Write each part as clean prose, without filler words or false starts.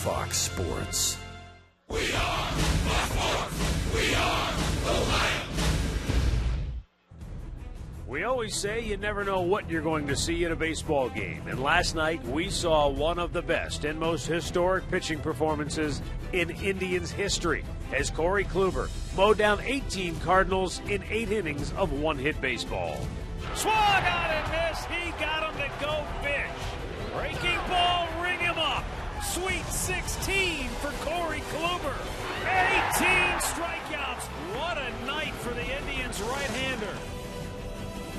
Fox Sports. We are Fox Sports. We are the Lions. We always say you never know what you're going to see in a baseball game. And last night we saw one of the best and most historic pitching performances in Indians history as Corey Kluber mowed down 18 Cardinals in 8 innings of one-hit baseball. Swung on and missed. He got him to go fish. Breaking ball, ring him up. Sweet 16 for Corey Kluber. 18 strikeouts. What a night for the Indians right-hander.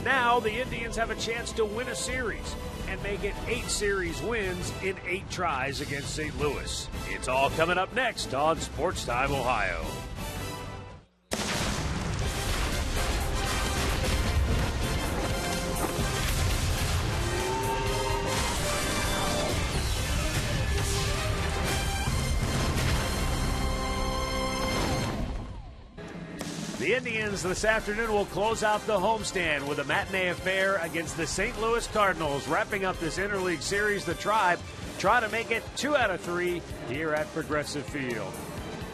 Now the Indians have a chance to win a series and make it 8 series wins in 8 tries against St. Louis. It's all coming up next on Sports Time Ohio. The Indians this afternoon will close out the homestand with a matinee affair against the St. Louis Cardinals, wrapping up this interleague series. The Tribe try to make it 2 out of 3 here at Progressive Field.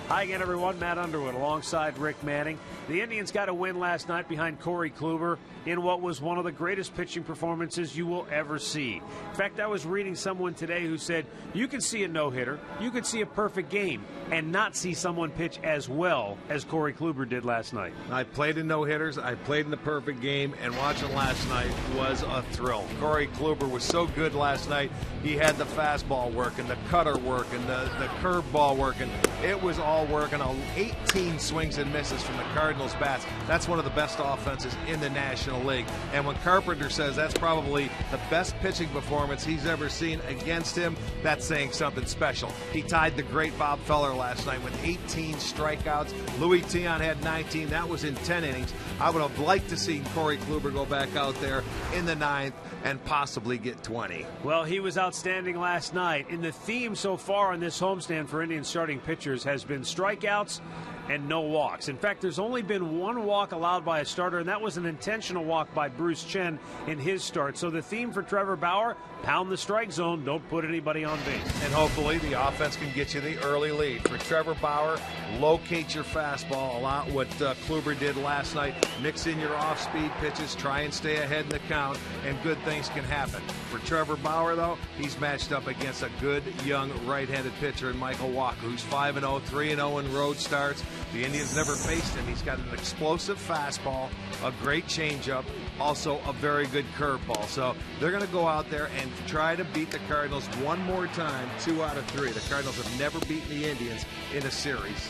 Hi again, everyone. Matt Underwood alongside Rick Manning. The Indians got a win last night behind Corey Kluber in what was one of the greatest pitching performances you will ever see. In fact, I was reading someone today who said you can see a no-hitter, you can see a perfect game, and not see someone pitch as well as Corey Kluber did last night. I played in no-hitters, I played in the perfect game, and watching last night was a thrill. Corey Kluber was so good last night. He had the fastball working, the cutter working, the curveball working. It was all working. 18 swings and misses from the Cardinals bats. That's one of the best offenses in the National League. And when Carpenter says that's probably the best pitching performance he's ever seen against him, that's saying something special. He tied the great Bob Feller last night with 18 strikeouts. Louis Tiant had 19. That was in 10 innings. I would have liked to see Corey Kluber go back out there in the 9th and possibly get 20. Well, he was outstanding last night. And the theme so far on this homestand for Indian starting pitchers has been strikeouts and no walks. In fact, there's only been 1 walk allowed by a starter, and that was an intentional walk by Bruce Chen in his start. So the theme for Trevor Bauer, pound the strike zone, don't put anybody on base. And hopefully the offense can get you the early lead. For Trevor Bauer, locate your fastball. A lot what Kluber did last night. Mix in your off-speed pitches, try and stay ahead in the count, and good things can happen. For Trevor Bauer, though, he's matched up against a good young right-handed pitcher in Michael Walker, who's 5-0, 3-0 in road starts. The Indians never faced him. He's got an explosive fastball, a great changeup, also a very good curveball. So they're going to go out there and try to beat the Cardinals one more time, 2 out of 3. The Cardinals have never beaten the Indians in a series.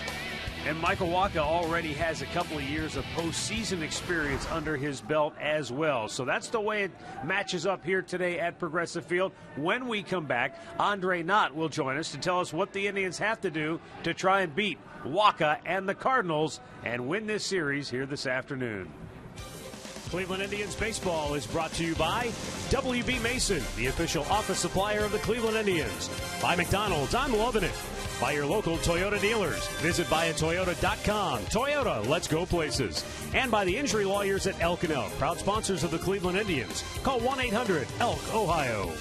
And Michael Wacha already has a couple of years of postseason experience under his belt as well. So that's the way it matches up here today at Progressive Field. When we come back, Andre Knott will join us to tell us what the Indians have to do to try and beat Wacha and the Cardinals and win this series here this afternoon. Cleveland Indians baseball is brought to you by WB Mason, the official office supplier of the Cleveland Indians. By McDonald's, I'm loving it. By your local Toyota dealers. Visit buyatoyota.com. Toyota, let's go places. And by the injury lawyers at Elk & Elk, proud sponsors of the Cleveland Indians. Call 1-800-ELK, Ohio.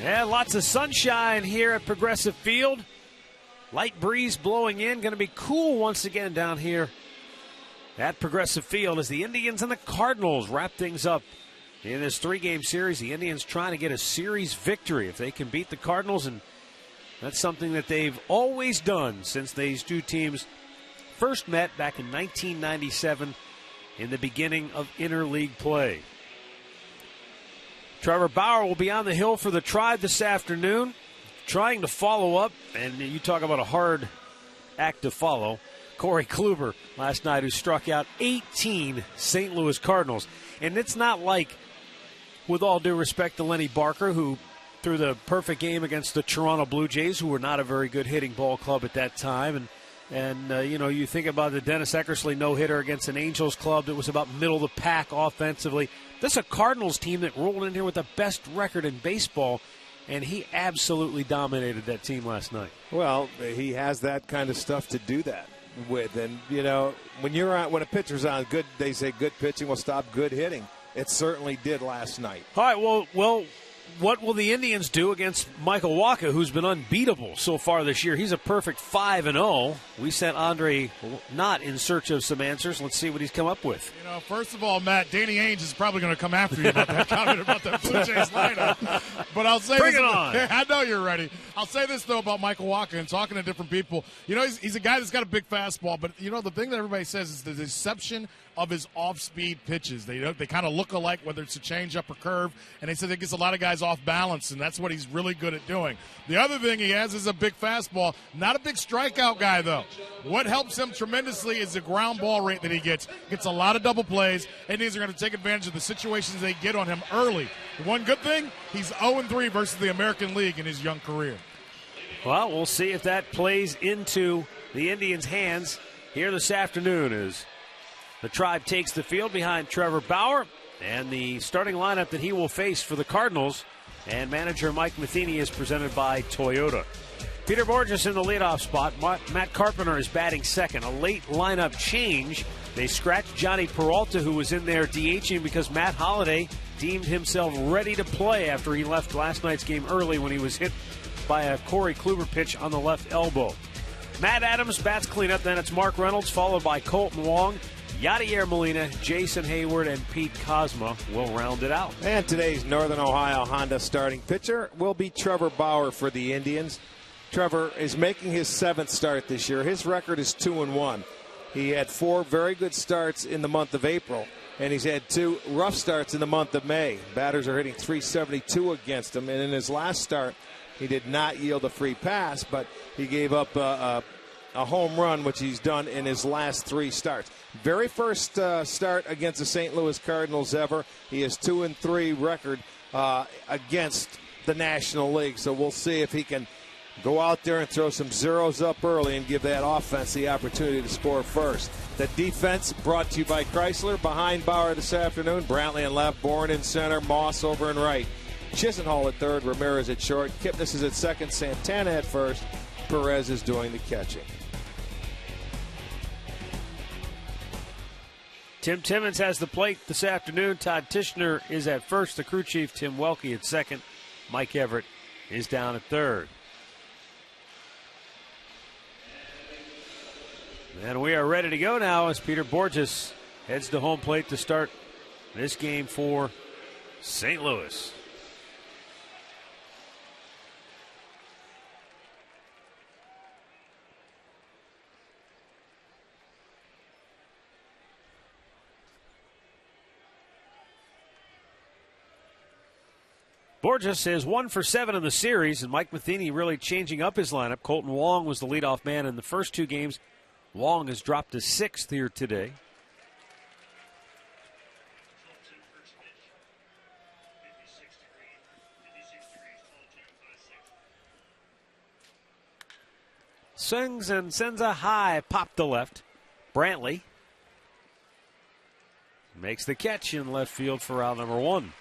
Yeah, lots of sunshine here at Progressive Field. Light breeze blowing in. Going to be cool once again down here at Progressive Field as the Indians and the Cardinals wrap things up in this 3-game series. The Indians trying to get a series victory if they can beat the Cardinals, and that's something that they've always done since these two teams first met back in 1997 in the beginning of interleague play. Trevor Bauer will be on the hill for the Tribe this afternoon, trying to follow up, and you talk about a hard act to follow, Corey Kluber last night, who struck out 18 St. Louis Cardinals. And it's not like, with all due respect to Lenny Barker, who threw the perfect game against the Toronto Blue Jays, who were not a very good hitting ball club at that time. And you think about the Dennis Eckersley no-hitter against an Angels club that was about middle of the pack offensively. This is a Cardinals team that rolled in here with the best record in baseball, and he absolutely dominated that team last night. Well, he has that kind of stuff to do that with. And, when a pitcher's on good, they say good pitching will stop good hitting. It certainly did last night. All right, well, what will the Indians do against Michael Wacha, who's been unbeatable so far this year? He's a perfect 5-0. We sent Andre not in search of some answers. Let's see what he's come up with. First of all, Matt, Danny Ainge is probably going to come after you about that comment about that Blue Jays lineup. But I'll say Bring this. it on. I know you're ready. I'll say this, though, about Michael Wacha and talking to different people. He's a guy that's got a big fastball, but, the thing that everybody says is the deception of his off-speed pitches. They kind of look alike, whether it's a changeup or curve, and they said it gets a lot of guys off balance, and that's what he's really good at doing. The other thing he has is a big fastball. Not a big strikeout guy, though. What helps him tremendously is the ground ball rate that he gets. Gets a lot of double plays, and these are going to take advantage of the situations they get on him early. The one good thing, he's 0-3 versus the American League in his young career. Well, we'll see if that plays into the Indians' hands here this afternoon as the Tribe takes the field behind Trevor Bauer, and the starting lineup that he will face for the Cardinals and manager Mike Matheny is presented by Toyota. Peter Borges in the leadoff spot. Matt Carpenter is batting second. A late lineup change. They scratched Johnny Peralta, who was in there DHing because Matt Holliday deemed himself ready to play after he left last night's game early when he was hit by a Corey Kluber pitch on the left elbow. Matt Adams bats cleanup. Then it's Mark Reynolds, followed by Colton Wong. Yadier Molina, Jason Hayward, and Pete Kozma will round it out. And today's Northern Ohio Honda starting pitcher will be Trevor Bauer for the Indians. Trevor is making his 7th start this year. His record is 2-1. He had 4 very good starts in the month of April, and he's had 2 rough starts in the month of May. Batters are hitting .372 against him, and in his last start, he did not yield a free pass, but he gave up a home run, which he's done in his last 3 starts. Very first start against the St. Louis Cardinals ever. He has 2-3 record against the National League. So we'll see if he can go out there and throw some zeros up early and give that offense the opportunity to score first. The defense brought to you by Chrysler. Behind Bauer this afternoon, Brantley in left, Bourne in center, Moss over in right. Chisenhall at third, Ramirez at short, Kipnis is at second, Santana at first, Perez is doing the catching. Tim Timmons has the plate this afternoon. Todd Tishner is at first. The crew chief, Tim Welke, at second. Mike Everett is down at third. And we are ready to go now as Peter Borges heads to home plate to start this game for St. Louis. Borges is 1 for 7 in the series, and Mike Matheny really changing up his lineup. Colton Wong was the leadoff man in the first 2 games. Wong has dropped to 6th here today. Swings and sends a high pop to left. Brantley makes the catch in left field for out number 1.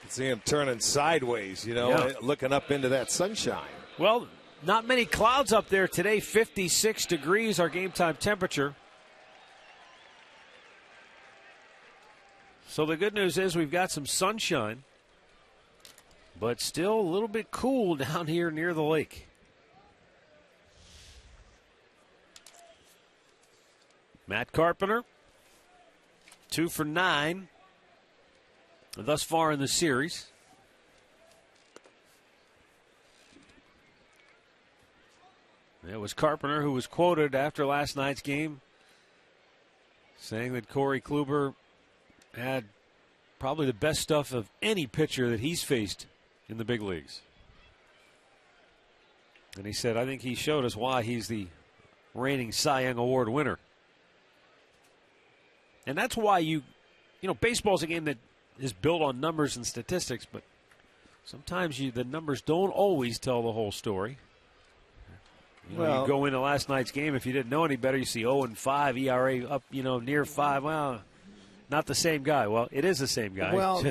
See him turning sideways, looking up into that sunshine. Well, not many clouds up there today. 56 degrees, our game time temperature. So the good news is we've got some sunshine. but still a little bit cool down here near the lake. Matt Carpenter, 2 for 9 thus far in the series. It was Carpenter who was quoted after last night's game saying that Corey Kluber had probably the best stuff of any pitcher that he's faced in the big leagues. And he said, I think he showed us why he's the reigning Cy Young Award winner. And that's why you know, baseball's a game that is built on numbers and statistics, but sometimes the numbers don't always tell the whole story. You go into last night's game, if you didn't know any better, you see 0-5, ERA up, near 5. Well, not the same guy. Well, it is the same guy. Well,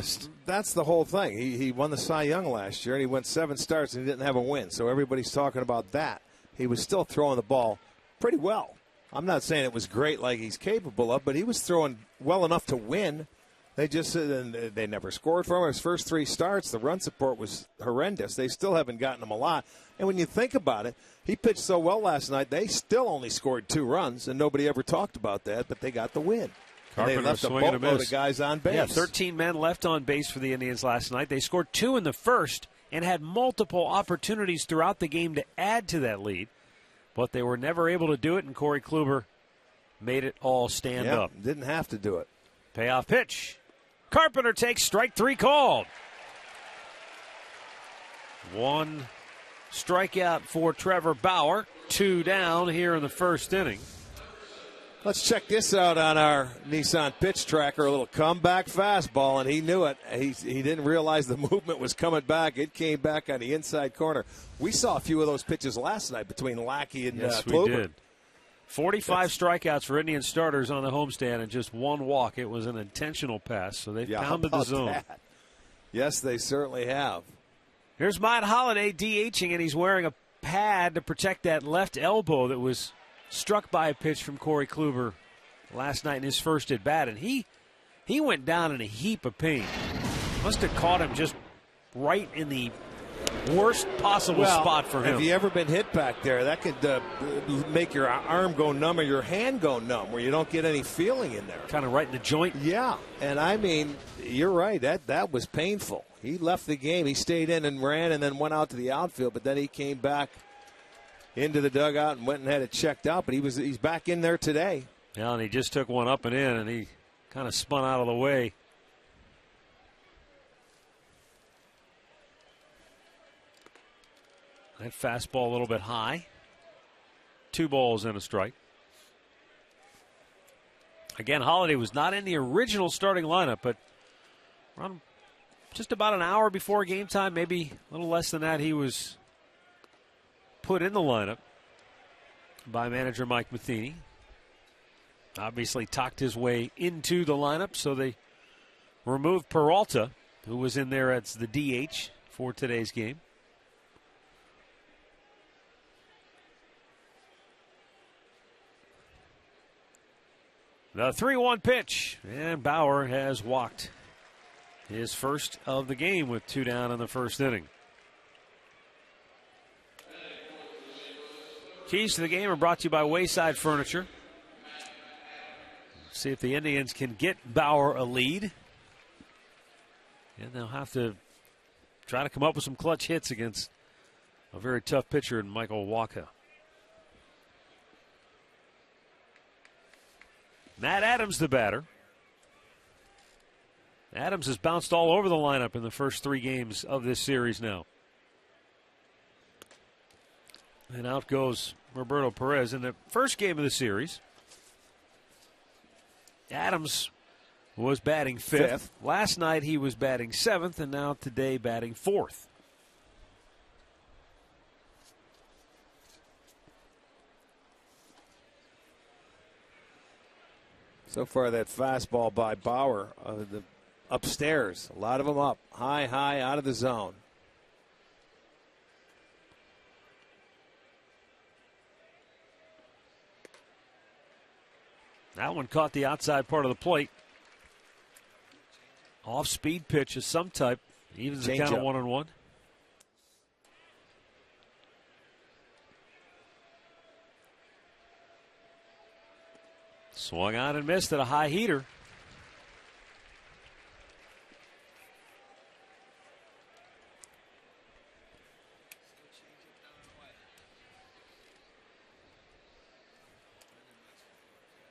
that's the whole thing. He won the Cy Young last year, and he went 7 starts and he didn't have a win. So everybody's talking about that. He was still throwing the ball pretty well. I'm not saying it was great like he's capable of, but he was throwing well enough to win. They never scored for him. His first 3 starts, the run support was horrendous. They still haven't gotten him a lot. And when you think about it, he pitched so well last night, they still only scored 2 runs, and nobody ever talked about that, but they got the win. They left a boatload of guys on base. Yeah, 13 men left on base for the Indians last night. They scored 2 in the first and had multiple opportunities throughout the game to add to that lead, but they were never able to do it, and Corey Kluber made it all stand up. Didn't have to do it. Payoff pitch. Carpenter takes strike 3 called. 1 strikeout for Trevor Bauer. 2 down here in the first inning. Let's check this out on our Nissan pitch tracker. A little comeback fastball, and he knew it. He didn't realize the movement was coming back. It came back on the inside corner. We saw a few of those pitches last night between Lackey and yes, Kluber. We did. 45 strikeouts for Indian starters on the homestand and just 1 walk. It was an intentional pass, so they pounded the zone. That? Yes, they certainly have. Here's Matt Holliday DHing, and he's wearing a pad to protect that left elbow that was struck by a pitch from Corey Kluber last night in his first at bat, and he went down in a heap of pain. Must have caught him just right in the worst possible spot for him. Have you ever been hit back there? That could make your arm go numb or your hand go numb where you don't get any feeling in there. Kind of right in the joint. Yeah, and I mean, you're right. That was painful. He left the game. He stayed in and ran and then went out to the outfield, but then he came back into the dugout and went and had it checked out, but he's back in there today. Yeah, and he just took one up and in, and he kind of spun out of the way. That fastball a little bit high. 2 balls and a strike. Again, Holliday was not in the original starting lineup, but around just about an hour before game time, maybe a little less than that, he was put in the lineup by manager Mike Matheny. Obviously talked his way into the lineup, so they removed Peralta, who was in there as the DH for today's game. The 3-1 pitch, and Bauer has walked his first of the game with 2 down in the first inning. Keys to the game are brought to you by Wayside Furniture. See if the Indians can get Bauer a lead. And they'll have to try to come up with some clutch hits against a very tough pitcher in Michael Wacha. Matt Adams, the batter. Adams has bounced all over the lineup in the first 3 games of this series now. And out goes Roberto Perez. In the first game of the series, Adams was batting 5th. Last night he was batting 7th, and now today batting 4th. So far, that fastball by Bauer, upstairs, a lot of them up, high, out of the zone. That one caught the outside part of the plate. Off-speed pitch of some type. Evens the count of 1-1. Swung on and missed at a high heater.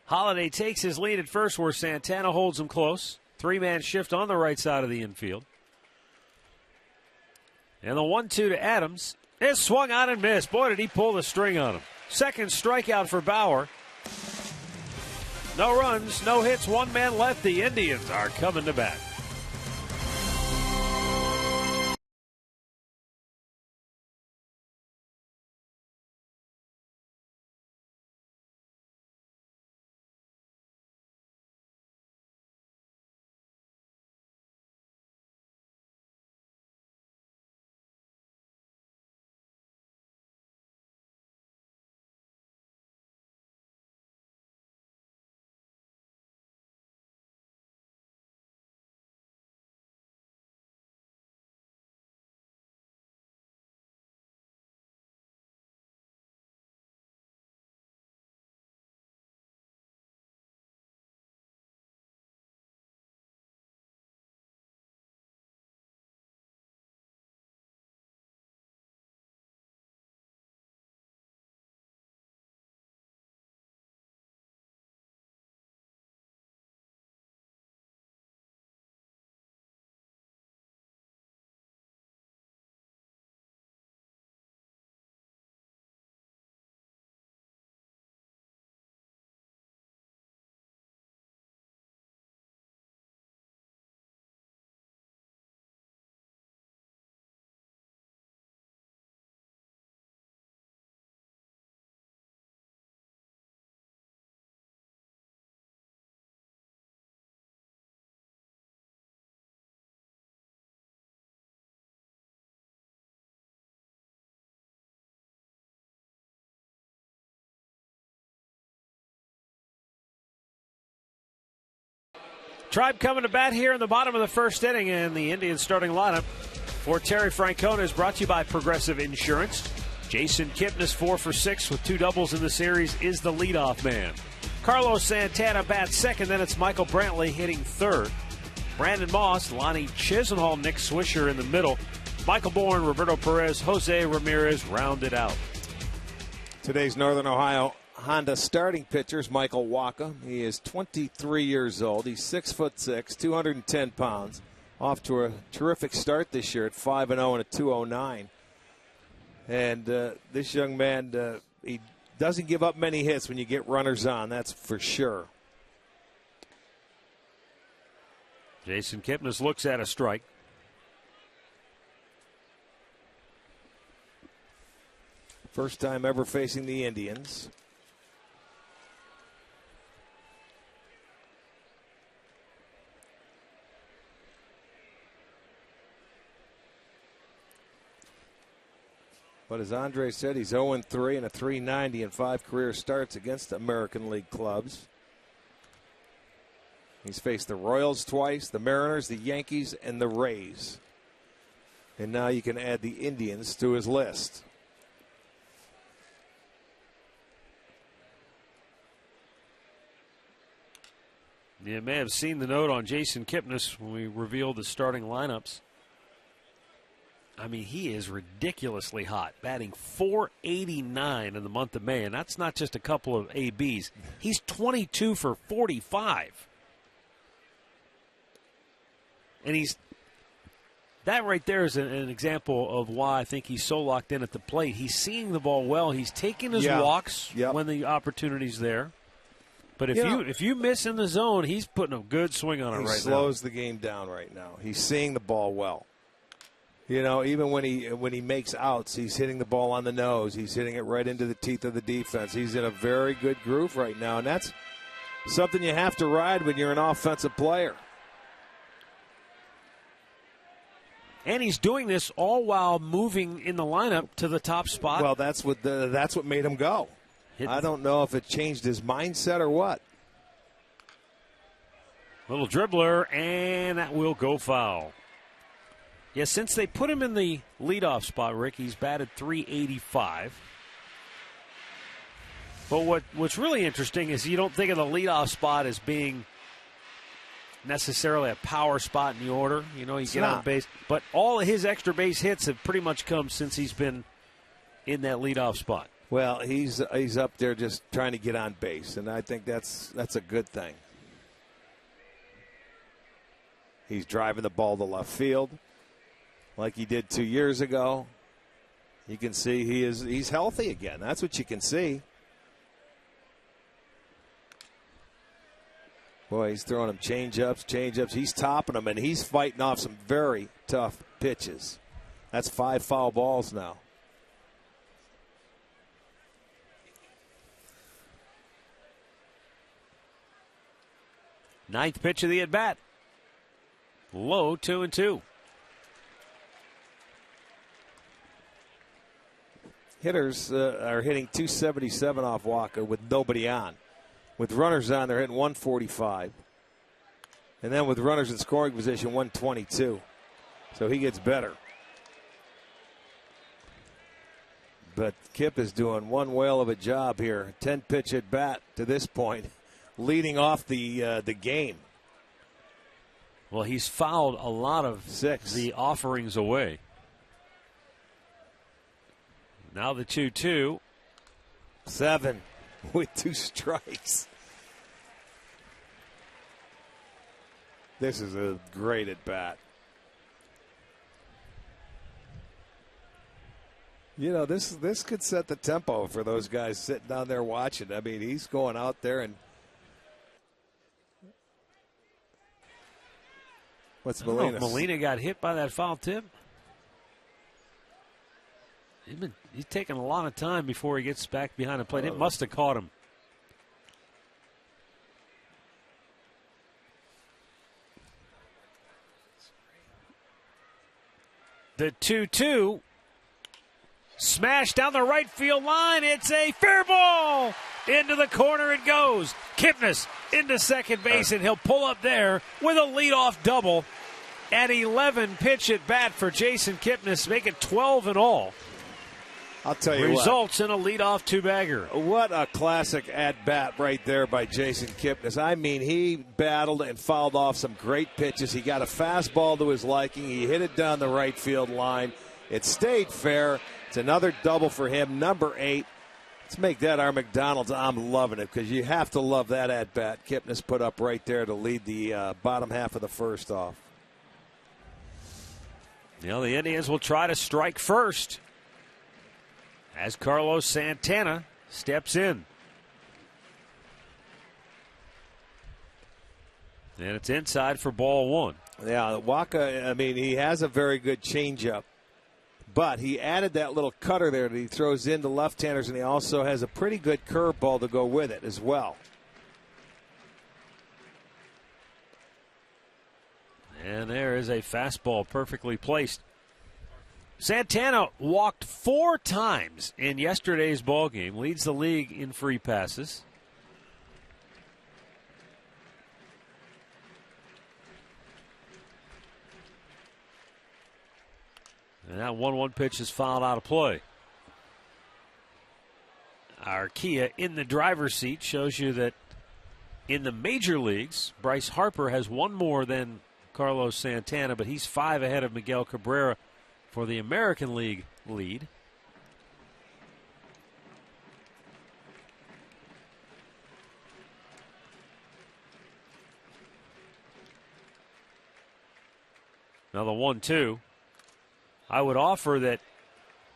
Holiday takes his lead at first where Santana holds him close. Three-man shift on the right side of the infield. And the 1-2 to Adams is swung on and missed. Boy, did he pull the string on him. Second strikeout for Bauer. No runs, no hits, one man left. The Indians are coming to bat. Tribe coming to bat here in the bottom of the first inning, and the Indians starting lineup for Terry Francona is brought to you by Progressive Insurance. Jason Kipnis, 4 for 6 with 2 doubles in the series, is the leadoff man. Carlos Santana bats second, then it's Michael Brantley hitting third. Brandon Moss, Lonnie Chisenhall, Nick Swisher in the middle. Michael Bourne, Roberto Perez, Jose Ramirez rounded out. Today's Northern Ohio Honda starting pitcher is Michael Wacha. He is 23 years old. He's 6'6", 210 pounds. Off to a terrific start this year at 5-0 and a 2.09. And this young man, he doesn't give up many hits when you get runners on. That's for sure. Jason Kipnis looks at a strike. First time ever facing the Indians. But as Andre said, he's 0-3 and a 3.90 in 5 career starts against American League clubs. He's faced the Royals twice, the Mariners, the Yankees, and the Rays. And now you can add the Indians to his list. You may have seen the note on Jason Kipnis when we revealed the starting lineups. I mean, he is ridiculously hot, batting .489 in the month of May, and that's not just a couple of ABs. He's 22 for 45. And that right there is an example of why I think he's so locked in at the plate. He's seeing the ball well. He's taking his walks when the opportunity's there. But if you miss in the zone, he's putting a good swing on it right now. He slows the game down right now. He's seeing the ball well. You know, even when he makes outs, he's hitting the ball on the nose. He's hitting it right into the teeth of the defense. He's in a very good groove right now, and that's something you have to ride when you're an offensive player. And he's doing this all while moving in the lineup to the top spot. Well, that's what made him go. I don't know if it changed his mindset or what. Little dribbler, and that will go foul. Yeah, since they put him in the leadoff spot, Rick, he's batted .385. But what's really interesting is you don't think of the leadoff spot as being necessarily a power spot in the order. You know, you get on base. But all of his extra base hits have pretty much come since he's been in that leadoff spot. Well, he's up there just trying to get on base, and I think that's a good thing. He's driving the ball to left field like he did 2 years ago. You can see he's healthy again. That's what you can see. Boy, he's throwing him change-ups. He's topping them, and he's fighting off some very tough pitches. That's 5 foul balls now. Ninth pitch of the at-bat. Low 2-2. Hitters are hitting .277 off Walker with nobody on. With runners on, they're hitting .145. And then with runners in scoring position, .122. So he gets better. But Kip is doing one whale of a job here. 10-pitch at bat to this point, leading off the game. Well, he's fouled a lot of the offerings away. Now the 2-2. 7 with 2 strikes. This is a great at bat. You know, this could set the tempo for those guys sitting down there watching. I mean, he's going out there and what's Molina? Molina got hit by that foul tip. He's taking a lot of time before he gets back behind the plate. It must have caught him. The 2-2. Smash down the right field line. It's a fair ball. Into the corner it goes. Kipnis into second base, and he'll pull up there with a leadoff double. At 11 pitch at bat for Jason Kipnis, make it 12 in all. I'll tell you Results in a leadoff two-bagger. What a classic at-bat right there by Jason Kipnis. I mean, he battled and fouled off some great pitches. He got a fastball to his liking. He hit it down the right field line. It stayed fair. It's another double for him, number 8. Let's make that our McDonald's. I'm loving it because you have to love that at-bat Kipnis put up right there to lead the bottom half of the first off. You know, the Indians will try to strike first as Carlos Santana steps in. And it's inside for ball 1. Yeah, Waka, I mean, he has a very good changeup, but he added that little cutter there that he throws into left-handers, and he also has a pretty good curveball to go with it as well. And there is a fastball perfectly placed. Santana walked 4 times in yesterday's ballgame, leads the league in free passes. And that 1-1 pitch is fouled out of play. Our Kia in the driver's seat shows you that in the major leagues, Bryce Harper has 1 more than Carlos Santana, but he's 5 ahead of Miguel Cabrera for the American League lead. Now the 1-2. I would offer that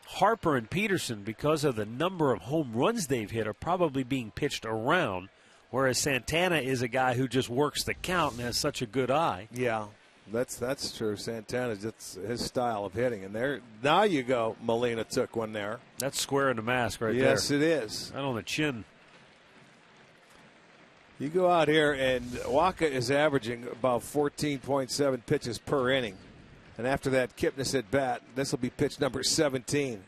Harper and Peterson, because of the number of home runs they've hit, are probably being pitched around, whereas Santana is a guy who just works the count and has such a good eye. Yeah, that's true. Santana's that's his style of hitting. And there, now you go. Molina took one there. That's square in the mask right there. Yes, it is. Right on the chin. You go out here, and Waka is averaging about 14.7 pitches per inning. And after that Kipnis at bat, this will be pitch number 17.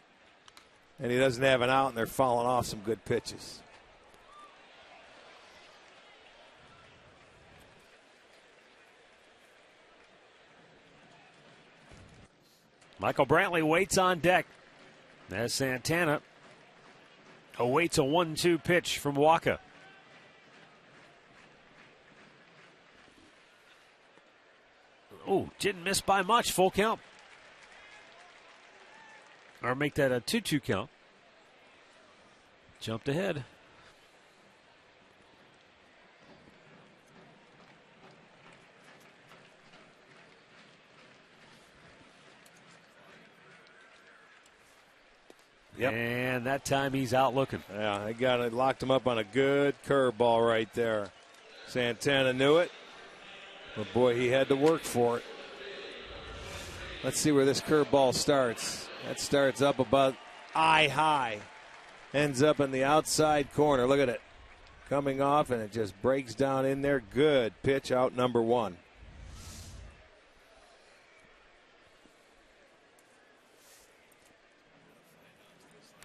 And he doesn't have an out, and they're fouling off some good pitches. Michael Brantley waits on deck as Santana awaits a 1-2 pitch from Waka. Oh, didn't miss by much. Full count. Or make that a 2-2 count. Jumped ahead. Yep. And that time he's out looking. Yeah, I got it. Locked him up on a good curveball right there. Santana knew it. But boy, he had to work for it. Let's see where this curveball starts. That starts up about eye high. Ends up in the outside corner. Look at it. Coming off, and it just breaks down in there. Good pitch, out number 1.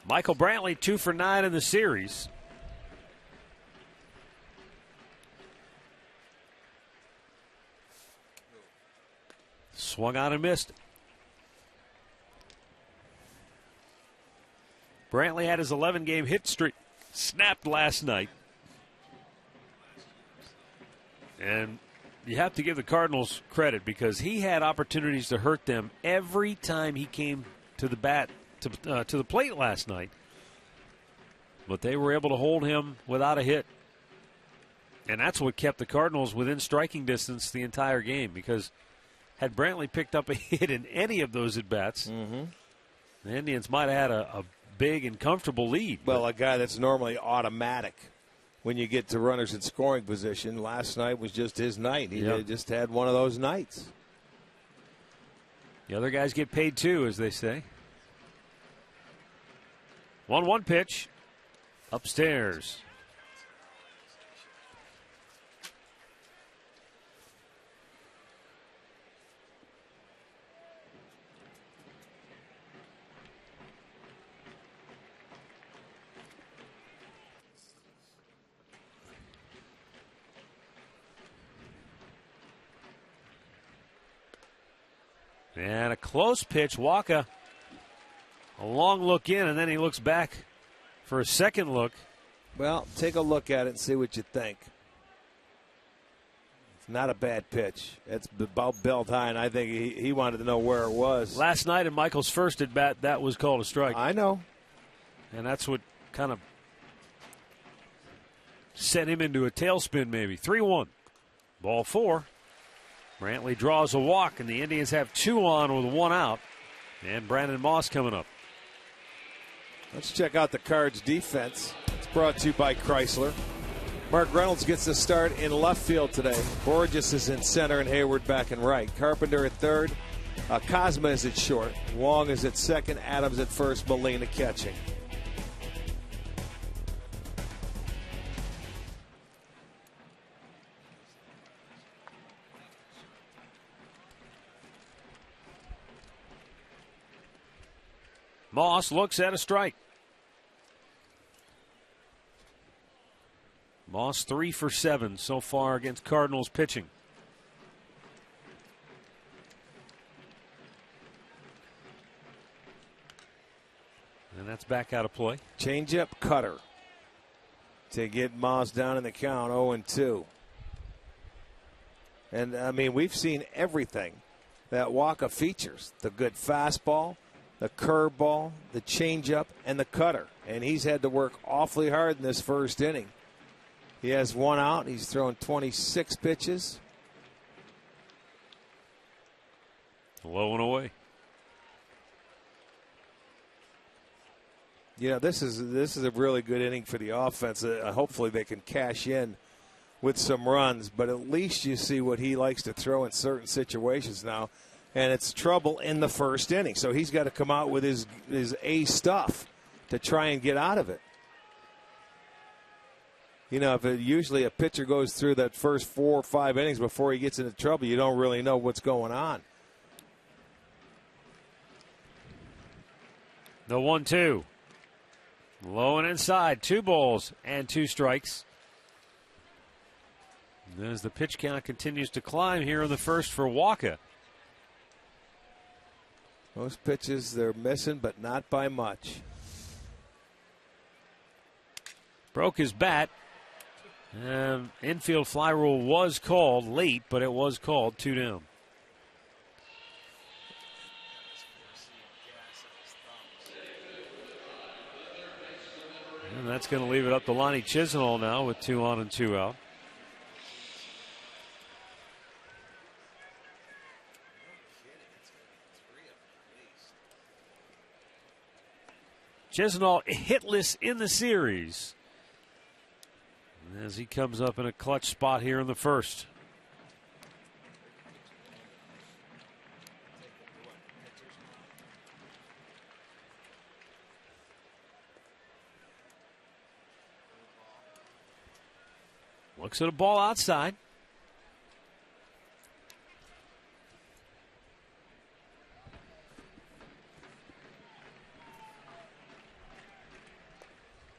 Michael Brantley 2 for 9 in the series. Swung on and missed. Brantley had his 11-game hit streak snapped last night. And you have to give the Cardinals credit because he had opportunities to hurt them every time he came to the bat, to the plate last night. But they were able to hold him without a hit. And that's what kept the Cardinals within striking distance the entire game, because had Brantley picked up a hit in any of those at-bats, the Indians might have had a big and comfortable lead. Well, a guy that's normally automatic when you get to runners in scoring position. Last night was just his night. He just had one of those nights. The other guys get paid too, as they say. 1-1 pitch. Upstairs. And a close pitch. Waka, a long look in, and then he looks back for a second look. Well, take a look at it and see what you think. It's not a bad pitch. It's about belt high, and I think he wanted to know where it was. Last night in Michael's first at bat, that was called a strike. I know. And that's what kind of sent him into a tailspin, maybe. 3-1. Ball 4. Brantley draws a walk, and the Indians have 2 on with 1 out. And Brandon Moss coming up. Let's check out the Cards defense. It's brought to you by Chrysler. Mark Reynolds gets the start in left field today. Borges is in center and Hayward back in right. Carpenter at third. Cosma is at short. Wong is at second. Adams at first. Molina catching. Moss looks at a strike. Moss 3 for 7 so far against Cardinals pitching. And that's back out of play. Changeup cutter to get Moss down in the count, 0-2. And, I mean, we've seen everything that Waka features. The good fastball, the curveball, the changeup, and the cutter. And he's had to work awfully hard in this first inning. He has 1 out. He's thrown 26 pitches. Low and away. Yeah, this is a really good inning for the offense. Hopefully they can cash in with some runs, but at least you see what he likes to throw in certain situations now. And it's trouble in the first inning. So he's got to come out with his A stuff to try and get out of it. You know, if usually a pitcher goes through that first 4 or 5 innings before he gets into trouble, you don't really know what's going on. The 1-2. Low and inside. 2 balls and 2 strikes. And as the pitch count continues to climb here in the first for Waka. Those pitches they're missing, but not by much. Broke his bat. Infield fly rule was called late, but it was called 2 down. And that's going to leave it up to Lonnie Chisenhall now with 2 on and 2 out. Chisenhall hitless in the series as he comes up in a clutch spot here in the first. Looks at a ball outside.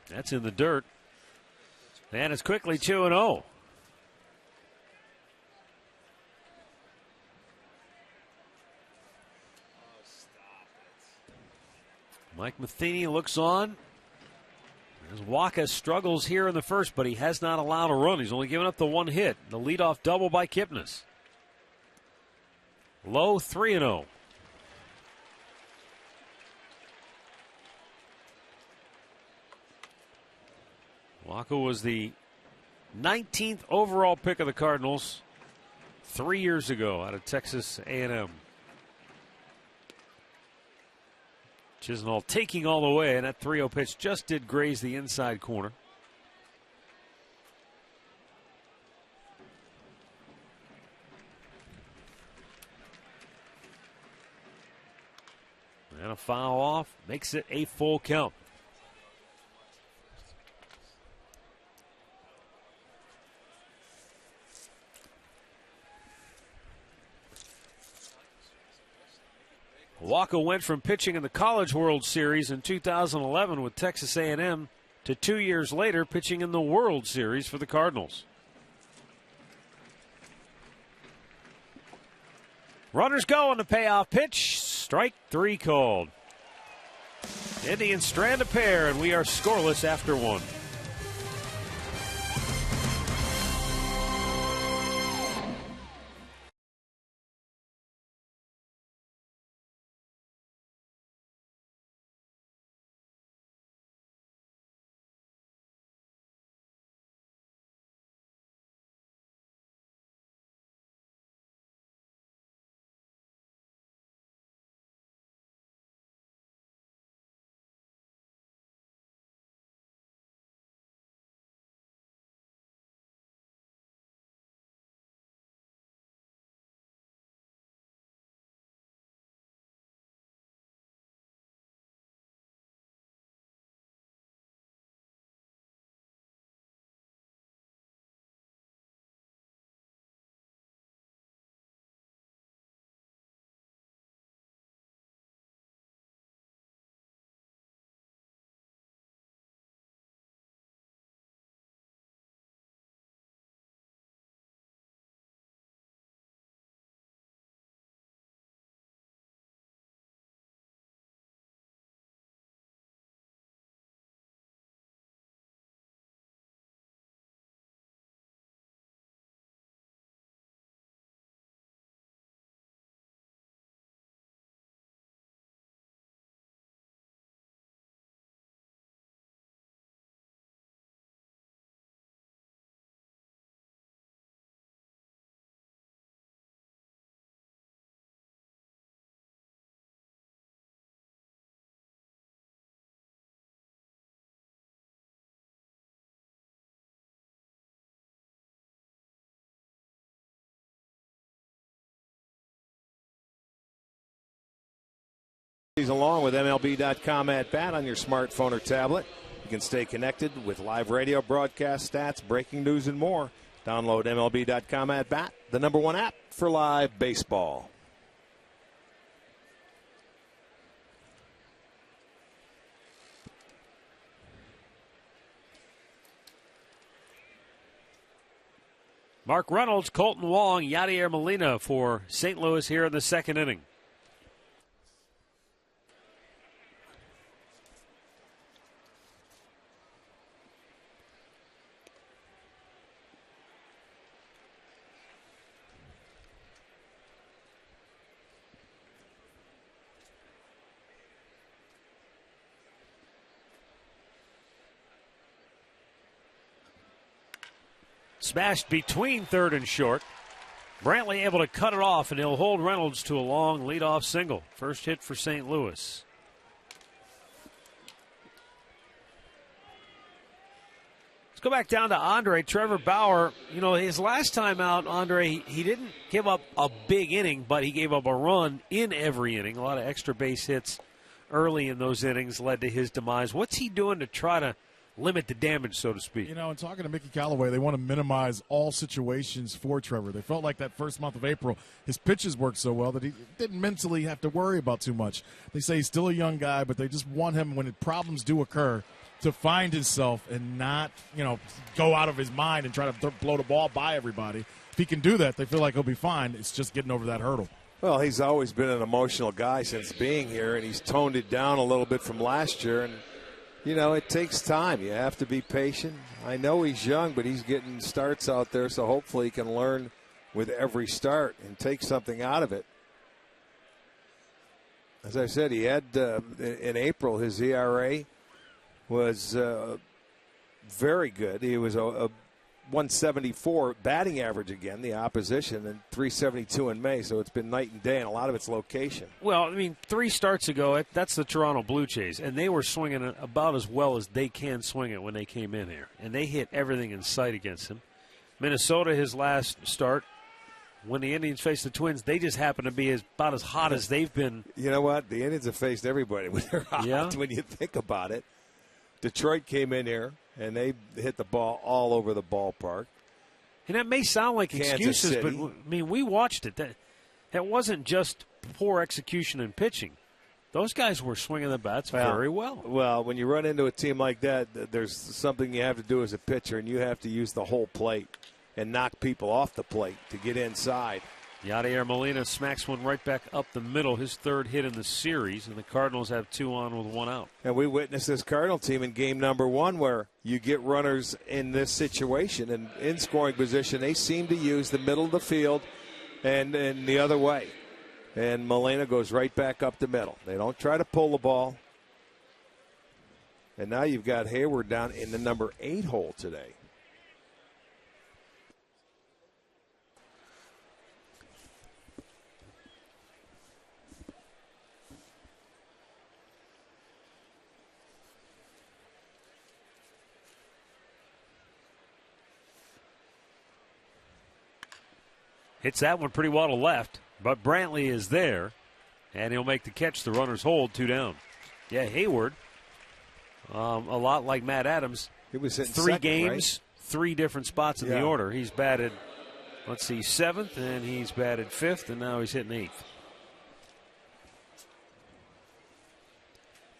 That's in the dirt. And it's quickly 2-0. Mike Matheny looks on. As Waka struggles here in the first, but he has not allowed a run. He's only given up the 1 hit. The leadoff double by Kipnis. Low 3-0. Waka was the 19th overall pick of the Cardinals 3 years ago out of Texas A&M. Chisenhall taking all the way, and that 3-0 pitch just did graze the inside corner. And a foul off makes it a full count. Waka went from pitching in the College World Series in 2011 with Texas A&M to 2 years later pitching in the World Series for the Cardinals. Runners go on the payoff pitch. Strike 3 called. Indians strand a pair, and we are scoreless after 1. Along with MLB.com at bat on your smartphone or tablet. You can stay connected with live radio, broadcast stats, breaking news, and more. Download MLB.com at bat, the #1 app for live baseball. Mark Reynolds, Colton Wong, Yadier Molina for St. Louis here in the second inning. Smashed between third and short. Brantley able to cut it off, and he'll hold Reynolds to a long leadoff single. First hit for St. Louis. Let's go back down to Andre. Trevor Bauer, you know, his last time out, Andre, he didn't give up a big inning, but he gave up a run in every inning. A lot of extra base hits early in those innings led to his demise. What's he doing to try to limit the damage, so to speak? You know, in talking to Mickey Callaway, they want to minimize all situations for Trevor. They felt like that first month of April, his pitches worked so well that he didn't mentally have to worry about too much. They say he's still a young guy, but they just want him, when problems do occur, to find himself and not, you know, go out of his mind and try to blow the ball by everybody. If he can do that, they feel like he'll be fine. It's just getting over that hurdle. Well, he's always been an emotional guy since being here, and he's toned it down a little bit from last year. And, you know, it takes time. You have to be patient. I know he's young, but he's getting starts out there, so hopefully he can learn with every start and take something out of it. As I said, he had in April, his ERA was very good. He was a 174 batting average again, the opposition, and 372 in May, so it's been night and day, and a lot of it's location. Well, I mean, 3 starts ago, that's the Toronto Blue Jays, and they were swinging it about as well as they can swing it when they came in here, and they hit everything in sight against him. Minnesota, his last start, when the Indians faced the Twins, they just happen to be about as hot as they've been. You know what? The Indians have faced everybody when they're hot, when you think about it. Detroit came in here, and they hit the ball all over the ballpark. And that may sound like excuses, but, I mean, we watched it. That wasn't just poor execution and pitching. Those guys were swinging the bats very well. Well, when you run into a team like that, there's something you have to do as a pitcher, and you have to use the whole plate and knock people off the plate to get inside. Yadier Molina smacks one right back up the middle, his third hit in the series, and the Cardinals have 2 on with 1 out. And we witnessed this Cardinal team in game number 1 where you get runners in this situation and in scoring position. They seem to use the middle of the field and the other way. And Molina goes right back up the middle. They don't try to pull the ball. And now you've got Hayward down in the number 8 hole today. Hits that one pretty well to left, but Brantley is there, and he'll make the catch. The runners hold, 2 down. Yeah, Hayward, a lot like Matt Adams. He was hitting 3 second, games, right? 3 different spots in the order. He's batted, 7th, and he's batted 5th, and now he's hitting 8th.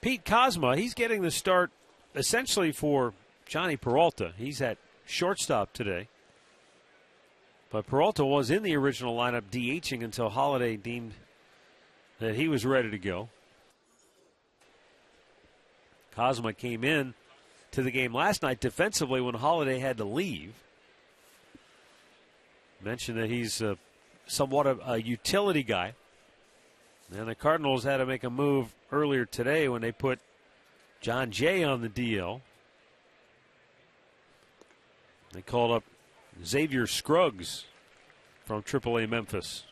Pete Kozma, he's getting the start essentially for Johnny Peralta. He's at shortstop today. But Peralta was in the original lineup DHing until Holiday deemed that he was ready to go. Kozma came in to the game last night defensively when Holiday had to leave. Mentioned that he's somewhat of a utility guy. And the Cardinals had to make a move earlier today when they put John Jay on the DL. They called up Xavier Scruggs from AAA Memphis.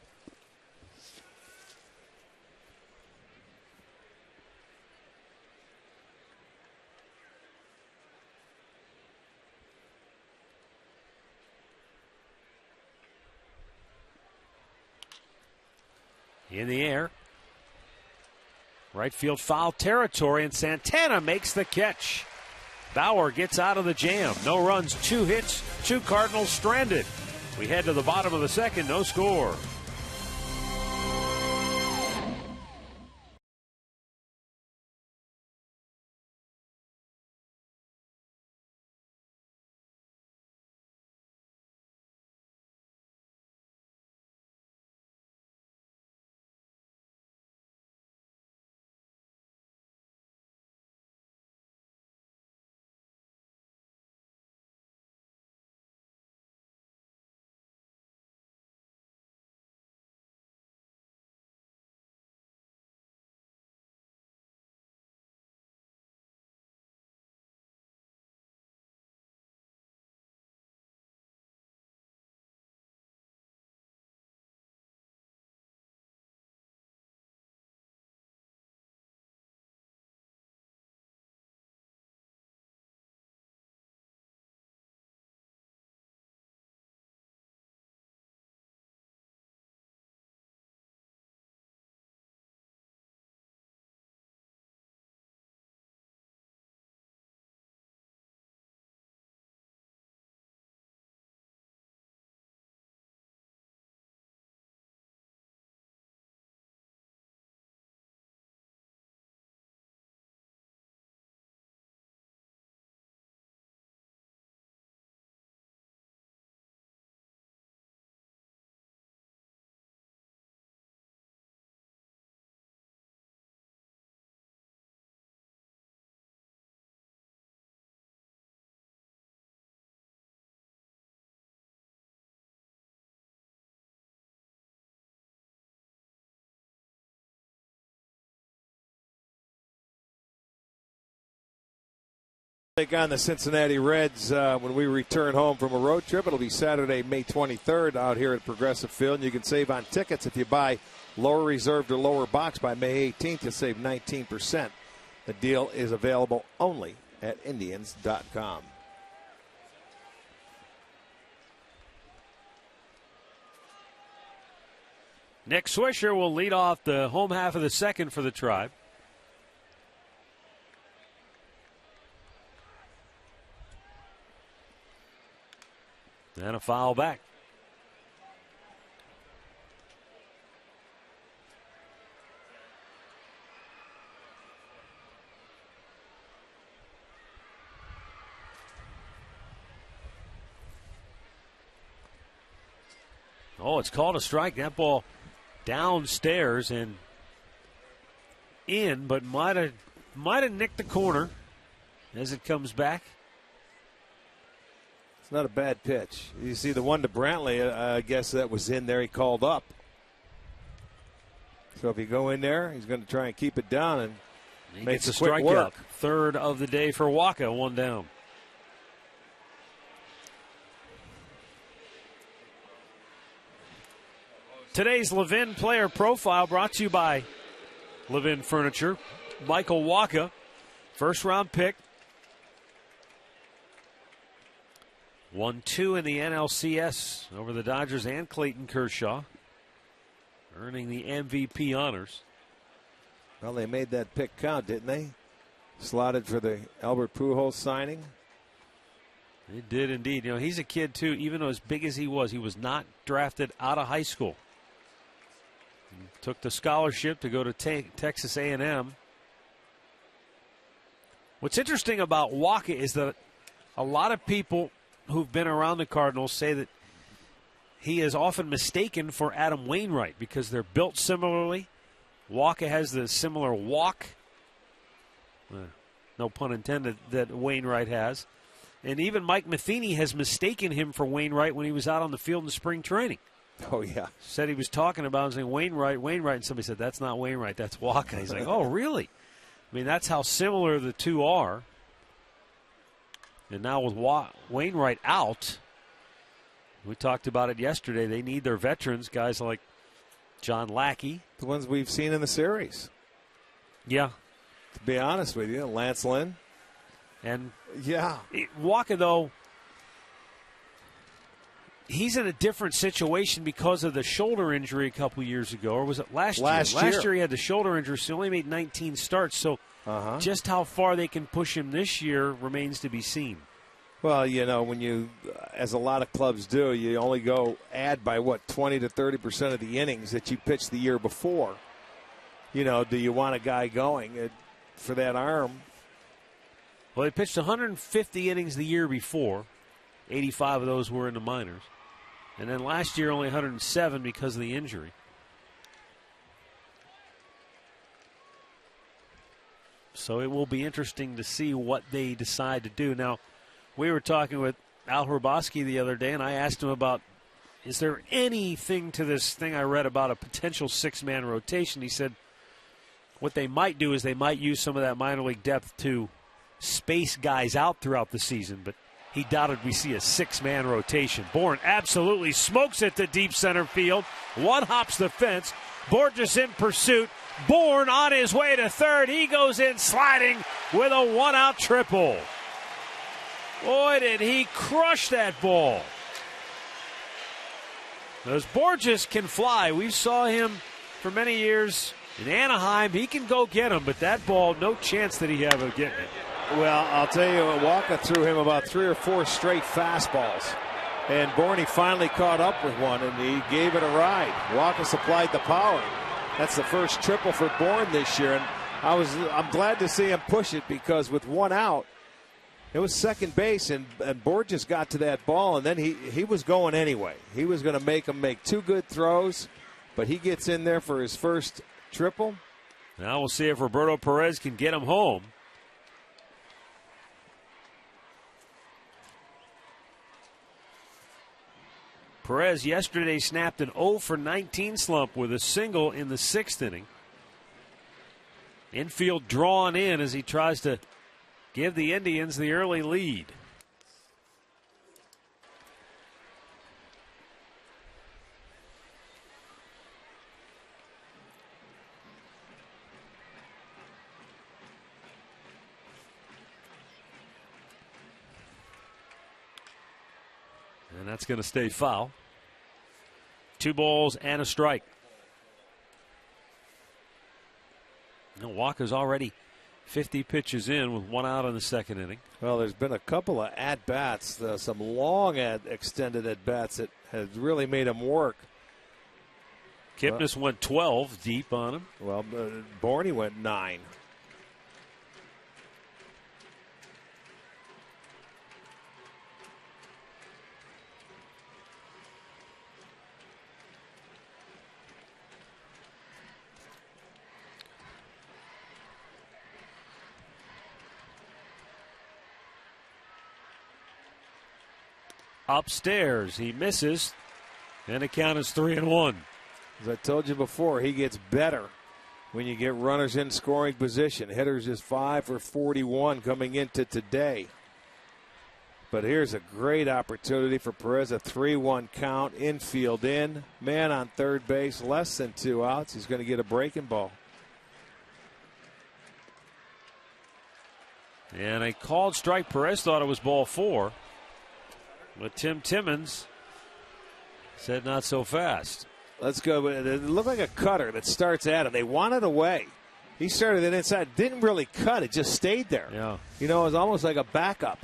In the air. Right field foul territory, and Santana makes the catch. Bauer gets out of the jam. No runs, 2 hits, 2 Cardinals stranded. We head to the bottom of the second, no score. Take on the Cincinnati Reds when we return home from a road trip. It'll be Saturday, May 23rd out here at Progressive Field. And you can save on tickets if you buy lower reserved or lower box by May 18th. You'll save 19%. The deal is available only at Indians.com. Nick Swisher will lead off the home half of the second for the Tribe. And a foul back. Oh, it's called a strike. That ball downstairs and in, but might have nicked the corner as it comes back. It's not a bad pitch. You see the one to Brantley, I guess that was in there. He called up. So if you go in there, he's going to try and keep it down and make the quick work. Third of the day for Waka, one down. Today's Levin player profile brought to you by Levin Furniture. Michael Waka, first round pick. 1-2 in the NLCS over the Dodgers and Clayton Kershaw, earning the MVP honors. Well, they made that pick count, didn't they? Slotted for the Albert Pujols signing. They did indeed. You know, he's a kid too. Even though as big as he was not drafted out of high school. He took the scholarship to go to Texas A&M. What's interesting about Waka is that a lot of people who've been around the Cardinals say that he is often mistaken for Adam Wainwright because they're built similarly. Waka has the similar walk, no pun intended, that Wainwright has. And even Mike Matheny has mistaken him for Wainwright when he was out on the field in spring training. Oh, yeah. Said he was talking about him saying Wainwright, and somebody said, that's not Wainwright, that's Waka. He's like, oh, really? I mean, that's how similar the two are. And now with Wainwright out, we talked about it yesterday, they need their veterans, guys like John Lackey. The ones we've seen in the series. Yeah. To be honest with you, Lance Lynn. And yeah, Waka, though, he's in a different situation because of the shoulder injury a couple years ago. Or was it last year? Last year he had the shoulder injury, so he only made 19 starts. So just how far they can push him this year remains to be seen. Well, you know, when you, as a lot of clubs do, you only add by 20 to 30% of the innings that you pitched the year before. You know, do you want a guy going for that arm? Well, he pitched 150 innings the year before. 85 of those were in the minors. And then last year only 107 because of the injury. So it will be interesting to see what they decide to do. Now, we were talking with Al Hrabosky the other day, and I asked him about, is there anything to this thing I read about a potential six-man rotation? He said what they might do is they might use some of that minor league depth to space guys out throughout the season, but he doubted we see a six-man rotation. Bourne absolutely smokes it to deep center field. One hops the fence. Borges in pursuit. Bourne on his way to third. He goes in sliding with a one-out triple. Boy, did he crush that ball. Those Borges can fly. We saw him for many years in Anaheim. He can go get him, but that ball, no chance that he have of getting it. Well, I'll tell you, Waka threw him about 3 or 4 straight fastballs. And Bourne finally caught up with one, and he gave it a ride. Waka supplied the power. That's the first triple for Bourne this year. And I'm glad to see him push it because with one out, it was second base, and Borges got to that ball, and then he was going anyway. He was going to make him make 2 good throws, but he gets in there for his first triple. Now we'll see if Roberto Perez can get him home. Perez yesterday snapped an 0 for 19 slump with a single in the 6th inning. Infield drawn in as he tries to give the Indians the early lead. And that's going to stay foul. 2 balls and a strike. Walker's already 50 pitches in with 1 out in the second inning. Well, there's been a couple of at-bats, some long extended at-bats that has really made him work. Kipnis went 12 deep on him. Well, Borney went 9. Upstairs, he misses, and the count is 3-1. As I told you before, he gets better when you get runners in scoring position. Hitters is 5 for 41 coming into today. But here's a great opportunity for Perez, a 3-1 count, infield in, man on third base, less than 2 outs. He's going to get a breaking ball. And a called strike. Perez thought it was ball 4. But Tim Timmons said not so fast. Let's go. It looked like a cutter that starts at him. They want it away. He started it inside. Didn't really cut. It just stayed there. Yeah. You know, it was almost like a backup.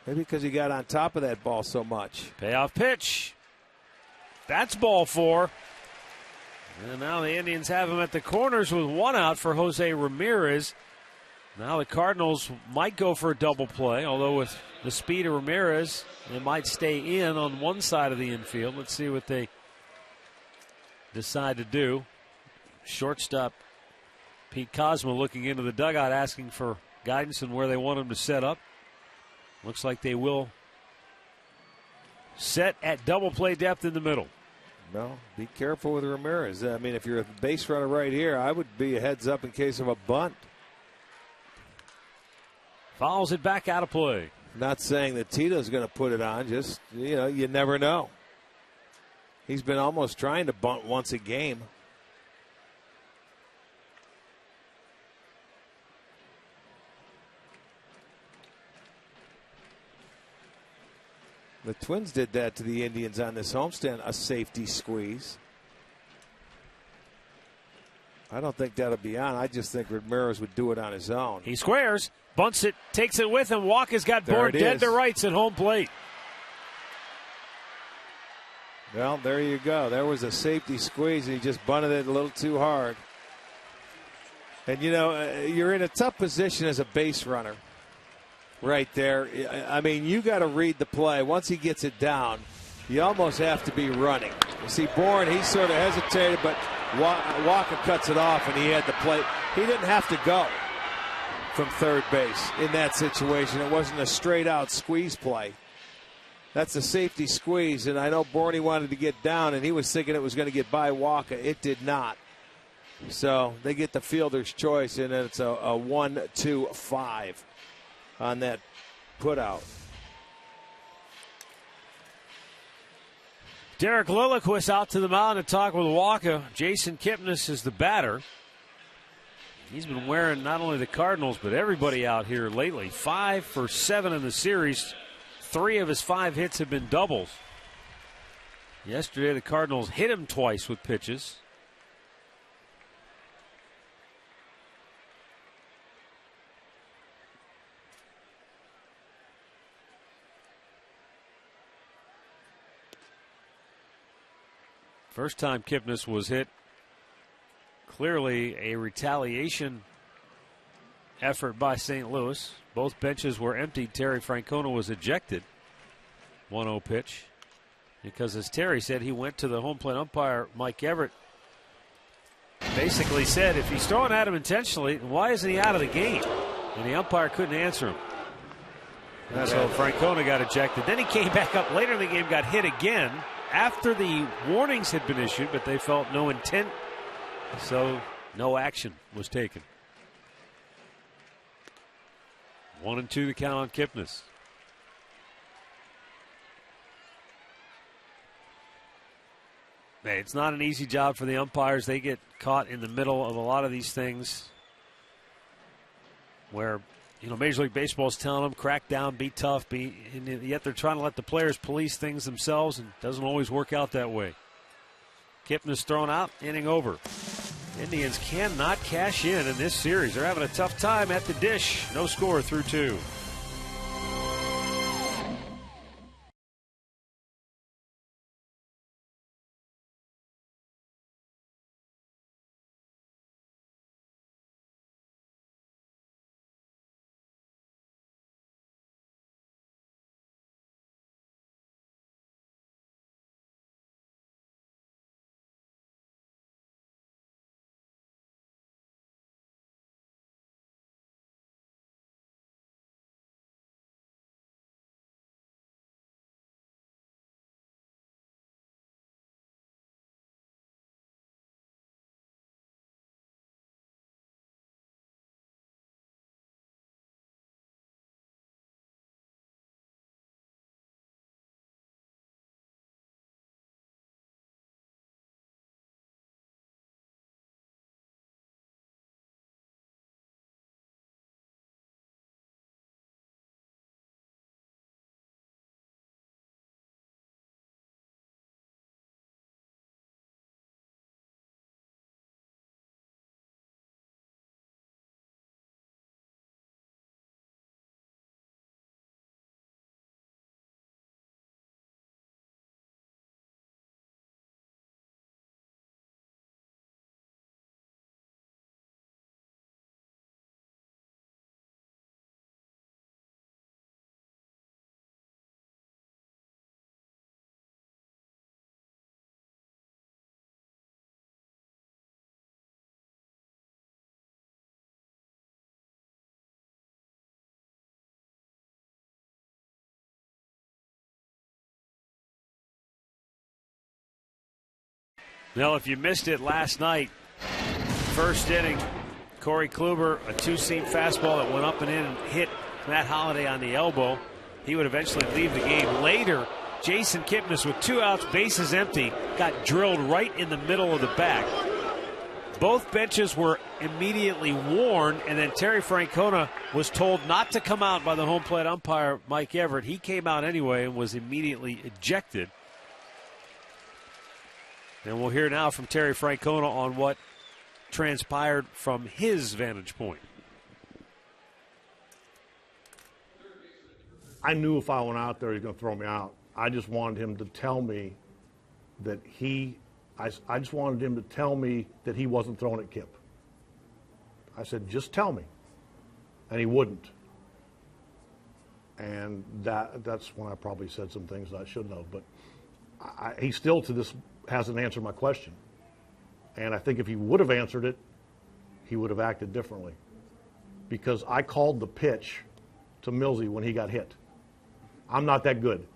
Maybe because he got on top of that ball so much. Payoff pitch. That's ball 4. And now the Indians have him at the corners with 1 out for Jose Ramirez. Now the Cardinals might go for a double play, although with the speed of Ramirez, they might stay in on one side of the infield. Let's see what they decide to do. Shortstop Pete Kozma looking into the dugout, asking for guidance on where they want him to set up. Looks like they will set at double play depth in the middle. No, be careful with Ramirez. I mean, if you're a base runner right here, I would be a heads up in case of a bunt. Fouls it back out of play. Not saying that Tito's going to put it on. Just, you know, you never know. He's been almost trying to bunt once a game. The Twins did that to the Indians on this homestand, a safety squeeze. I don't think that'll be on. I just think Ramirez would do it on his own. He squares, bunts it, takes it with him. Walker's got bored dead to rights at home plate. Well, there you go. There was a safety squeeze, and he just bunted it a little too hard. And, you know, you're in a tough position as a base runner right there. I mean, you got to read the play. Once he gets it down, you almost have to be running. You see, Bourne, he sort of hesitated, but Walker cuts it off, and he had the play. He didn't have to go from third base in that situation. It wasn't a straight-out squeeze play. That's a safety squeeze, and I know Bourne wanted to get down, and he was thinking it was going to get by Walker. It did not. So they get the fielder's choice, and it's a 1-2-5 on that putout. Derek Lilliquist out to the mound to talk with Walker. Jason Kipnis is the batter. He's been wearing not only the Cardinals, but everybody out here lately. 5 for 7 in the series. 3 of his 5 hits have been doubles. Yesterday, the Cardinals hit him twice with pitches. First time Kipnis was hit, clearly a retaliation effort by St. Louis. Both benches were emptied. Terry Francona was ejected. 1-0 pitch. Because as Terry said, he went to the home plate umpire, Mike Everett, basically said, if he's throwing at him intentionally, why isn't he out of the game? And the umpire couldn't answer him. And so Francona got ejected. Then he came back up later in the game, got hit again after the warnings had been issued, but they felt no intent, so no action was taken. 1-2 the count on Kipnis. Hey, it's not an easy job for the umpires. They get caught in the middle of a lot of these things where, Major League Baseball is telling them, crack down, be tough, and yet they're trying to let the players police things themselves, and it doesn't always work out that way. Kipnis thrown out, inning over. Indians cannot cash in this series. They're having a tough time at the dish. No score through 2. Now, if you missed it last night, first inning, Corey Kluber, a two-seam fastball that went up and in and hit Matt Holliday on the elbow. He would eventually leave the game. Later, Jason Kipnis with 2 outs, bases empty, got drilled right in the middle of the back. Both benches were immediately warned, and then Terry Francona was told not to come out by the home plate umpire, Mike Everett. He came out anyway and was immediately ejected. And we'll hear now from Terry Francona on what transpired from his vantage point. I knew if I went out there, he was going to throw me out. I just wanted him to tell me that I just wanted him to tell me that he wasn't throwing at Kip. I said, just tell me. And he wouldn't. And that's when I probably said some things that I shouldn't have. But he still to this hasn't answered my question. And I think if he would have answered it, he would have acted differently. Because I called the pitch to Millsy when he got hit. I'm not that good.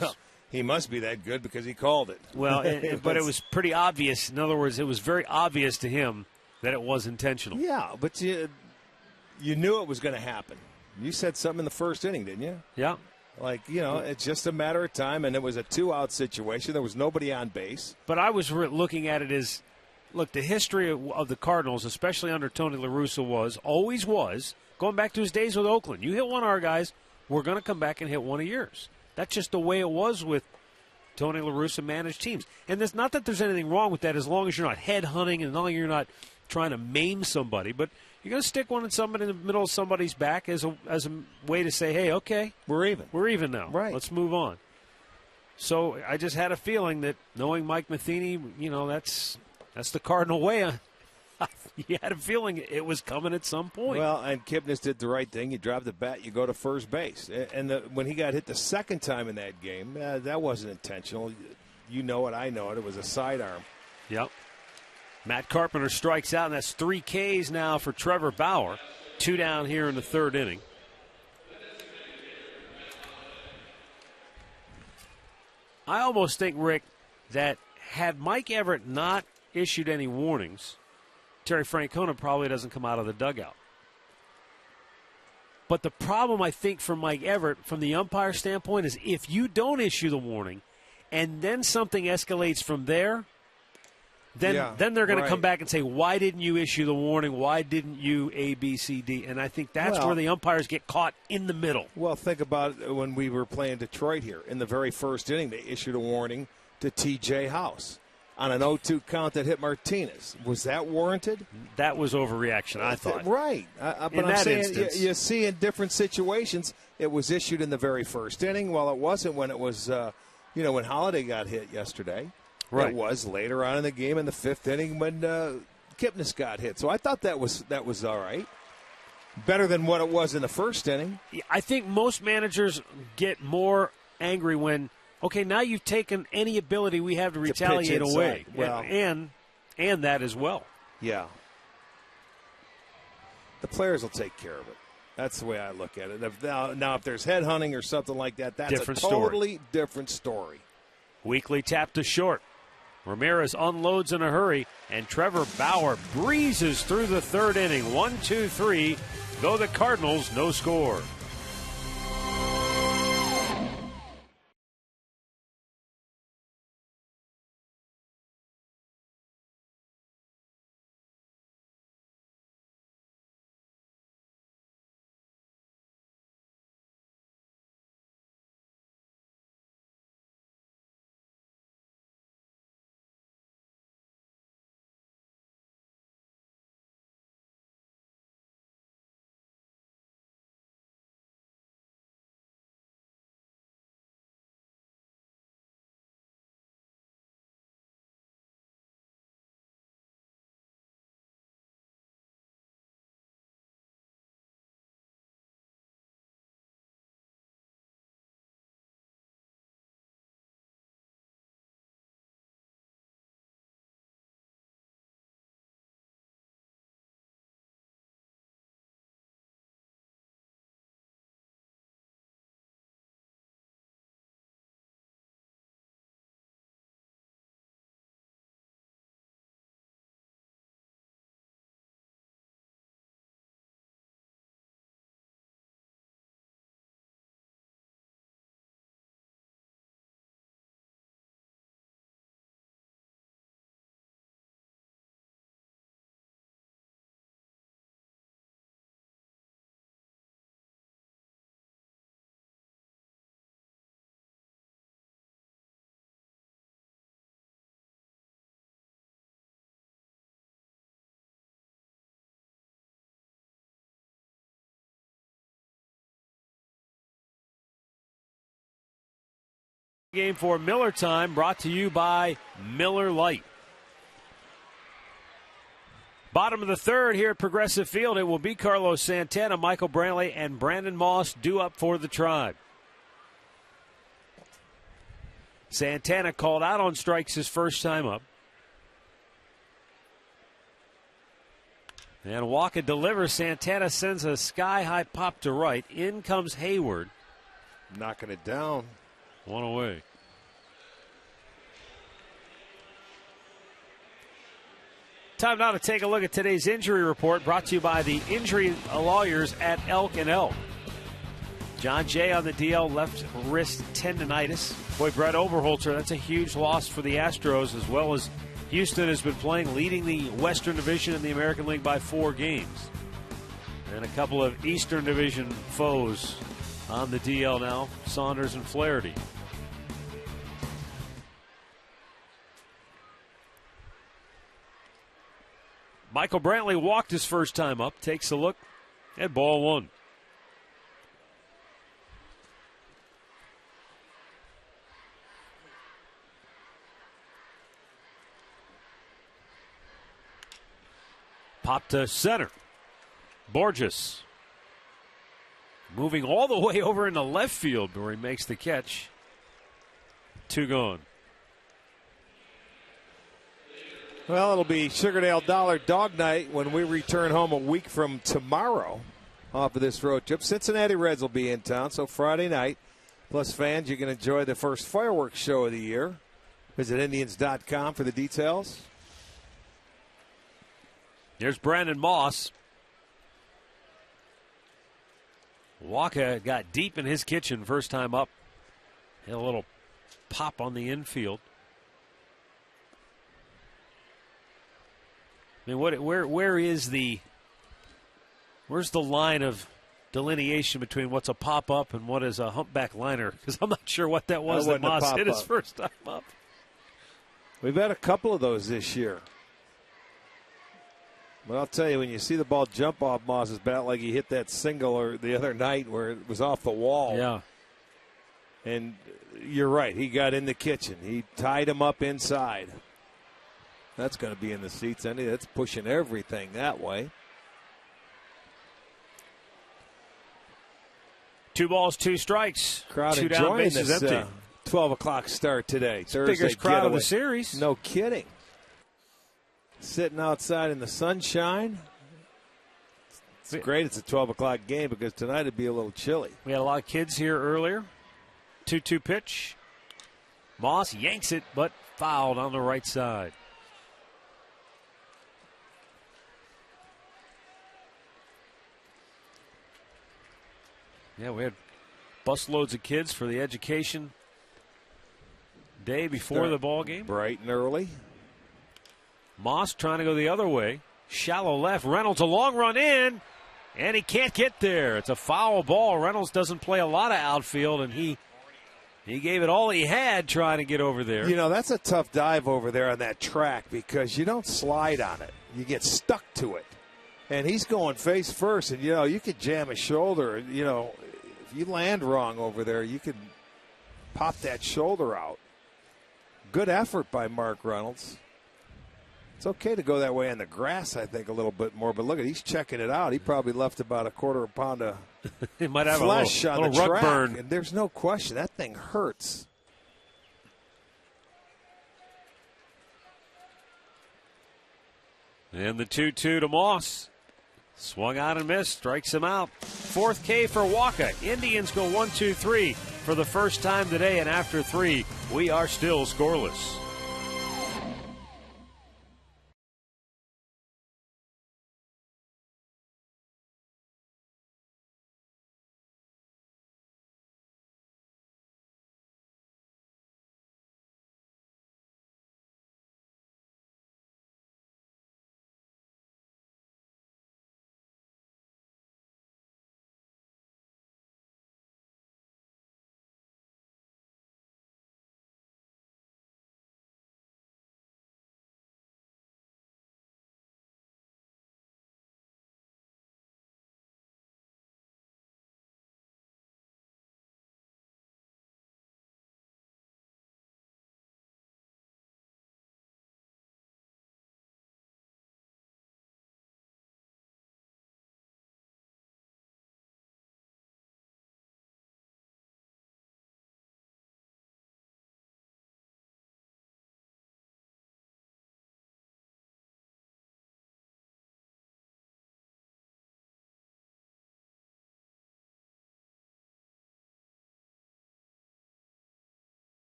Well, he must be that good because he called it. Well, but it was pretty obvious. In other words, it was very obvious to him that it was intentional. Yeah, but you knew it was going to happen. You said something in the first inning, didn't you? Yeah. Like, it's just a matter of time, and it was a 2-out situation. There was nobody on base. But I was looking at it as, look, the history of the Cardinals, especially under Tony La Russa, always was, going back to his days with Oakland. You hit one of our guys, we're going to come back and hit one of yours. That's just the way it was with Tony La Russa managed teams. And it's not that there's anything wrong with that as long as you're not headhunting and as long as you're not trying to maim somebody. But you're going to stick one in the middle of somebody's back as a way to say, hey, okay. We're even. We're even now. Right. Let's move on. So I just had a feeling that knowing Mike Matheny, that's the Cardinal way. You had a feeling it was coming at some point. Well, and Kipnis did the right thing. You drop the bat, you go to first base. And when he got hit the second time in that game, that wasn't intentional. You know it, I know it. It was a sidearm. Yep. Matt Carpenter strikes out, and that's 3 Ks now for Trevor Bauer. 2 down here in the third inning. I almost think, Rick, that had Mike Everett not issued any warnings, Terry Francona probably doesn't come out of the dugout. But the problem, I think, for Mike Everett, from the umpire standpoint, is if you don't issue the warning and then something escalates from there, then they're going to come back and say, why didn't you issue the warning? Why didn't you A, B, C, D? And I think that's where the umpires get caught in the middle. Well, think about it when we were playing Detroit here. In the very first inning, they issued a warning to T.J. House on an 0-2 count that hit Martinez. Was that warranted? That was overreaction, I thought. Right. But in I'm saying instance, you see in different situations, it was issued in the very first inning. Well, it wasn't when it was, when Holiday got hit yesterday. Right. It was later on in the game in the fifth inning when Kipnis got hit. So I thought that was all right. Better than what it was in the first inning. I think most managers get more angry when, okay, now you've taken any ability we have to retaliate away. Well, and that as well. Yeah. The players will take care of it. That's the way I look at it. Now, if there's headhunting or something like that, that's a totally different story. Weekly tap to short. Ramirez unloads in a hurry, and Trevor Bauer breezes through the third inning. 1-2-3. Go the Cardinals, no score. Game for Miller Time, brought to you by Miller Lite. Bottom of the third here at Progressive Field. It will be Carlos Santana, Michael Brantley, and Brandon Moss due up for the Tribe. Santana called out on strikes his first time up. And Walker delivers. Santana sends a sky-high pop to right. In comes Hayward. Knocking it down. One away. Time now to take a look at today's injury report, brought to you by the injury lawyers at Elk & Elk. John Jay on the DL, left wrist tendonitis. Boy, Brett Oberholzer, that's a huge loss for the Astros, as well as Houston has been playing, leading the Western Division in the American League by 4 games. And a couple of Eastern Division foes on the DL now, Saunders and Flaherty. Michael Brantley walked his first time up, takes a look at ball one. Pop to center. Borges moving all the way over into left field where he makes the catch. 2 gone. Well, it'll be Sugardale Dollar Dog Night when we return home a week from tomorrow off of this road trip. Cincinnati Reds will be in town, so Friday night. Plus, fans, you can enjoy the first fireworks show of the year. Visit Indians.com for the details. Here's Brandon Moss. Walker got deep in his kitchen first time up. Had a little pop on the infield. I mean, where's the line of delineation between what's a pop up and what is a humpback liner? Because I'm not sure what that was that Moss hit his first time up. We've had a couple of those this year. But I'll tell you, when you see the ball jump off Moss's bat like he hit that single or the other night where it was off the wall. Yeah. And you're right. He got in the kitchen. He tied him up inside. That's going to be in the seats, Andy. That's pushing everything that way. 2 balls, 2 strikes. Crowd 2 down, enjoying bases this empty. 12 o'clock start today. Thursday Biggest crowd getaway. of the series. No kidding. Sitting outside in the sunshine. It's great it's a 12 o'clock game because tonight it'd be a little chilly. We had a lot of kids here earlier. 2-2 pitch. Moss yanks it, but fouled on the right side. Yeah, we had busloads of kids for the education day before the ball game. Bright and early. Moss trying to go the other way. Shallow left. Reynolds a long run in, and he can't get there. It's a foul ball. Reynolds doesn't play a lot of outfield, and he gave it all he had trying to get over there. You know, that's a tough dive over there on that track because you don't slide on it. You get stuck to it. And he's going face first, and, you know, you could jam a shoulder. You know, if you land wrong over there, you could pop that shoulder out. Good effort by Mark Reynolds. It's okay to go that way on the grass, I think, a little bit more. But look at, he's checking it out. He probably left about a quarter of a pound of he might have flesh a on little the rug track. burn. And there's no question. That thing hurts. And the 2-2 to Moss. Swung out and missed. Strikes him out. 4th K for Walker. Indians go 1-2-3 for the first time today. And after 3, we are still scoreless.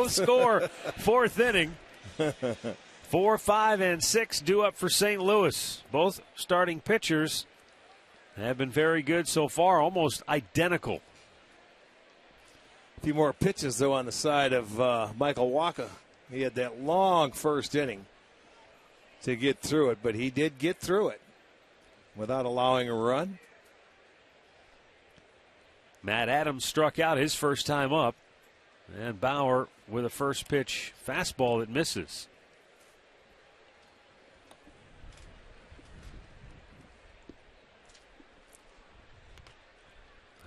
Score, 4th inning. 4, 5, and 6 due up for St. Louis. Both starting pitchers have been very good so far, almost identical. A few more pitches, though, on the side of Michael Wacha. He had that long first inning to get through it, but he did get through it without allowing a run. Matt Adams struck out his first time up. And Bauer with a first pitch fastball that misses.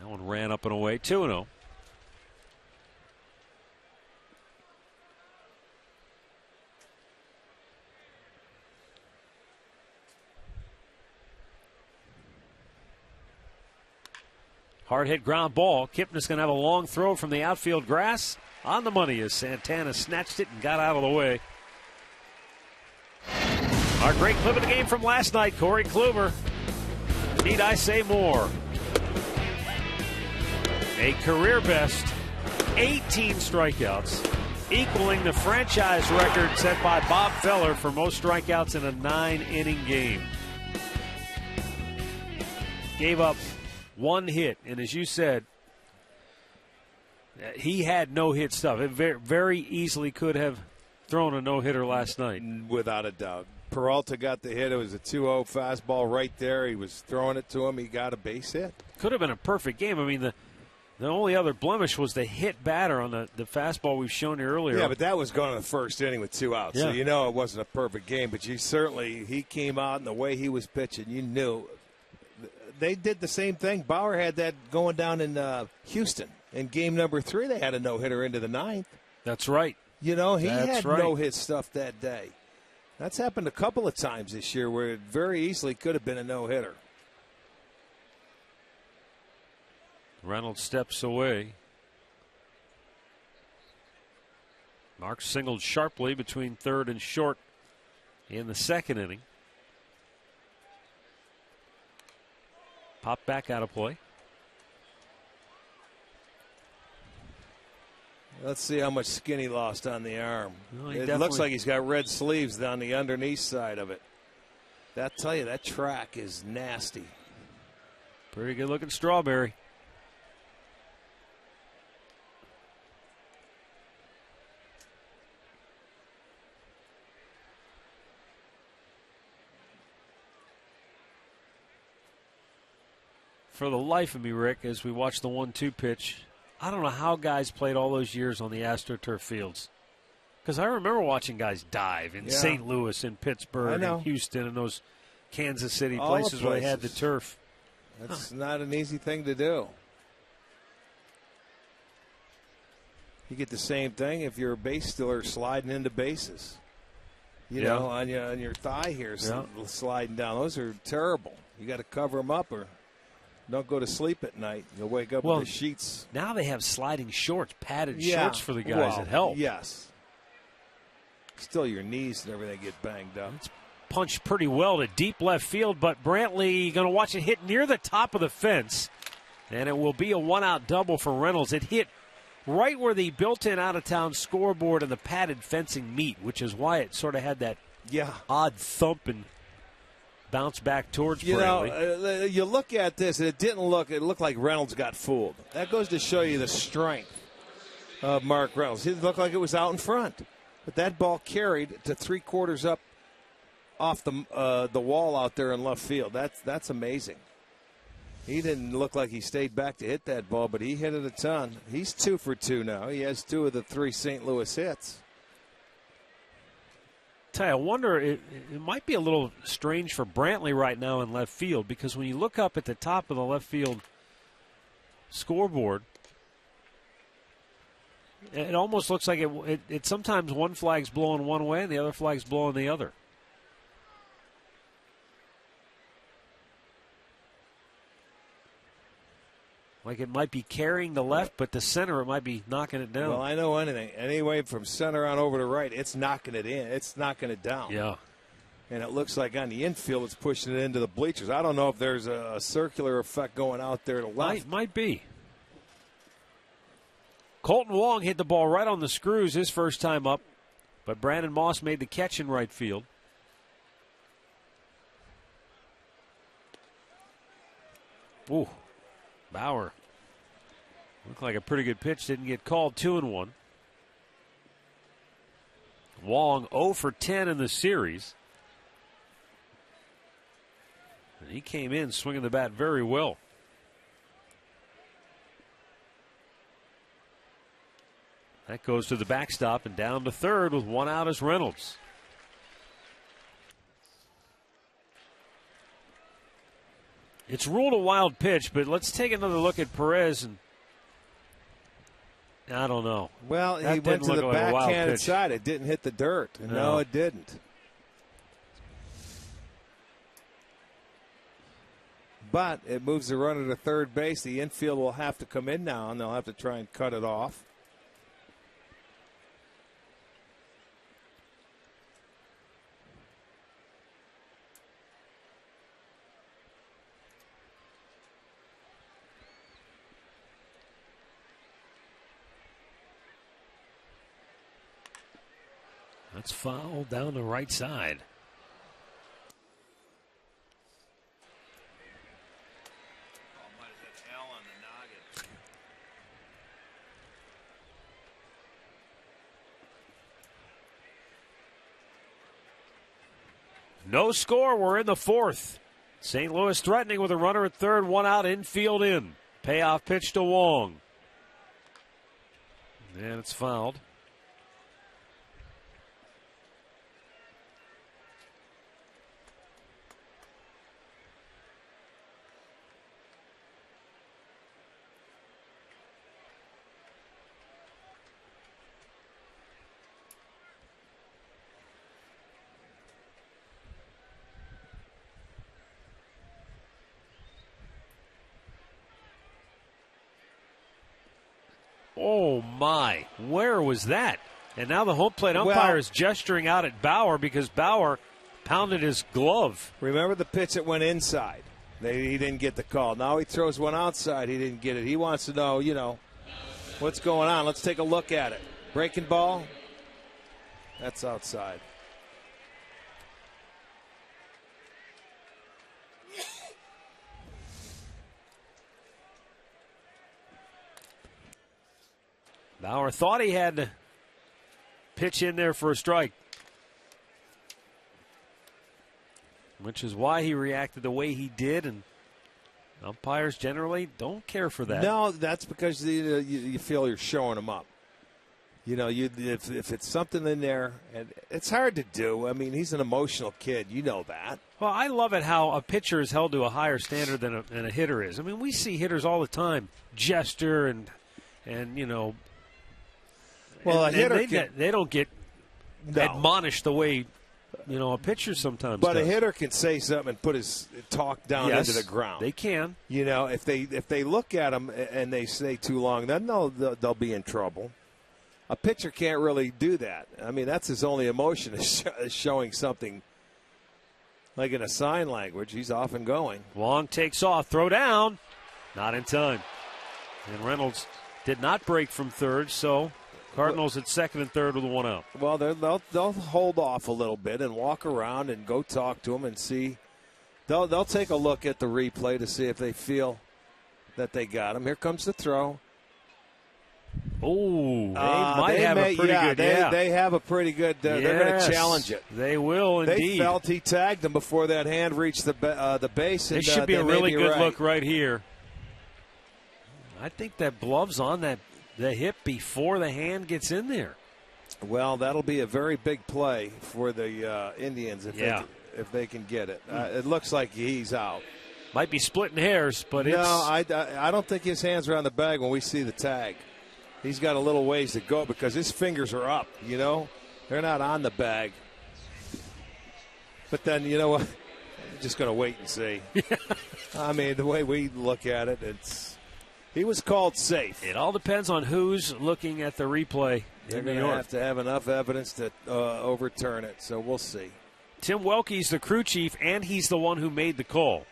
That one ran up and away, 2-0. Hard hit ground ball. Kipnis going to have a long throw from the outfield grass. On the money as Santana snatched it and got out of the way. Our great clip of the game from last night, Corey Kluber. Need I say more? A career best 18 strikeouts, equaling the franchise record set by Bob Feller for most strikeouts in a 9-inning game. Gave up one hit, and as you said, he had no-hit stuff. It very easily could have thrown a no-hitter last night. Without a doubt. Peralta got the hit. It was a 2-0 fastball right there. He was throwing it to him. He got a base hit. Could have been a perfect game. I mean, the only other blemish was the hit batter on the fastball we've shown you earlier. Yeah, but that was going to the first inning with 2 outs. Yeah. So you know it wasn't a perfect game. But he came out and the way he was pitching, you knew. They did the same thing. Bauer had that going down in Houston. In game number 3, they had a no-hitter into the 9th. That's right. You know, he That's had right. no-hit stuff that day. That's happened a couple of times this year where it very easily could have been a no-hitter. Reynolds steps away. Mark singled sharply between third and short in the second inning. Pop back out of play. Let's see how much skin he lost on the arm. Well, he it definitely looks like he's got red sleeves down the underneath side of it. That tell you, that track is nasty. Pretty good looking strawberry. For the life of me, Rick, as we watch the 1-2 pitch, I don't know how guys played all those years on the AstroTurf fields. Because I remember watching guys dive in St. Louis, in Pittsburgh, in Houston, and those Kansas City places where they had the turf. That's not an easy thing to do. You get the same thing if you're a base stealer sliding into bases. You know, on your thigh here, sliding down. Those are terrible. You got to cover them up or don't go to sleep at night. You'll wake up with the sheets. Now they have sliding shorts, padded shorts for the guys that help. Yes. Still, your knees and everything get banged up. It's punched pretty well to deep left field, but Brantley going to watch it hit near the top of the fence, and it will be a one-out double for Reynolds. It hit right where the built-in out-of-town scoreboard and the padded fencing meet, which is why it sort of had that odd thump and bounce back towards Brantley. You look at this, and it looked like Reynolds got fooled. That goes to show you the strength of Mark Reynolds. It looked like it was out in front. But that ball carried to 3/4 up off the wall out there in left field. That's amazing. He didn't look like he stayed back to hit that ball, but he hit it a ton. He's 2 for 2 now. He has 2 of the 3 St. Louis hits. I wonder, it might be a little strange for Brantley right now in left field, because when you look up at the top of the left field scoreboard, it almost looks like it sometimes one flag's blowing one way and the other flag's blowing the other. Like it might be carrying the left, but the center, it might be knocking it down. Well, I know anything. Anyway, from center on over to right, it's knocking it in. It's knocking it down. Yeah. And it looks like on the infield, it's pushing it into the bleachers. I don't know if there's a circular effect going out there to left. Might be. Colton Wong hit the ball right on the screws his first time up, but Brandon Moss made the catch in right field. Ooh, Bauer. Looked like a pretty good pitch, didn't get called. 2-1. Wong 0 for 10 in the series. And he came in swinging the bat very well. That goes to the backstop and down to third with 1 out as Reynolds. It's ruled a wild pitch, but let's take another look at Perez. And I don't know. Well, he went to the backhand side. It didn't hit the dirt. No, it didn't. but it moves the runner to third base. The infield will have to come in now, and they'll have to try and cut it off. That's foul down the right side. No score. We're in the fourth. St. Louis threatening with a runner at third, one out, infield in. Payoff pitch to Wong. And it's fouled. Oh, my. Where was that? And now the home plate umpire is gesturing out at Bauer because Bauer pounded his glove. Remember the pitch that went inside? He didn't get the call. Now he throws one outside. He didn't get it. He wants to know, what's going on. Let's take a look at it. Breaking ball. That's outside. Bauer thought he had to pitch in there for a strike, which is why he reacted the way he did, and umpires generally don't care for that. No, that's because you feel you're showing them up. If it's something in there, and it's hard to do. I mean, he's an emotional kid. You know that. Well, I love it how a pitcher is held to a higher standard than a hitter is. I mean, we see hitters all the time gesture and Well, a hitter they don't get admonished the way a pitcher sometimes but does. A hitter can say something and put his talk down into the ground. They can. If they look at him and they say too long, then they'll be in trouble. A pitcher can't really do that. I mean, that's his only emotion is showing something like in a sign language. He's off and going. Wong takes off, throw down, not in time, and Reynolds did not break from third, so. Cardinals at second and third with a one out. Well, they'll hold off a little bit and walk around and go talk to him and see. They'll take a look at the replay to see if they feel that they got him. Here comes the throw. Oh, they might have a pretty good. They have a pretty good. They're going to challenge it. They will indeed. They felt he tagged them before that hand reached the base. This should be a really good look right here. I think that glove's on the hip before the hand gets in there. Well, that'll be a very big play for the Indians if they can get it. It looks like he's out. Might be splitting hairs, but it's... No, I don't think his hands are on the bag when we see the tag. He's got a little ways to go because his fingers are up, They're not on the bag. But then, you know what? I'm just going to wait and see. I mean, the way we look at it, he was called safe. It all depends on who's looking at the replay. They're going to have enough evidence to overturn it, so we'll see. Tim Welke's the crew chief, and he's the one who made the call.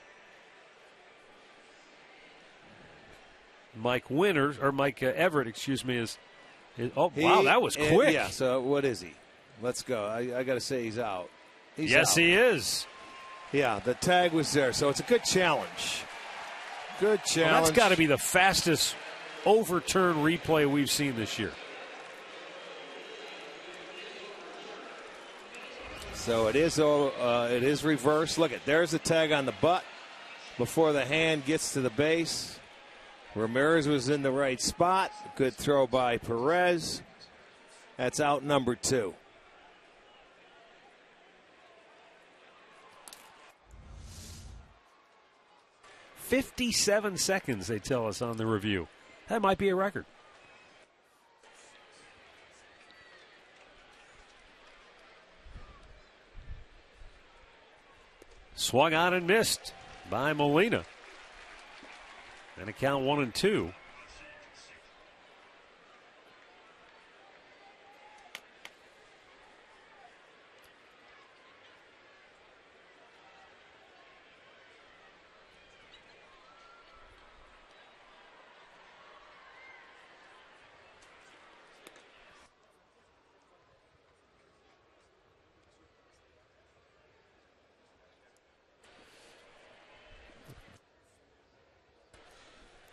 Mike Everett, is wow, that was quick. Yeah, so what is he? Let's go. I got to say he's out. Yes, he is. Yeah, the tag was there, so it's a good challenge. Good challenge. Well, that's got to be the fastest overturn replay we've seen this year. So it is reversed. Look there's the tag on the butt before the hand gets to the base. Ramirez was in the right spot. Good throw by Perez. That's out number 2. "57 seconds," they tell us on the review. That might be a record. Swung on and missed by Molina. And a count 1-2.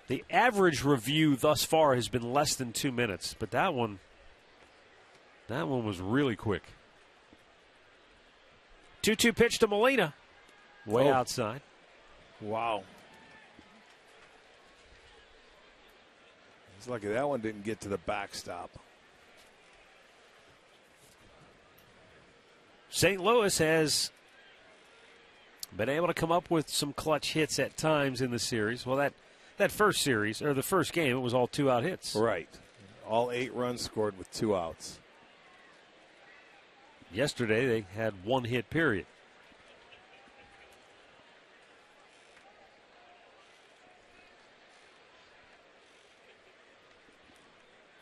The average review thus far has been less than 2 minutes, but that one was really quick. 2-2 pitch to Molina. Way outside. Wow. It's lucky that one didn't get to the backstop. St. Louis has been able to come up with some clutch hits at times in the series. Well, that first series, or the first game, it was all 2-out hits. Right. All 8 runs scored with 2 outs. Yesterday, they had 1 hit, period.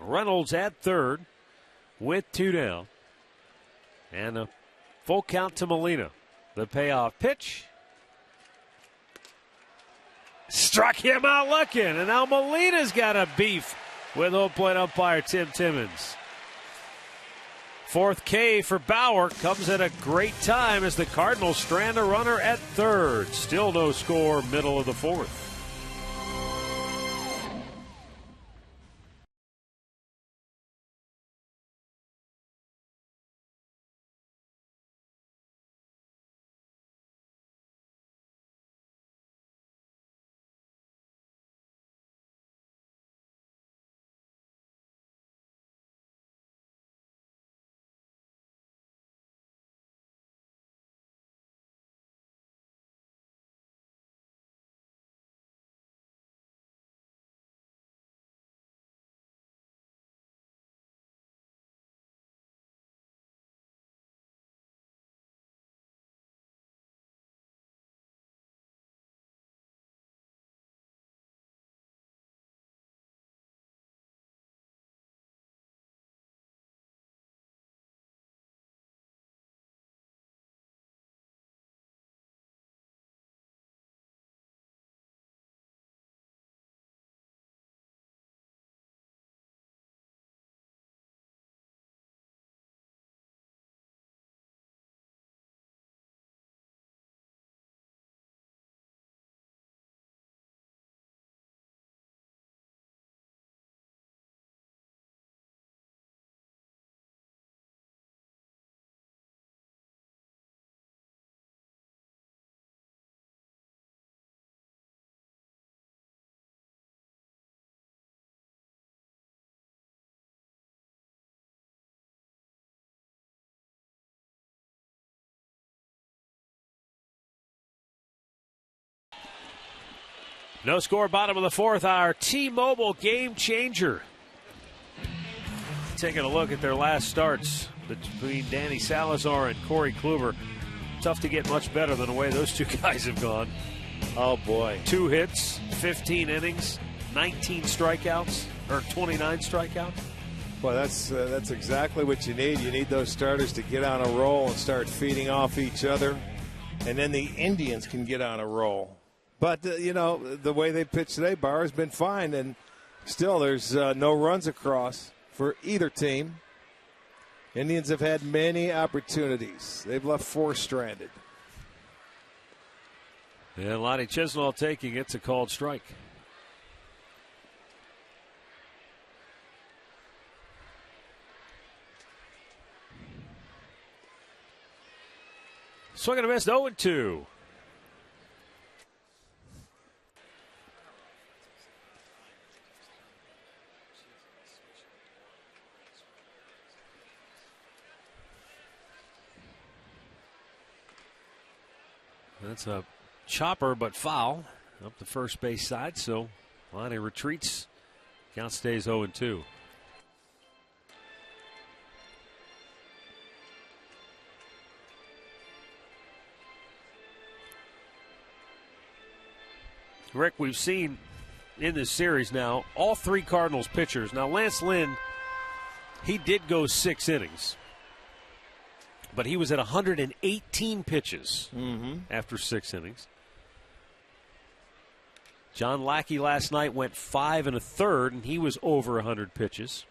Reynolds at third with 2 down. And a full count to Molina. The payoff pitch. Struck him out looking, and now Molina's got a beef with home plate umpire Tim Timmons. 4th K for Bauer comes at a great time as the Cardinals strand a runner at third. Still no score, middle of the 4th. No score, bottom of the 4th. Our T-Mobile game changer. Taking a look at their last starts between Danny Salazar and Corey Kluber. Tough to get much better than the way those 2 guys have gone. Oh, boy. 2 hits, 15 innings, 19 strikeouts, or 29 strikeouts. Well, that's exactly what you need. You need those starters to get on a roll and start feeding off each other. And then the Indians can get on a roll. But, the way they pitched today, Bauer's been fine. And still, there's no runs across for either team. Indians have had many opportunities. They've left 4 stranded. And Lonnie Chisnall taking it's a called strike. Swing and a miss, 0-2. That's a chopper, but foul up the first base side. So Lonnie retreats. Count stays 0-2. Rick, we've seen in this series now. All three Cardinals pitchers. Now, Lance Lynn, he did go 6 innings, but he was at 118 pitches after 6 innings. John Lackey last night went 5 1/3, and he was over 100 pitches.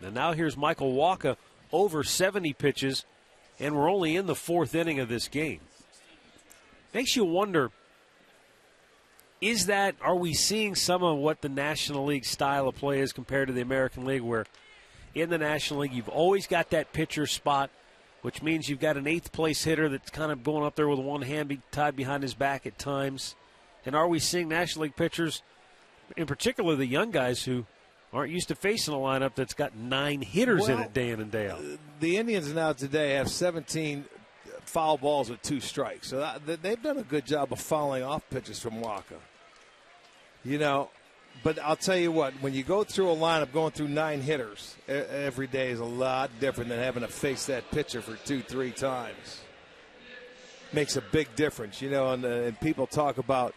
And now here's Michael Wacha, over 70 pitches, and we're only in the 4th inning of this game. Makes you wonder, are we seeing some of what the National League style of play is compared to the American League, where in the National League you've always got that pitcher spot, which means you've got an 8th-place hitter that's kind of going up there with one hand tied behind his back at times. And are we seeing National League pitchers, in particular the young guys who aren't used to facing a lineup that's got 9 hitters in it day in and day out? The Indians now today have 17 foul balls with 2 strikes. So they've done a good job of fouling off pitches from Wacha. You know, but I'll tell you what, when you go through a lineup going through 9 hitters every day is a lot different than having to face that pitcher for 2-3 times. Makes a big difference, you know, and people talk about,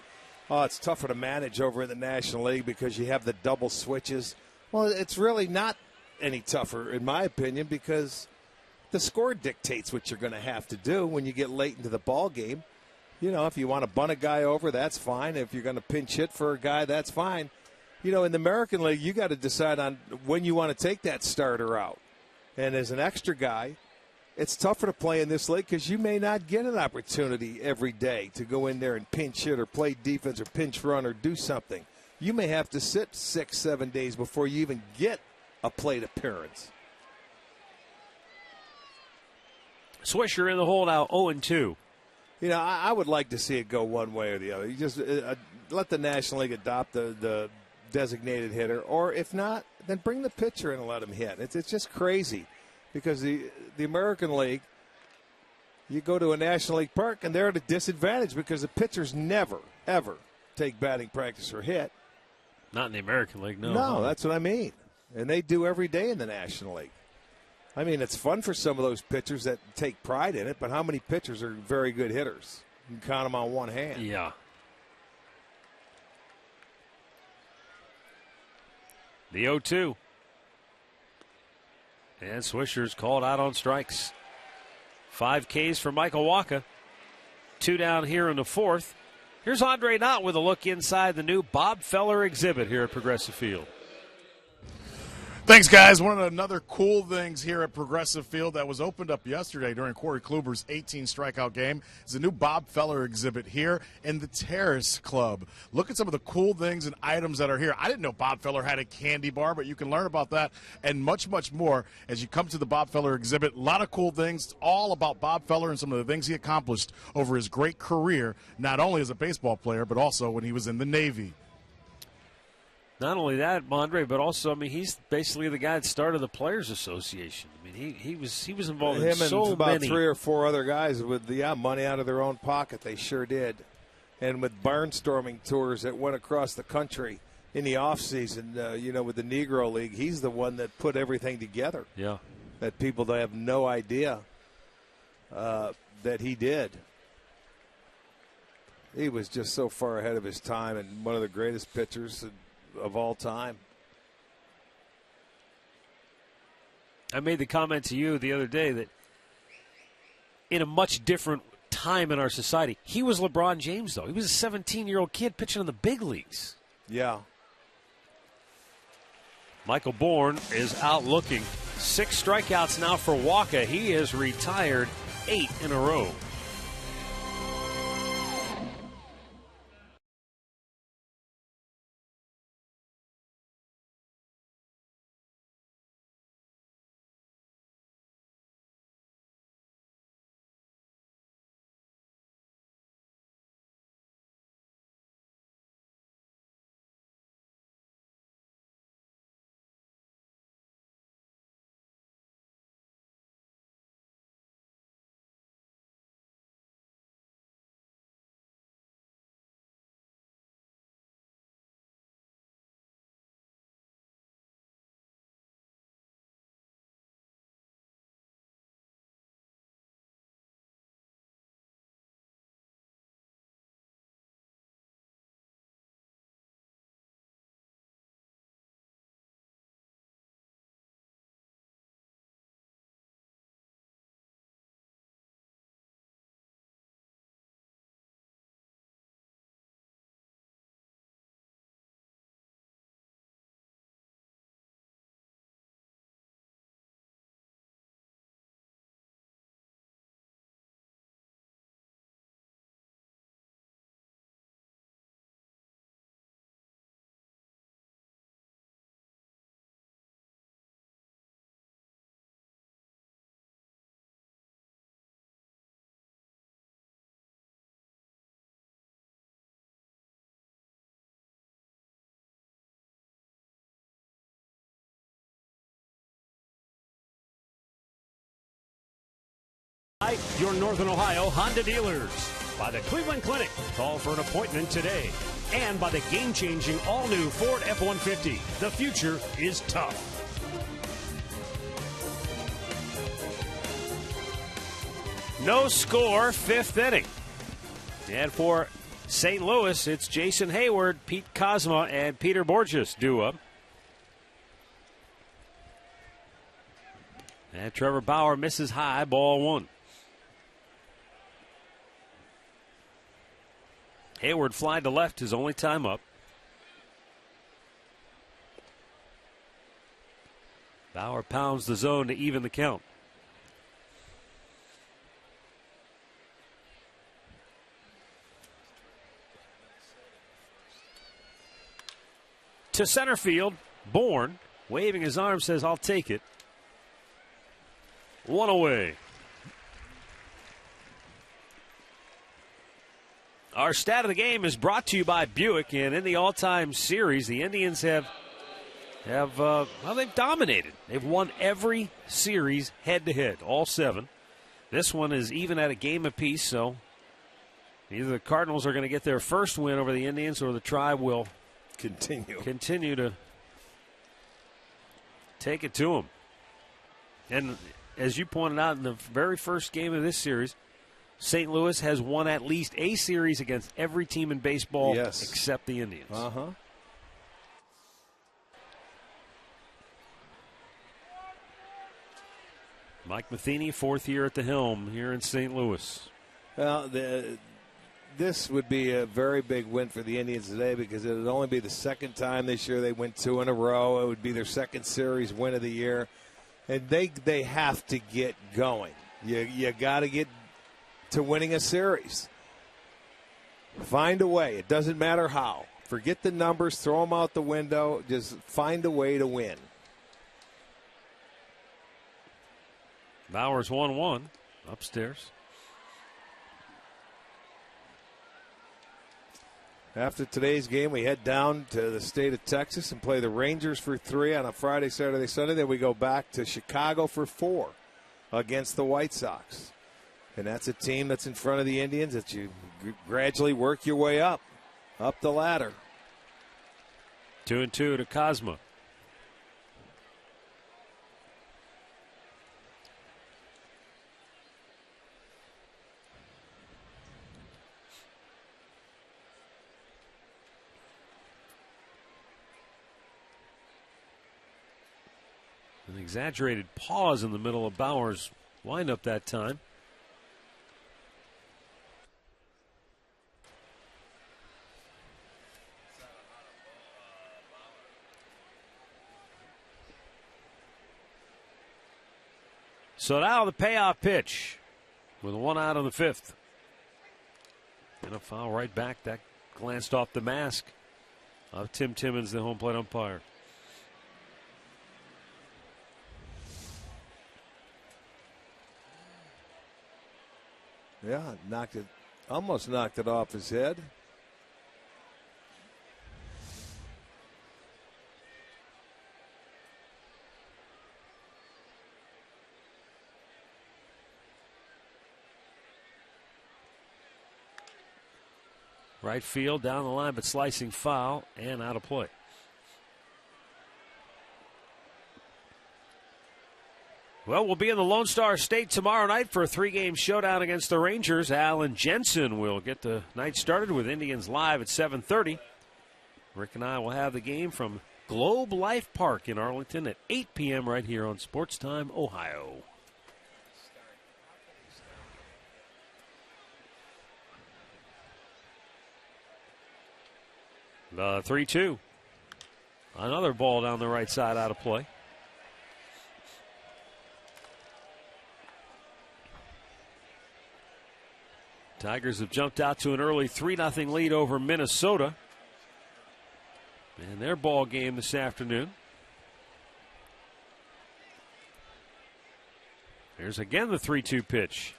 it's tougher to manage over in the National League because you have the double switches. Well, it's really not any tougher, in my opinion, because the score dictates what you're going to have to do when you get late into the ball game. You know, if you want to bunt a guy over, that's fine. If you're going to pinch hit for a guy, that's fine. You know, in the American League, you got to decide on when you want to take that starter out. And as an extra guy, it's tougher to play in this league because you may not get an opportunity every day to go in there and pinch hit or play defense or pinch run or do something. You may have to sit 6-7 days before you even get a plate appearance. Swisher in the hole now, 0-2. You know, I would like to see it go one way or the other. You just let the National League adopt the designated hitter, or if not, then bring the pitcher in and let him hit. It's just crazy because the American League, you go to a National League park and they're at a disadvantage because the pitchers never, ever take batting practice or hit. Not in the American League, no. No, that's what I mean. And they do every day in the National League. I mean, it's fun for some of those pitchers that take pride in it, but how many pitchers are very good hitters? You can count them on one hand. Yeah. The 0-2. And Swisher's called out on strikes. 5 Ks for Michael Wacha. 2 down here in the 4th. Here's Andre Knott with a look inside the new Bob Feller exhibit here at Progressive Field. Thanks, guys. One of another cool things here at Progressive Field that was opened up yesterday during Corey Kluber's 18 strikeout game is a new Bob Feller exhibit here in the Terrace Club. Look at some of the cool things and items that are here. I didn't know Bob Feller had a candy bar, but you can learn about that and much, much more as you come to the Bob Feller exhibit. A lot of cool things, all about Bob Feller and some of the things he accomplished over his great career, not only as a baseball player, but also when he was in the Navy. Not only that, Andre, but also, I mean, he's basically the guy that started the Players Association. I mean, he was involved in so many. Him and about 3 or 4 other guys with money out of their own pocket. They sure did. And with barnstorming tours that went across the country in the offseason, you know, with the Negro League, he's the one that put everything together. Yeah. That people they have no idea that he did. He was just so far ahead of his time and one of the greatest pitchers of all time. I made the comment to you the other day that in a much different time in our society, he was LeBron James, though. He was a 17-year-old kid pitching in the big leagues. Yeah. Michael Bourne is out looking. 6 strikeouts now for Wacha. He has retired 8 in a row. By your Northern Ohio Honda dealers. By the Cleveland Clinic. Call for an appointment today. And by the game-changing all-new Ford F-150. The future is tough. No score, fifth inning. And for St. Louis, it's Jason Hayward, Pete Kozma, and Peter Borges due up. And Trevor Bauer misses high, ball one. Hayward fly to left, his only time up. Bauer pounds the zone to even the count. To center field, Bourne, waving his arm, says, "I'll take it." One away. Our stat of the game is brought to you by Buick, and in the all-time series, the Indians have they've dominated. They've won every series head-to-head, all 7. This one is even at a game apiece, so either the Cardinals are going to get their first win over the Indians, or the Tribe will continue to take it to them. And as you pointed out in the very first game of this series, St. Louis has won at least a series against every team in baseball except the Indians. Mike Matheny, 4th year at the helm here in St. Louis. Well, this would be a very big win for the Indians today, because it would only be the second time this year they went 2 in a row. It would be their second series win of the year. And they have to get going. You got to get to winning a series. Find a way. It doesn't matter how. Forget the numbers. Throw them out the window. Just find a way to win. Bauer's 1-1 upstairs. After today's game, we head down to the state of Texas and play the Rangers for 3 on a Friday, Saturday, Sunday. Then we go back to Chicago for 4 against the White Sox. And that's a team that's in front of the Indians that you gradually work your way up the ladder. 2-2 to Kozma. An exaggerated pause in the middle of Bauer's windup that time. So now the payoff pitch with 1 out on the 5th. And a foul right back. That glanced off the mask of Tim Timmons, the home plate umpire. Yeah, almost knocked it off his head. Right field, down the line, but slicing foul and out of play. Well, we'll be in the Lone Star State tomorrow night for a 3-game showdown against the Rangers. Alan Jensen will get the night started with Indians Live at 7:30. Rick and I will have the game from Globe Life Park in Arlington at 8 p.m. right here on Sports Time Ohio. The 3-2. Another ball down the right side out of play. Tigers have jumped out to an early 3-0 lead over Minnesota. And their ball game this afternoon. Here's again the 3-2 pitch.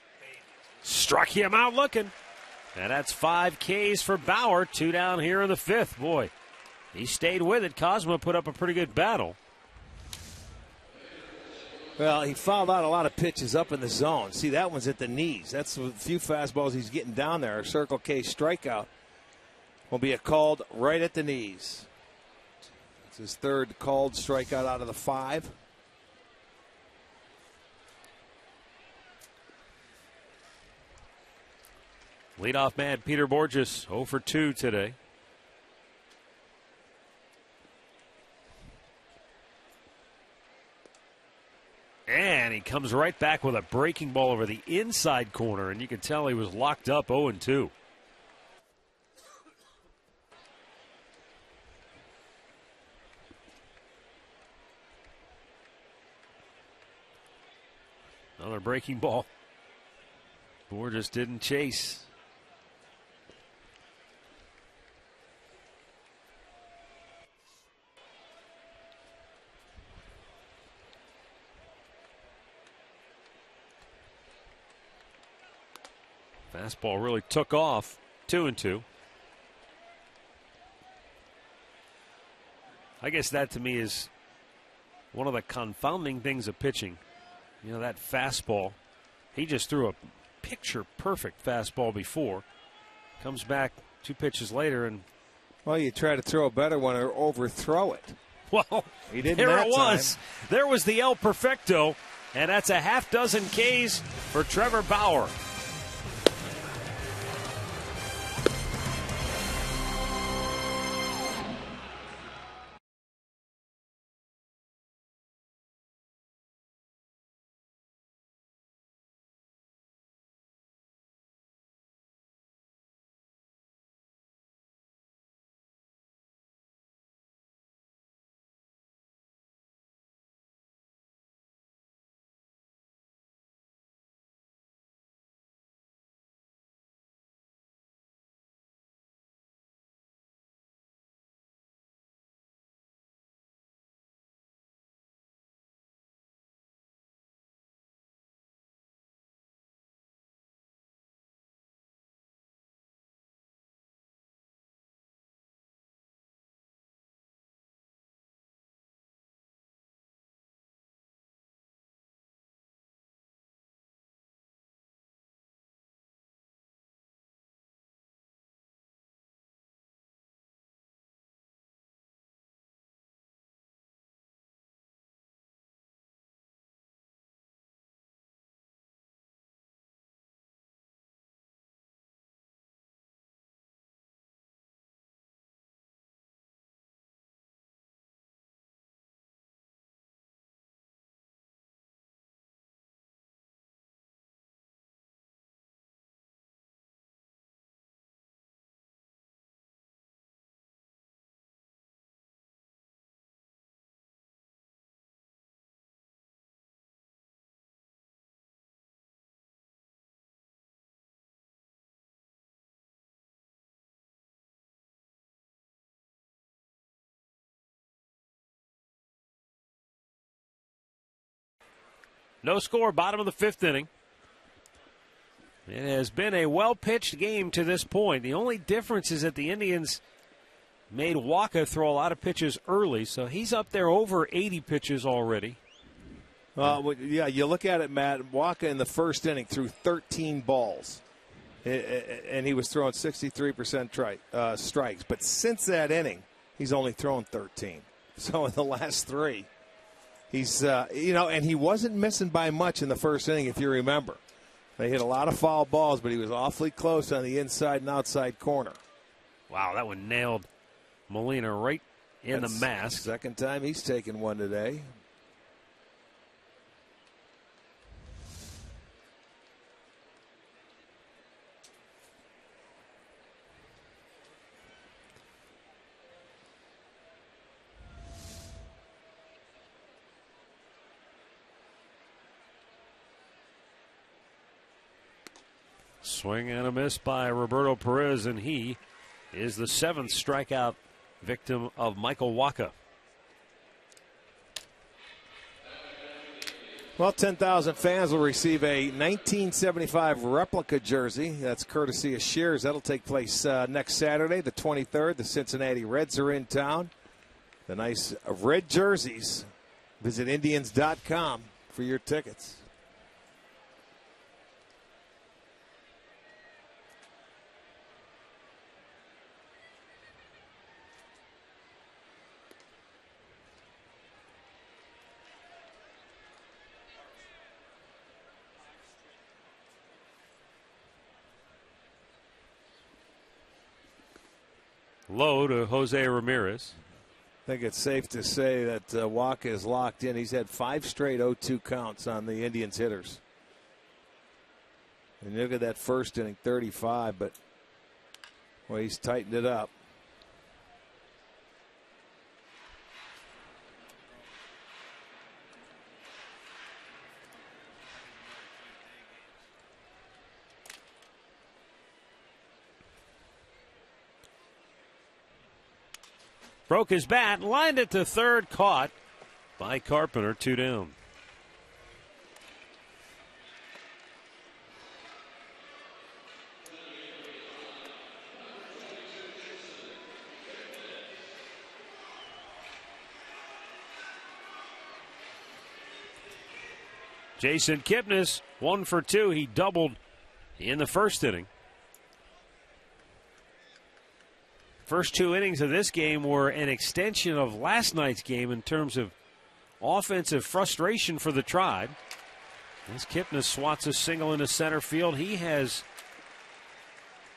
Struck him out looking. And that's 5 Ks for Bauer. 2 down here in the 5th. Boy, he stayed with it. Kozma put up a pretty good battle. Well, he fouled out a lot of pitches up in the zone. See, that one's at the knees. That's a few fastballs he's getting down there. A Circle K strikeout will be called right at the knees. It's his third called strikeout out of the 5. Leadoff man Peter Borges, 0 for 2 today. And he comes right back with a breaking ball over the inside corner, and you can tell he was locked up 0-2. Another breaking ball. Borges didn't chase. Fastball really took off. 2-2. I guess that to me is one of the confounding things of pitching. You know, that fastball. He just threw a picture perfect fastball before. Comes back 2 pitches later and. Well, you try to throw a better one or overthrow it. Well, he didn't. There that it was. Time. There was the El Perfecto, and that's a half dozen Ks for Trevor Bauer. No score, bottom of the 5th inning. It has been a well-pitched game to this point. The only difference is that the Indians made Walker throw a lot of pitches early, so he's up there over 80 pitches already. Yeah, you look at it, Matt. Walker in the first inning threw 13 balls, and he was throwing 63% strikes. But since that inning, he's only thrown 13. So in the last 3, he's, and he wasn't missing by much in the first inning, if you remember. They hit a lot of foul balls, but he was awfully close on the inside and outside corner. Wow, that one nailed Molina right in the mask. Second time he's taken one today. Swing and a miss by Roberto Perez, and he is the 7th strikeout victim of Michael Wacha. Well, 10,000 fans will receive a 1975 replica jersey. That's courtesy of Shears. That'll take place next Saturday, the 23rd. The Cincinnati Reds are in town. The nice red jerseys. Visit Indians.com for your tickets. Low to Jose Ramirez. I think it's safe to say that Wacha is locked in. He's had 5 straight 0-2 counts on the Indians hitters. And look at that first inning, 35, but well, he's tightened it up. Broke his bat, lined it to third, caught by Carpenter, 2 down. Jason Kipnis, 1 for 2. He doubled in the first inning. First 2 innings of this game were an extension of last night's game in terms of offensive frustration for the Tribe. As Kipnis swats a single into center field, he has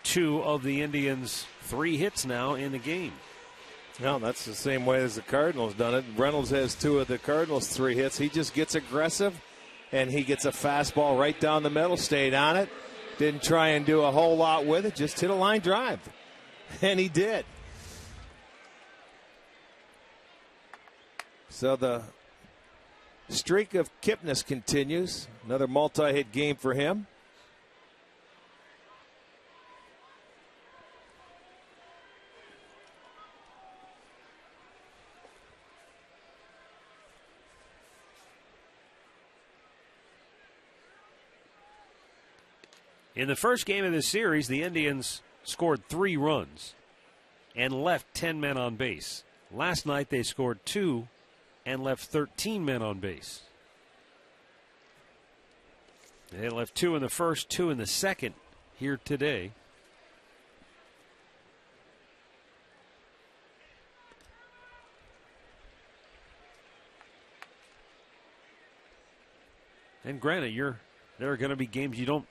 2 of the Indians' 3 hits now in the game. No, that's the same way as the Cardinals done it. Reynolds has 2 of the Cardinals' 3 hits. He just gets aggressive, and he gets a fastball right down the middle, stayed on it, didn't try and do a whole lot with it, just hit a line drive. And he did. So the streak of Kipnis continues. Another multi-hit game for him. In the first game of this series, the Indians scored 3 runs and left 10 men on base. Last night they scored 2 and left 13 men on base. They left 2 in the first, 2 in the second here today. And granted, there are going to be games you don't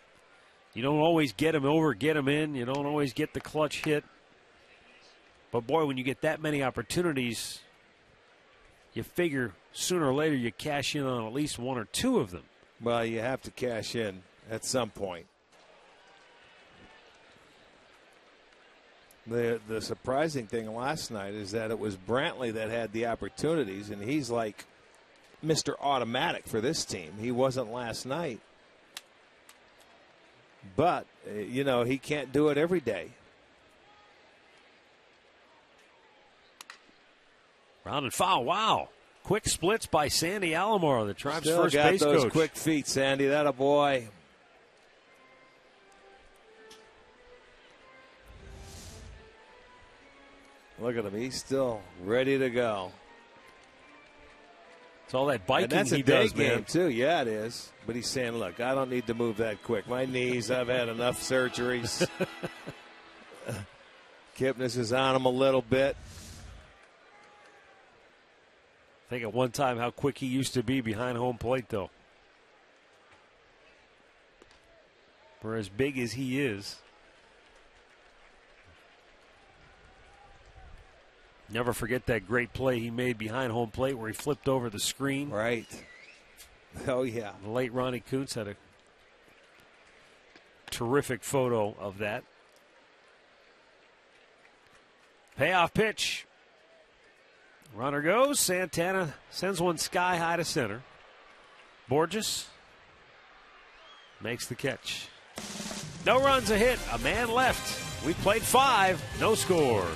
always get them over, get them in. You don't always get the clutch hit. But, boy, when you get that many opportunities, you figure sooner or later you cash in on at least 1 or 2 of them. Well, you have to cash in at some point. The surprising thing last night is that it was Brantley that had the opportunities, and he's like Mr. Automatic for this team. He wasn't last night. But, he can't do it every day. Round and foul. Wow. Quick splits by Sandy Alomar, the Tribe's Still first got base those coach. quick feet, Sandy. That a boy. Look at him. He's still ready to go. It's all that biking and that's he a day does, game, man. too. Yeah, it is. But he's saying, look, I don't need to move that quick. My knees, I've had enough surgeries. Kipnis is on him a little bit. Think at one time how quick he used to be behind home plate, though. For as big as he is. Never forget that great play he made behind home plate where he flipped over the screen. Right. Oh, yeah. The late Ronnie Kuntz had a terrific photo of that. Payoff pitch. Runner goes. Santana sends one sky high to center. Borges makes the catch. No runs, a hit, a man left. We played 5, no score.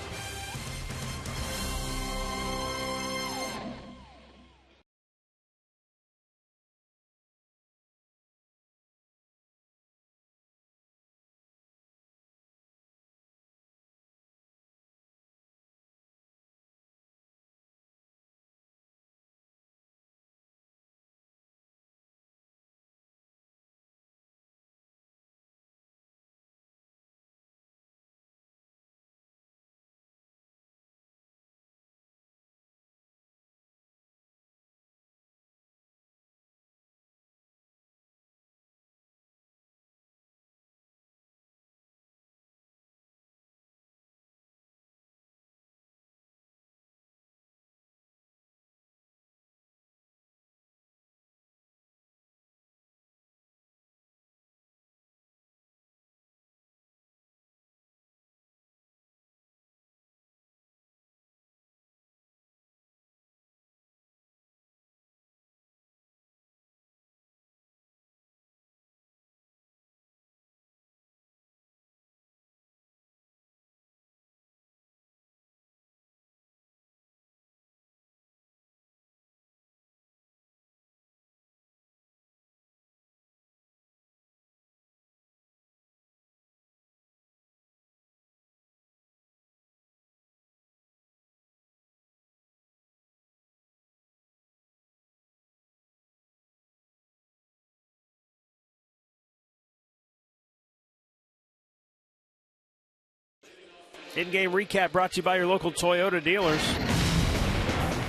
In-game recap brought to you by your local Toyota dealers.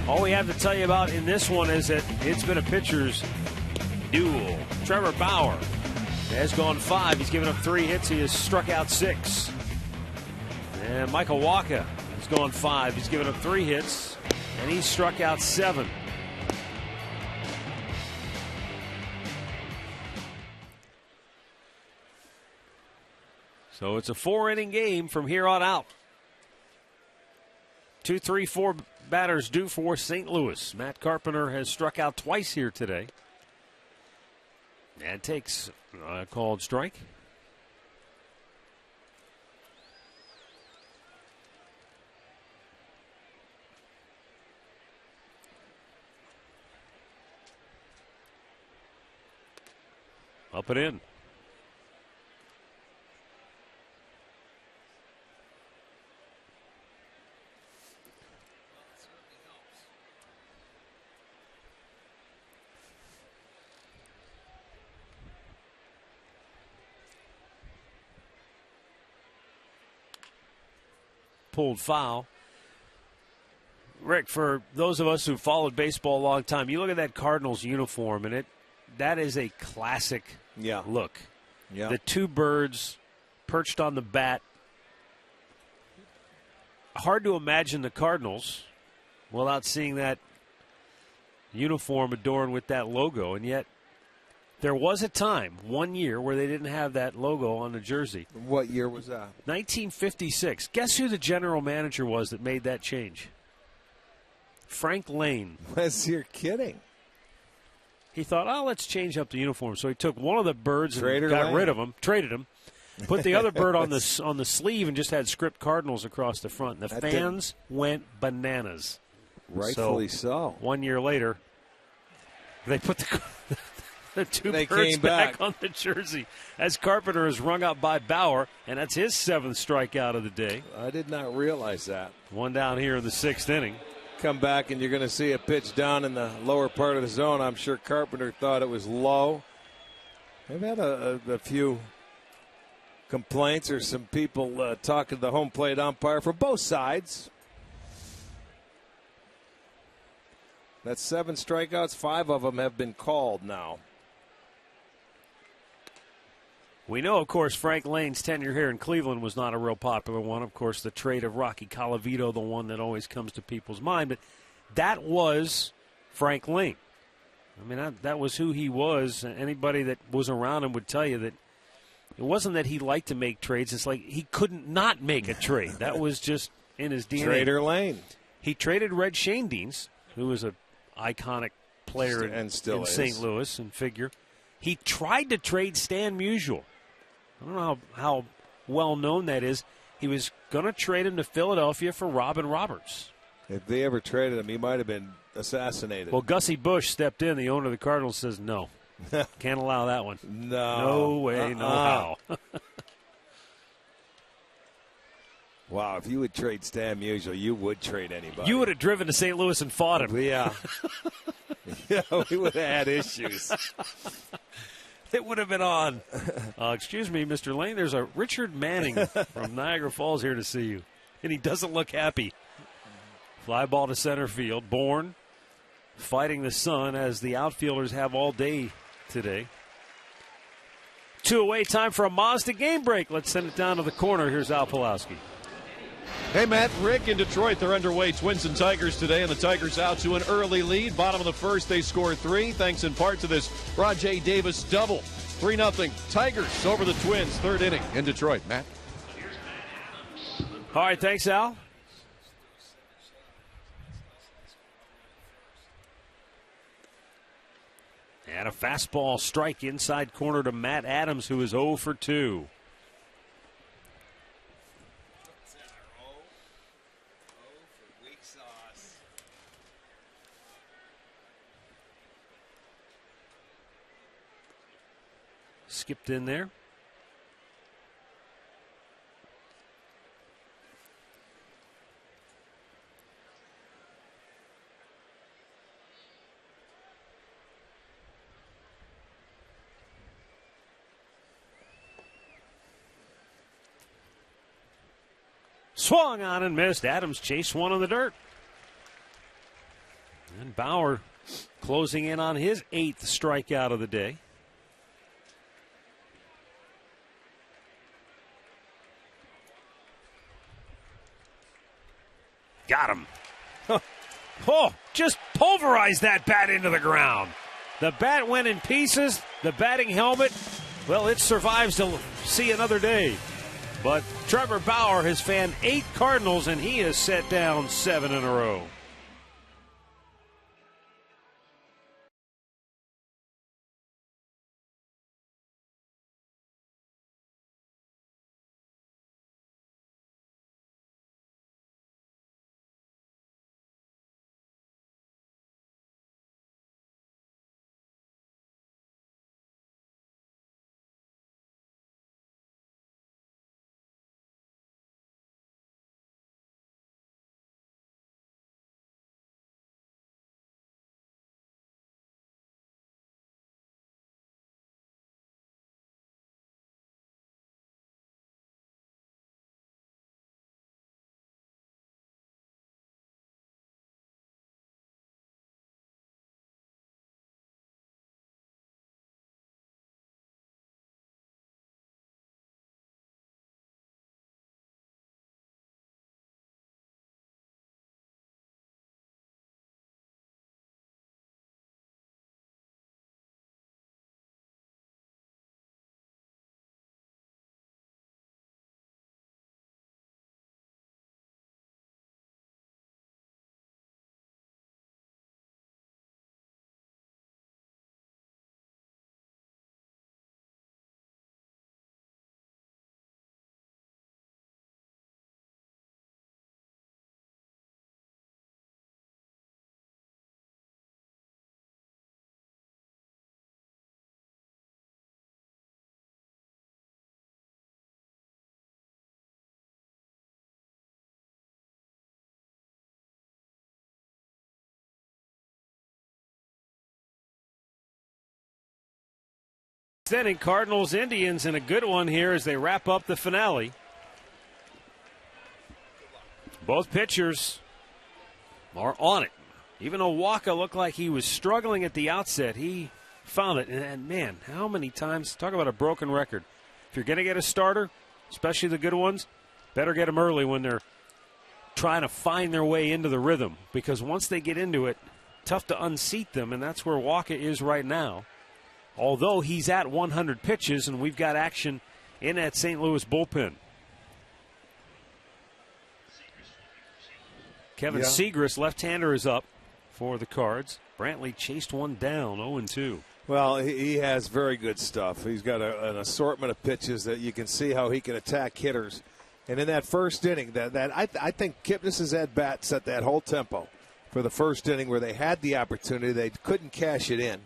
All we have to tell you about in this one is that it's been a pitcher's duel. Trevor Bauer has gone 5. He's given up 3 hits. He has struck out 6. And Michael Wacha has gone 5. He's given up 3 hits, and he's struck out 7. So it's a 4-inning game from here on out. 2, 3, 4 batters due for St. Louis. Matt Carpenter has struck out twice here today. And takes a called strike. Up and in. Pulled foul. Rick, for those of us who followed baseball a long time, you look at that Cardinals uniform, and that is a classic look. Yeah. The 2 birds perched on the bat. Hard to imagine the Cardinals without seeing that uniform adorned with that logo, and yet there was a time, 1 year, where they didn't have that logo on the jersey. What year was that? 1956. Guess who the general manager was that made that change? Frank Lane. You're kidding. He thought, let's change up the uniform. So he took one of the birds and got Lane. rid of him, traded him, put the other bird on the sleeve and just had script Cardinals across the front. The fans went bananas. Rightfully so. 1 year later, they put the 2 They birds came back back on the jersey as Carpenter is rung up by Bauer, and that's his 7th strikeout of the day. I did not realize that. 1 down here in the 6th inning. Come back and you're going to see a pitch down in the lower part of the zone. I'm sure Carpenter thought it was low. They've had a few complaints or some people talking to the home plate umpire from both sides. That's 7 strikeouts. 5 of them have been called now. We know, of course, Frank Lane's tenure here in Cleveland was not a real popular one. Of course, the trade of Rocky Colavito, the one that always comes to people's mind. But that was Frank Lane. I mean, that was who he was. Anybody that was around him would tell you that it wasn't that he liked to make trades. It's like he couldn't not make a trade. That was just in his DNA. Trader Lane. He traded Red Schoendienst, who was an iconic player And still in is. St. Louis and figure. He tried to trade Stan Musial. I don't know how well known that is. He was going to trade him to Philadelphia for Robin Roberts. If they ever traded him, he might have been assassinated. Well, Gussie Busch stepped in. The owner of the Cardinals says no. Can't allow that one. No way, no how. Wow, if you would trade Stan Musial, you would trade anybody. You would have driven to St. Louis and fought him. Yeah. Yeah, we would have had issues. It would have been on. Excuse me, Mr. Lane, there's a Richard Manning from Niagara Falls here to see you. And he doesn't look happy. Fly ball to center field. Bourne fighting the sun as the outfielders have all day today. 2 away, time for a Mazda game break. Let's send it down to the corner. Here's Al Pulowski. Hey, Matt, Rick in Detroit. They're underway. Twins and Tigers today, and the Tigers out to an early lead. Bottom of the first, they scored 3, thanks in part to this Rajay Davis double. 3-0 Tigers over the Twins. 3rd inning in Detroit. Matt? All right, thanks, Al. And a fastball strike inside corner to Matt Adams, who is 0 for 2. Skipped in there. Swung on and missed. Adams chased one in the dirt. And Bauer closing in on his 8th strikeout of the day. Got him. Oh, just pulverized that bat into the ground. The bat went in pieces. The batting helmet, well, it survives to see another day. But Trevor Bauer has fanned 8 Cardinals, and he has set down 7 in a row. Inning, Cardinals Indians, and a good one here as they wrap up the finale. Both pitchers are on it. Even though Waka looked like he was struggling at the outset, he found it. And man, how many times, talk about a broken record. If you're going to get a starter, especially the good ones, better get them early when they're trying to find their way into the rhythm. Because once they get into it, tough to unseat them, and that's where Waka is right now. Although he's at 100 pitches, and we've got action in that St. Louis bullpen. Kevin Seagrass, left-hander, is up for the Cards. Brantley chased one down, 0-2. Well, he has very good stuff. He's got an assortment of pitches that you can see how he can attack hitters. And in that first inning, I think Kipnis's at-bat set that whole tempo for the first inning where they had the opportunity. They couldn't cash it in.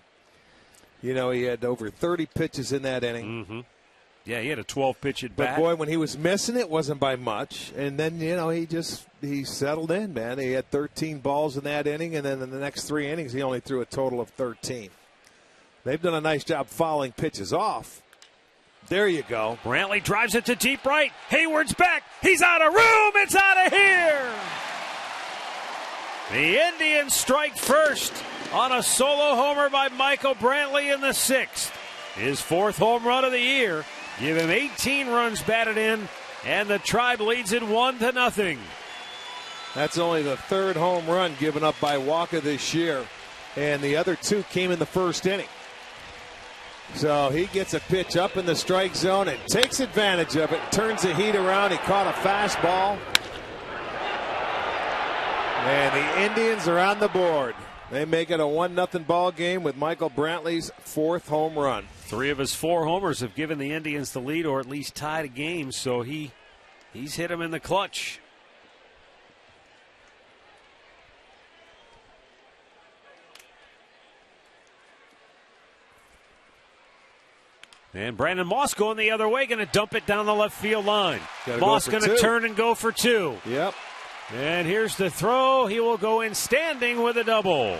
You know, he had over 30 pitches in that inning. Mm-hmm. Yeah, he had a 12-pitch at bat. But, boy, when he was missing, it wasn't by much. And then, you know, he settled in, man. He had 13 balls in that inning, and then in the next 3 innings, he only threw a total of 13. They've done a nice job fouling pitches off. There you go. Brantley drives it to deep right. Hayward's back. He's out of room. It's out of here. The Indians strike first on a solo homer by Michael Brantley in the 6th. His 4th home run of the year. Give him 18 runs batted in, and the Tribe leads it 1-0. That's only the 3rd home run given up by Waka this year, and the other 2 came in the first inning. So he gets a pitch up in the strike zone and takes advantage of it, turns the heat around. He caught a fastball. And the Indians are on the board. They make it a 1-0 ball game with Michael Brantley's 4th home run. 3 of his 4 homers have given the Indians the lead, or at least tied a game, so he's hit him in the clutch. And Brandon Moss going the other way, going to dump it down the left field line. Moss going to turn and go for 2. Yep. And here's the throw. He will go in standing with a double.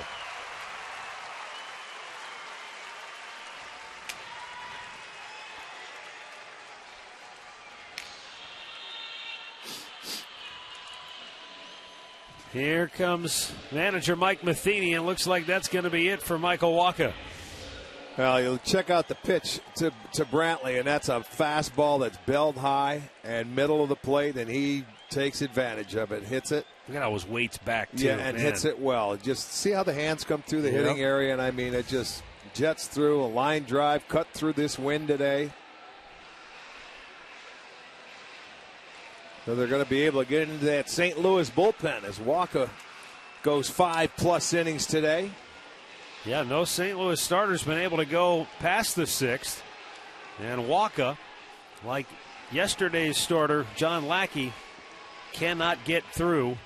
Here comes manager Mike Matheny, and looks like that's going to be it for Michael Wacha. Well, you'll check out the pitch to Brantley, and that's a fastball that's belled high and middle of the plate, and he takes advantage of it, hits it. Look at how his weight's back, too. Yeah, and hits it well. Just see how the hands come through the hitting area, and I mean, it just jets through a line drive, cut through this wind today. So they're going to be able to get into that St. Louis bullpen as Wacha goes 5+ innings today. Yeah, no St. Louis starter's been able to go past the 6th. And Wacha, like yesterday's starter, John Lackey, cannot get through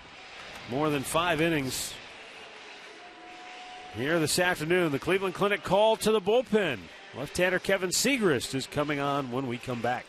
more than 5 innings. Here this afternoon, the Cleveland Clinic call to the bullpen. Left-hander Kevin Segrist is coming on when we come back.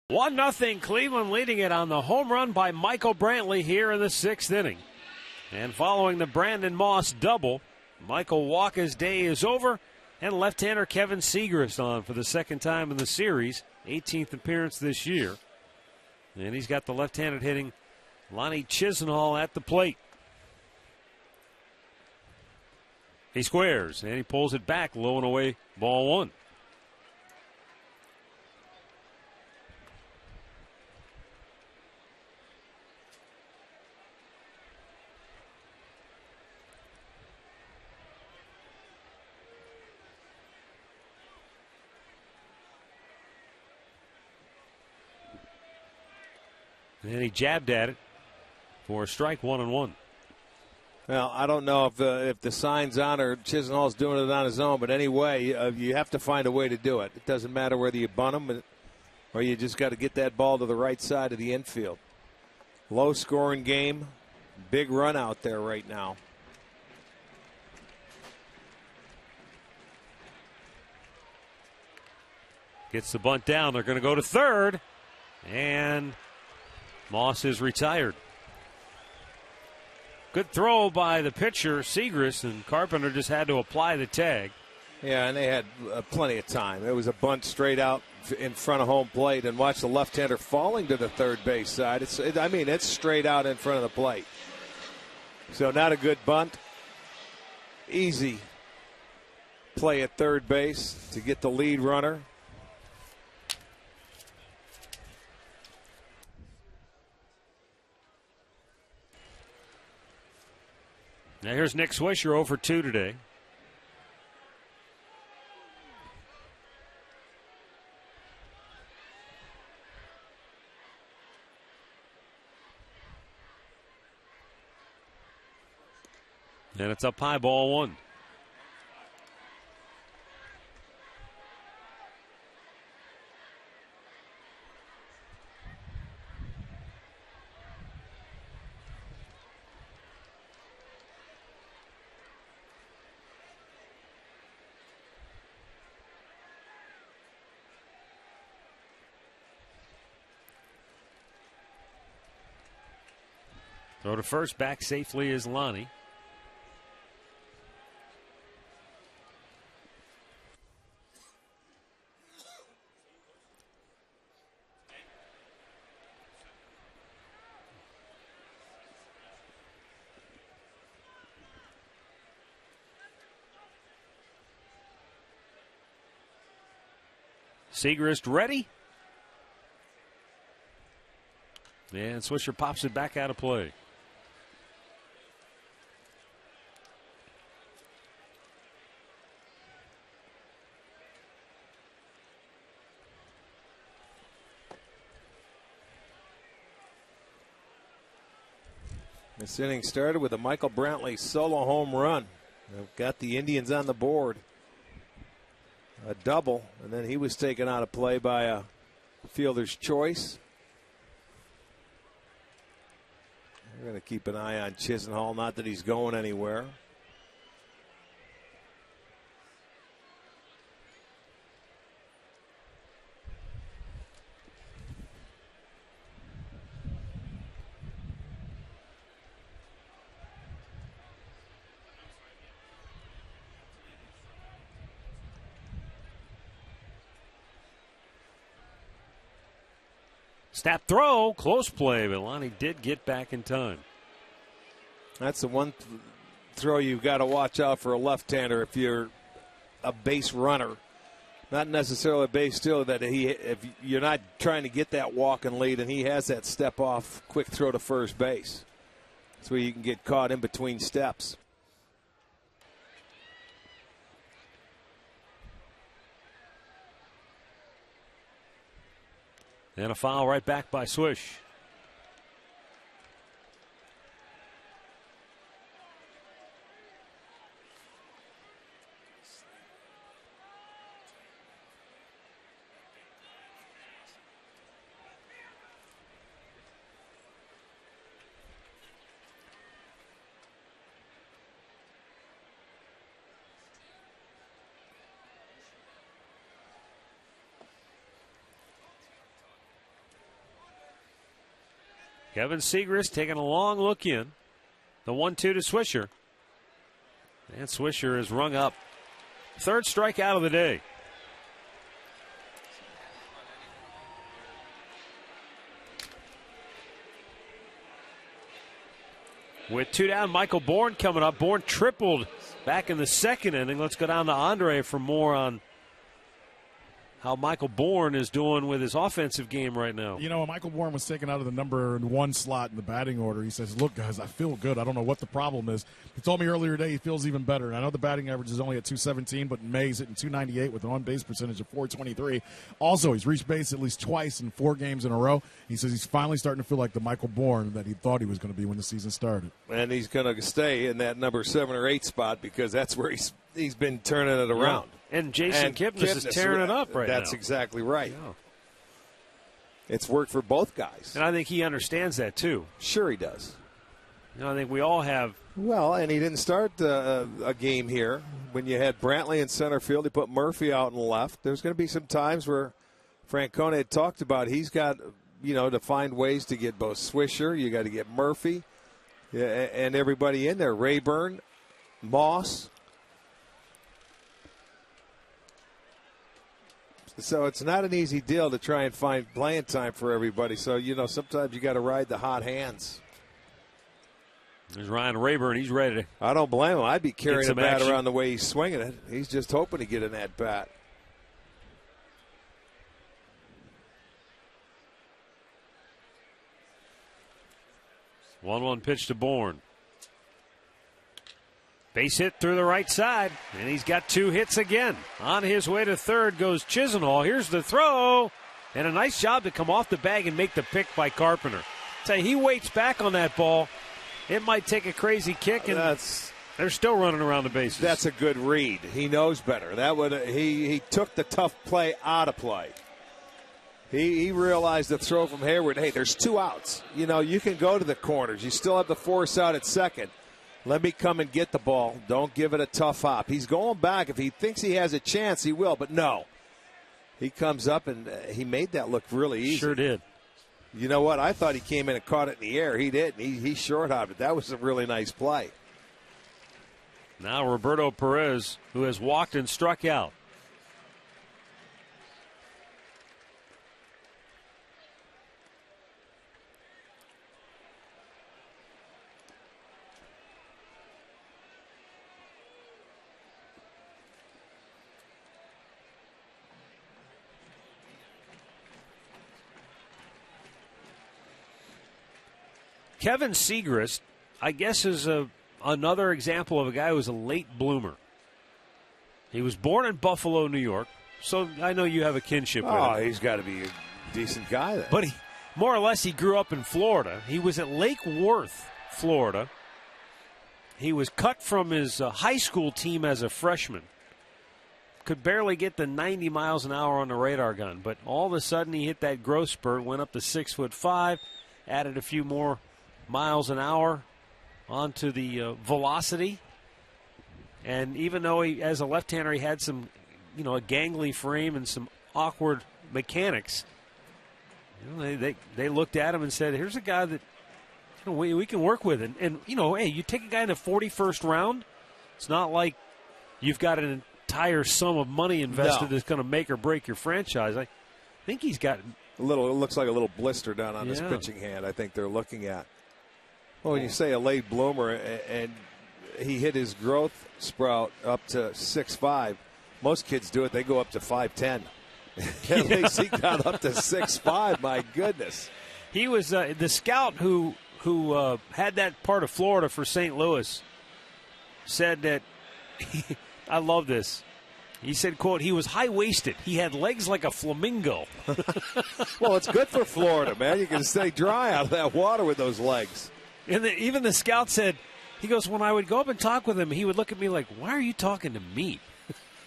One 0 Cleveland leading it on the home run by Michael Brantley here in the 6th inning. And following the Brandon Moss double, Michael Wacha's day is over, and left-hander Kevin Segrist on for the 2nd time in the series, 18th appearance this year. And he's got the left-handed hitting Lonnie Chisenhall at the plate. He squares, and he pulls it back, low and away, ball 1. And he jabbed at it for a strike, 1-1. Well, I don't know if the sign's on or Chisenhall's doing it on his own, but anyway, you have to find a way to do it. It doesn't matter whether you bunt him or you just got to get that ball to the right side of the infield. Low-scoring game, big run out there right now. Gets the bunt down. They're going to go to third, and Moss is retired. Good throw by the pitcher, Segrist, and Carpenter just had to apply the tag. Yeah, and they had plenty of time. It was a bunt straight out in front of home plate, and watch the left-hander falling to the third base side. It's straight out in front of the plate. So not a good bunt. Easy play at third base to get the lead runner. Now here's Nick Swisher, 0 for 2 today. And it's up high, ball 1. Throw to first, back safely is Lonnie. Segrist ready. And Swisher pops it back out of play. This inning started with a Michael Brantley solo home run. Got the Indians on the board. A double, and then he was taken out of play by a fielder's choice. We're going to keep an eye on Chisenhall, not that he's going anywhere. Snap throw, close play, but Lonnie did get back in time. That's the one throw you've got to watch out for a left-hander if you're a base runner. Not necessarily a base stealer, that if you're not trying to get that walk and lead, and he has that step off, quick throw to first base. That's where you can get caught in between steps. And a foul right back by Swish. Kevin Segrist taking a long look in. The 1-2 to Swisher. And Swisher is rung up. Third strikeout of the day. With 2 down, Michael Bourne coming up. Bourne tripled back in the second inning. Let's go down to Andre for more on how Michael Bourne is doing with his offensive game right now. You know, when Michael Bourne was taken out of the number 1 slot in the batting order, he says, look, guys, I feel good. I don't know what the problem is. He told me earlier today he feels even better. And I know the batting average is only at 217, but in May he's hitting 298 with an on-base percentage of 423. Also, he's reached base at least twice in 4 games in a row. He says he's finally starting to feel like the Michael Bourne that he thought he was going to be when the season started. And he's going to stay in that number 7 or 8 spot because that's where he's been turning it around. Yeah. And Jason Kipnis is tearing it up right now. That's exactly right. Yeah. It's worked for both guys. And I think he understands that, too. Sure he does. You know, I think we all have. Well, and he didn't start a game here. When you had Brantley in center field, he put Murphy out in the left. There's going to be some times where Francona had talked about he's got, to find ways to get both Swisher. You got to get Murphy and everybody in there. Rayburn, Moss. So it's not an easy deal to try and find playing time for everybody. So, sometimes you got to ride the hot hands. There's Ryan Rayburn. He's ready to. I don't blame him. I'd be carrying a bat action around the way he's swinging it. He's just hoping to get in that bat. One pitch to Bourne. Base hit through the right side, and he's got 2 hits again. On his way to third goes Chisenhall. Here's the throw, and a nice job to come off the bag and make the pick by Carpenter. Say he waits back on that ball. It might take a crazy kick, and they're still running around the bases. That's a good read. He knows better. He took the tough play out of play. He realized the throw from Hayward. Hey, there's 2 outs. You can go to the corners. You still have the force out at second. Let me come and get the ball. Don't give it a tough hop. He's going back. If he thinks he has a chance, he will. But no. He comes up, and he made that look really easy. Sure did. You know what? I thought he came in and caught it in the air. He didn't. He short-hopped it. That was a really nice play. Now Roberto Perez, who has walked and struck out. Kevin Segrist, I guess, is another example of a guy who was a late bloomer. He was born in Buffalo, New York, so I know you have a kinship with him. Oh, he's got to be a decent guy then. But more or less, he grew up in Florida. He was at Lake Worth, Florida. He was cut from his high school team as a freshman. Could barely get the 90 miles an hour on the radar gun, but all of a sudden he hit that growth spurt, went up to 6'5", added a few more miles an hour onto the velocity. And even though he, as a left-hander, he had some, a gangly frame and some awkward mechanics, they looked at him and said, here's a guy that we can work with. And hey, you take a guy in the 41st round, it's not like you've got an entire sum of money invested that's going to make or break your franchise. I think he's got it looks like a little blister down on his pitching hand, I think they're looking at. Well, when you say a late bloomer and he hit his growth sprout up to 6'5", most kids do it. They go up to 5'10". At least he got up to 6'5". My goodness. He was the scout who had that part of Florida for St. Louis said that, I love this. He said, quote, he was high-waisted. He had legs like a flamingo. Well, it's good for Florida, man. You can stay dry out of that water with those legs. And even the scout said, he goes, when I would go up and talk with him, he would look at me like, why are you talking to me?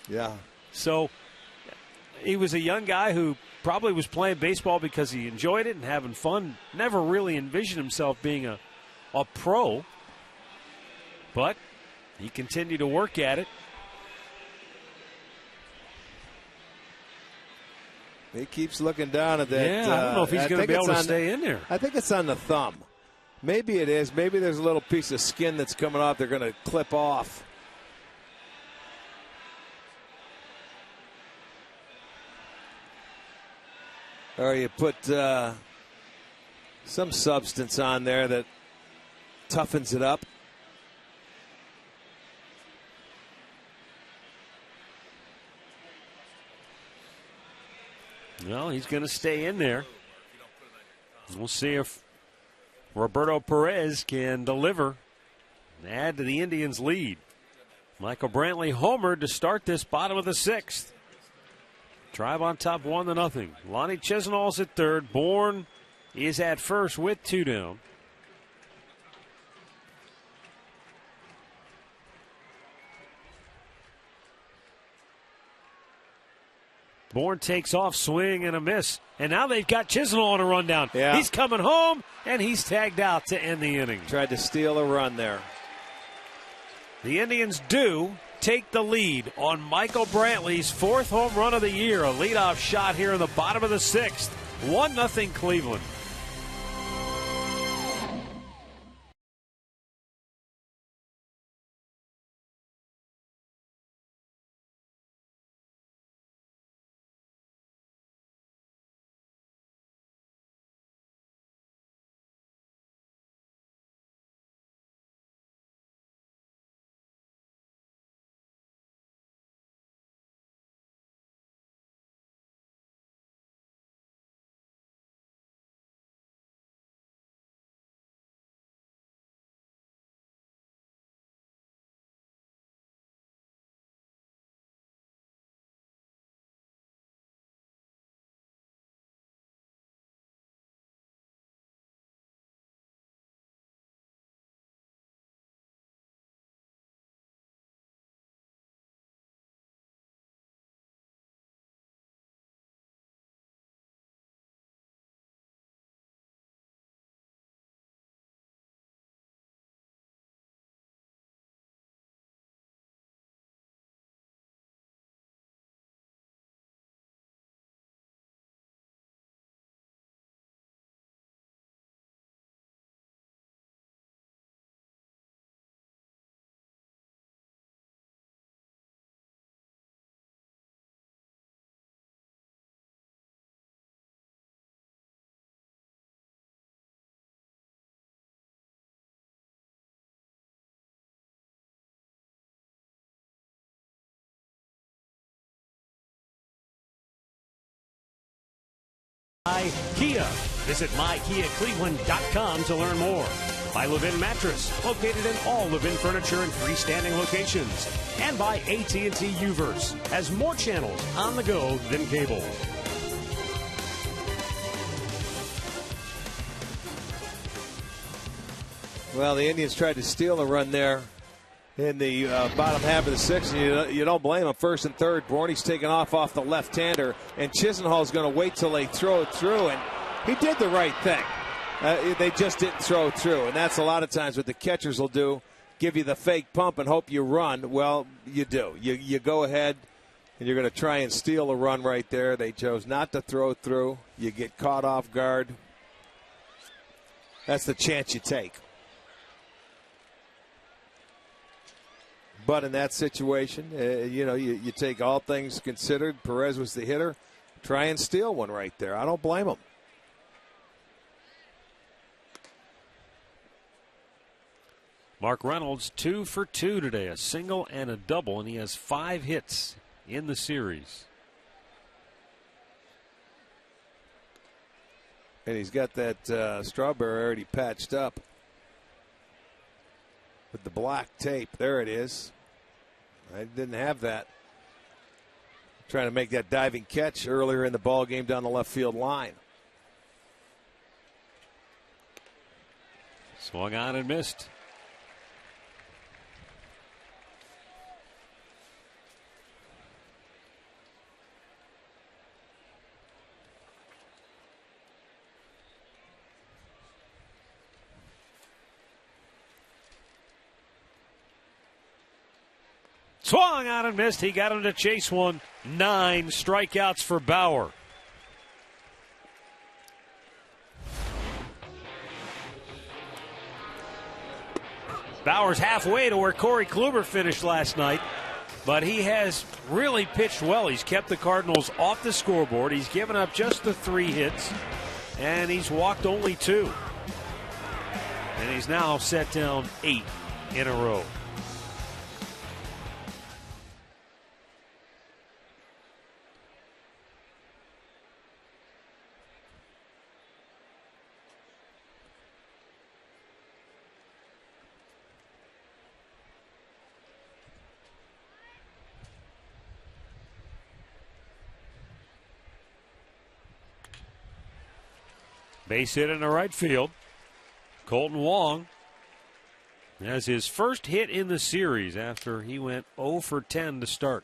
Yeah. So he was a young guy who probably was playing baseball because he enjoyed it and having fun. Never really envisioned himself being a pro. But he continued to work at it. He keeps looking down at that. Yeah, I don't know if he's going to be able to stay in there. I think it's on the thumb. Maybe it is. Maybe there's a little piece of skin that's coming off. They're going to clip off. Or you put some substance on there that toughens it up. Well, he's going to stay in there. We'll see if Roberto Perez can deliver and add to the Indians' lead. Michael Brantley homered to start this bottom of the sixth. Tribe on top 1-0. Lonnie Chisenhall's at third. Bourne is at first with 2 down. Bourne takes off, swing and a miss. And now they've got Chisenhall on a rundown. Yeah. He's coming home, and he's tagged out to end the inning. Tried to steal a run there. The Indians do take the lead on Michael Brantley's 4th home run of the year. A leadoff shot here in the bottom of the 6th. 1-0 Cleveland. Kia. Visit mykiacleveland.com to learn more. By Levin Mattress, located in all Levin furniture and freestanding locations. And by AT&T Uverse, has more channels on the go than cable. Well, the Indians tried to steal a run there in the bottom half of the sixth. You don't blame them. First and third, Borney's taking off the left-hander, and Chisenhall's going to wait till they throw it through, and he did the right thing. They just didn't throw it through, and that's a lot of times what the catchers will do, give you the fake pump and hope you run. Well, you do. You go ahead, and you're going to try and steal a run right there. They chose not to throw it through. You get caught off guard. That's the chance you take. But in that situation, you take all things considered. Perez was the hitter. Try and steal one right there. I don't blame him. Mark Reynolds 2 for 2 today, a single and a double, and he has 5 hits in the series. And he's got that strawberry already patched up with the black tape. There it is. I didn't have that. Trying to make that diving catch earlier in the ball game down the left field line. Swung on and missed. Swung on and missed. He got him to chase one. 9 strikeouts for Bauer. Bauer's halfway to where Corey Kluber finished last night, but he has really pitched well. He's kept the Cardinals off the scoreboard. He's given up just the 3 hits, and he's walked only 2. And he's now set down 8 in a row. Base hit in the right field. Colton Wong has his first hit in the series after he went 0 for 10 to start.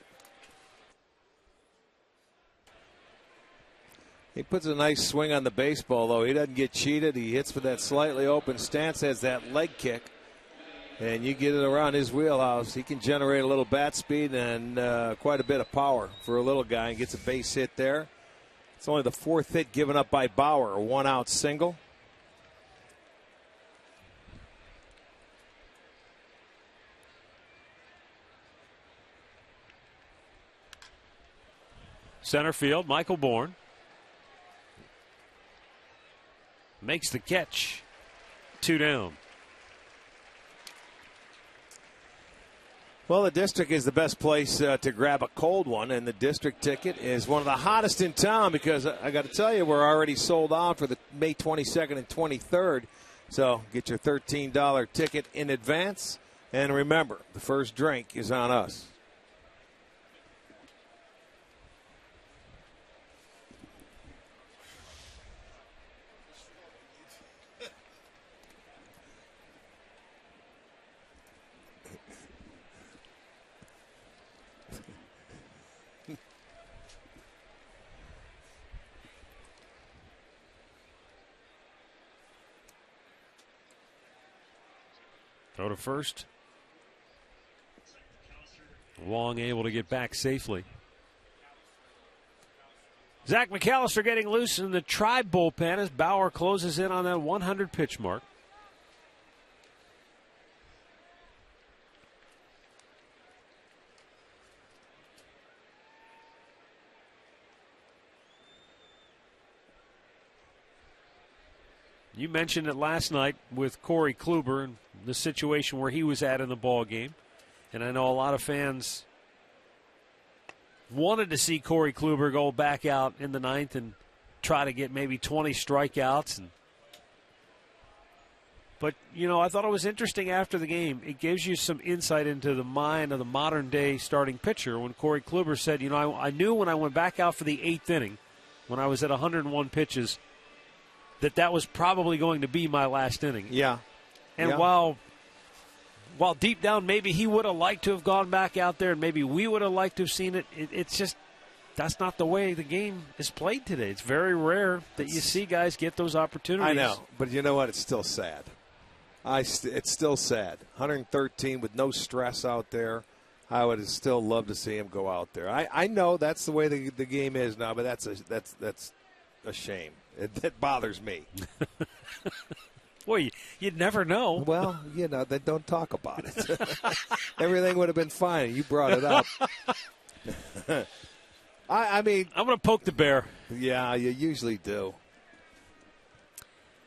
He puts a nice swing on the baseball, though. He doesn't get cheated. He hits with that slightly open stance, has that leg kick, and you get it around his wheelhouse. He can generate a little bat speed and quite a bit of power for a little guy, and gets a base hit there. It's only the 4th hit given up by Bauer, a 1-out single. Center field, Michael Bourne makes the catch. 2 down. Well, the district is the best place to grab a cold one, and the district ticket is one of the hottest in town because I got to tell you, we're already sold out for the May 22nd and 23rd. So get your $13 ticket in advance, and remember, the first drink is on us. Throw to first. Wong able to get back safely. Zach McAllister getting loose in the Tribe bullpen as Bauer closes in on that 100 pitch mark. You mentioned it last night with Corey Kluber and the situation where he was at in the ball game. And I know a lot of fans wanted to see Corey Kluber go back out in the 9th and try to get maybe 20 strikeouts. But, I thought it was interesting after the game. It gives you some insight into the mind of the modern-day starting pitcher when Corey Kluber said, I knew when I went back out for the 8th inning, when I was at 101 pitches, that was probably going to be my last inning. Yeah. And while deep down maybe he would have liked to have gone back out there and maybe we would have liked to have seen it, it's just that's not the way the game is played today. It's very rare that you see guys get those opportunities. I know, but you know what? It's still sad. It's still sad. 113 with no stress out there. I would still love to see him go out there. I know that's the way the game is now, but that's a shame. It bothers me. Boy, you'd never know. Well, they don't talk about it. Everything would have been fine. You brought it up. I mean, I'm going to poke the bear. Yeah, you usually do.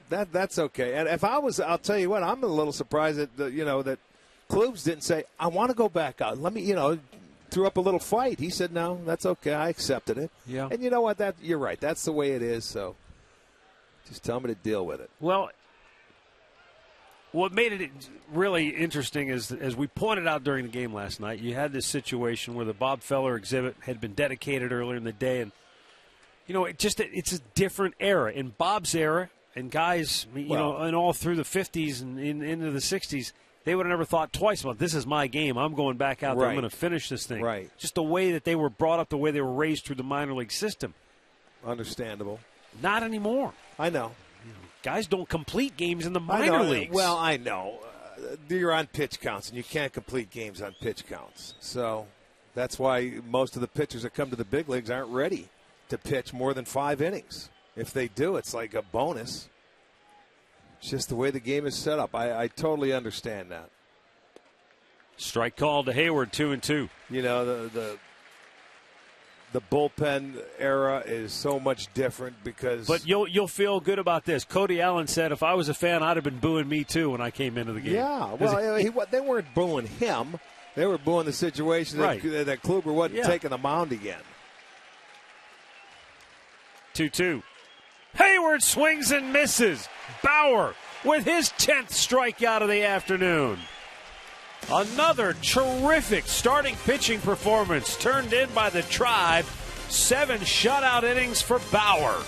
That's okay. And if I'll tell you what, I'm a little surprised that that Klubs didn't say, I want to go back out. Let me, threw up a little fight. He said, no, that's okay. I accepted it. Yeah. And you know what? You're right. That's the way it is. So just tell me to deal with it. Well, what made it really interesting is, as we pointed out during the game last night, you had this situation where the Bob Feller exhibit had been dedicated earlier in the day. And, it's a different era. In Bob's era, and guys, and all through the 50s and into the 60s, they would have never thought twice about, this is my game. I'm going back out there. I'm going to finish this thing. Right. Just the way that they were brought up, the way they were raised through the minor league system. Understandable. Not anymore. I know. Guys don't complete games in the minor leagues. Well, I know. You're on pitch counts, and you can't complete games on pitch counts. So that's why most of the pitchers that come to the big leagues aren't ready to pitch more than 5 innings. If they do, it's like a bonus. It's just the way the game is set up. I totally understand that. Strike call to Hayward, 2-2. The bullpen era is so much different because. But you'll feel good about this. Cody Allen said, if I was a fan, I'd have been booing me too when I came into the game. Yeah, well, they weren't booing him. They were booing the situation that Kluber wasn't taking the mound again. 2-2. Hayward swings and misses. Bauer with his 10th strikeout of the afternoon. Another terrific starting pitching performance turned in by the Tribe. 7 shutout innings for Bauer.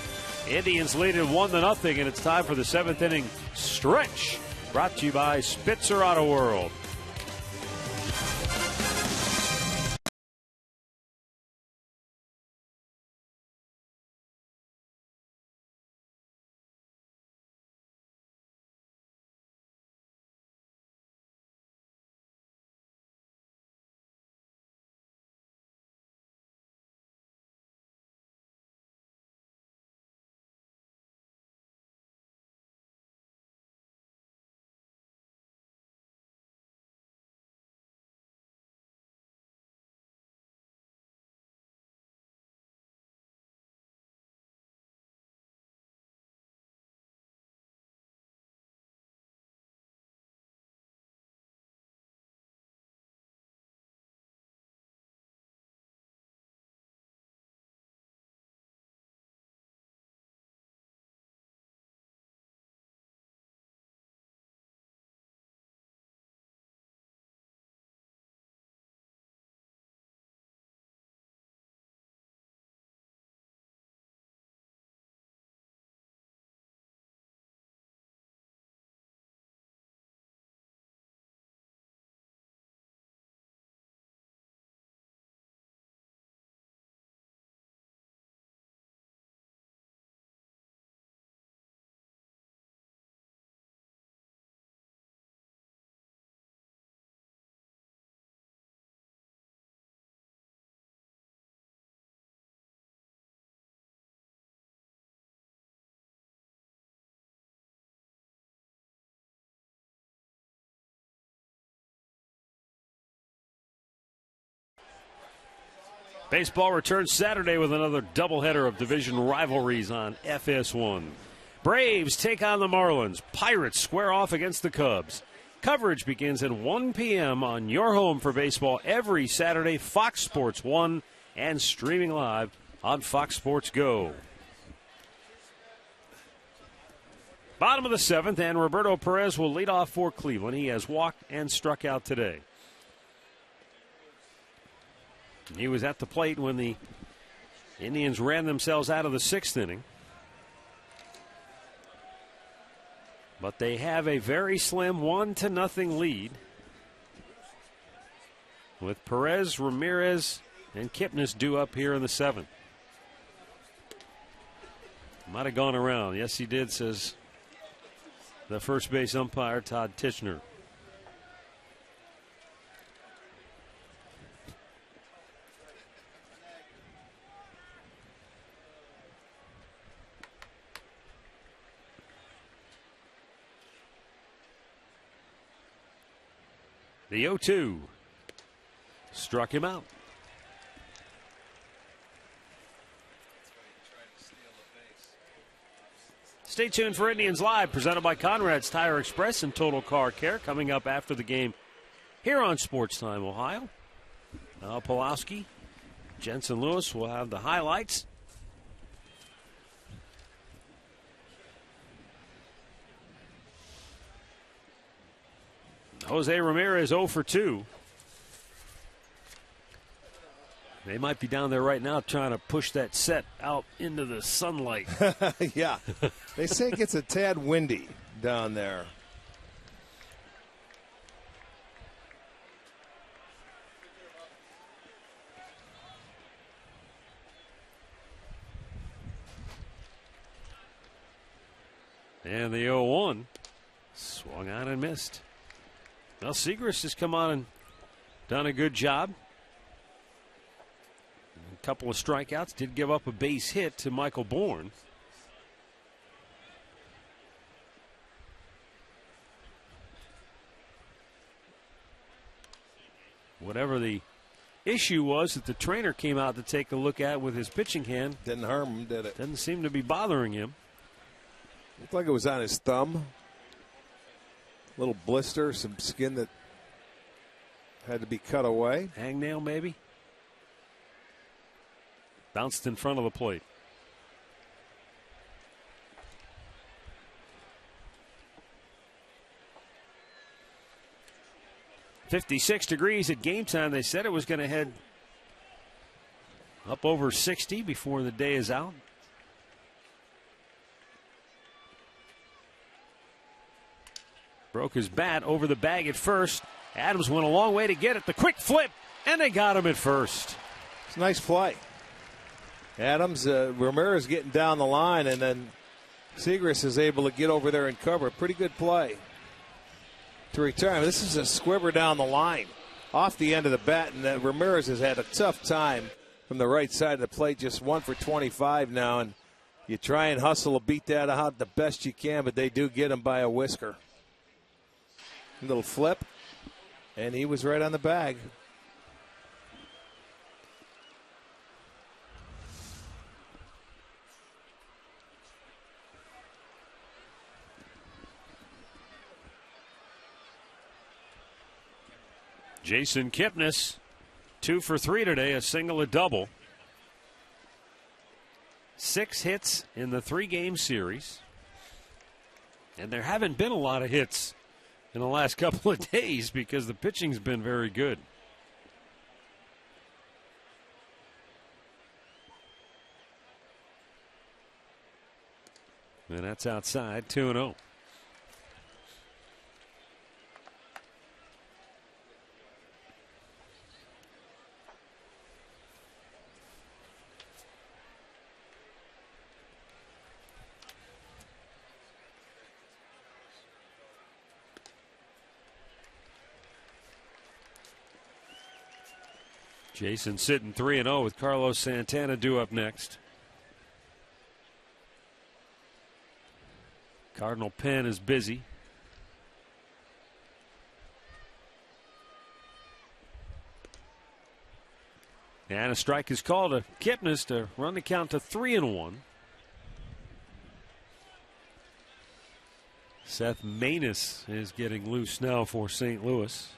Indians lead it 1-0, and it's time for the 7th inning stretch. Brought to you by Spitzer Auto World. Baseball returns Saturday with another doubleheader of division rivalries on FS1. Braves take on the Marlins. Pirates square off against the Cubs. Coverage begins at 1 p.m. on your home for baseball every Saturday, Fox Sports 1, and streaming live on Fox Sports Go. Bottom of the 7th, and Roberto Perez will lead off for Cleveland. He has walked and struck out today. He was at the plate when the Indians ran themselves out of the 6th inning. But they have a very slim 1-0 lead with Perez, Ramirez, and Kipnis due up here in the 7th. Might have gone around. Yes, he did, says the first base umpire, Todd Tichenor. The 0-2 struck him out. Stay tuned for Indians Live, presented by Conrad's Tire Express and Total Car Care, coming up after the game here on Sports Time Ohio. Al Pulowski, Jensen Lewis will have the highlights. Jose Ramirez 0 for 2. They might be down there right now trying to push that set out into the sunlight. Yeah. They say it gets a tad windy down there. And the 0-1 swung on and missed. Well, Segrist has come on and done a good job. A couple of strikeouts, did give up a base hit to Michael Bourne. Whatever the issue was that the trainer came out to take a look at with his pitching hand. Didn't harm him, did it? Doesn't seem to be bothering him. Looked like it was on his thumb. Little blister, some skin that had to be cut away. Hangnail, maybe. Bounced in front of the plate. "56 degrees at game time." They said it was going to head up over 60 before the day is out. Broke his bat over the bag at first. Adams went a long way to get it. The quick flip, and they got him at first. It's a nice play. Adams, Ramirez getting down the line, and then Segrist is able to get over there and cover. Pretty good play to return. This is a squibber down the line off the end of the bat, and Ramirez has had a tough time from the right side of the plate. Just 1 for 25 now, and you try and hustle to beat that out the best you can, but they do get him by a whisker. A little flip, and he was right on the bag. Jason Kipnis, 2 for 3 today, a single, a double. 6 hits in the 3-game series. And there haven't been a lot of hits in the last couple of days because the pitching's been very good. And that's outside, 2-0. Jason sitting 3-0 with Carlos Santana due up next. Cardinal pen is busy. And a strike is called to Kipnis to run the count to 3-1. Seth Maness is getting loose now for St. Louis.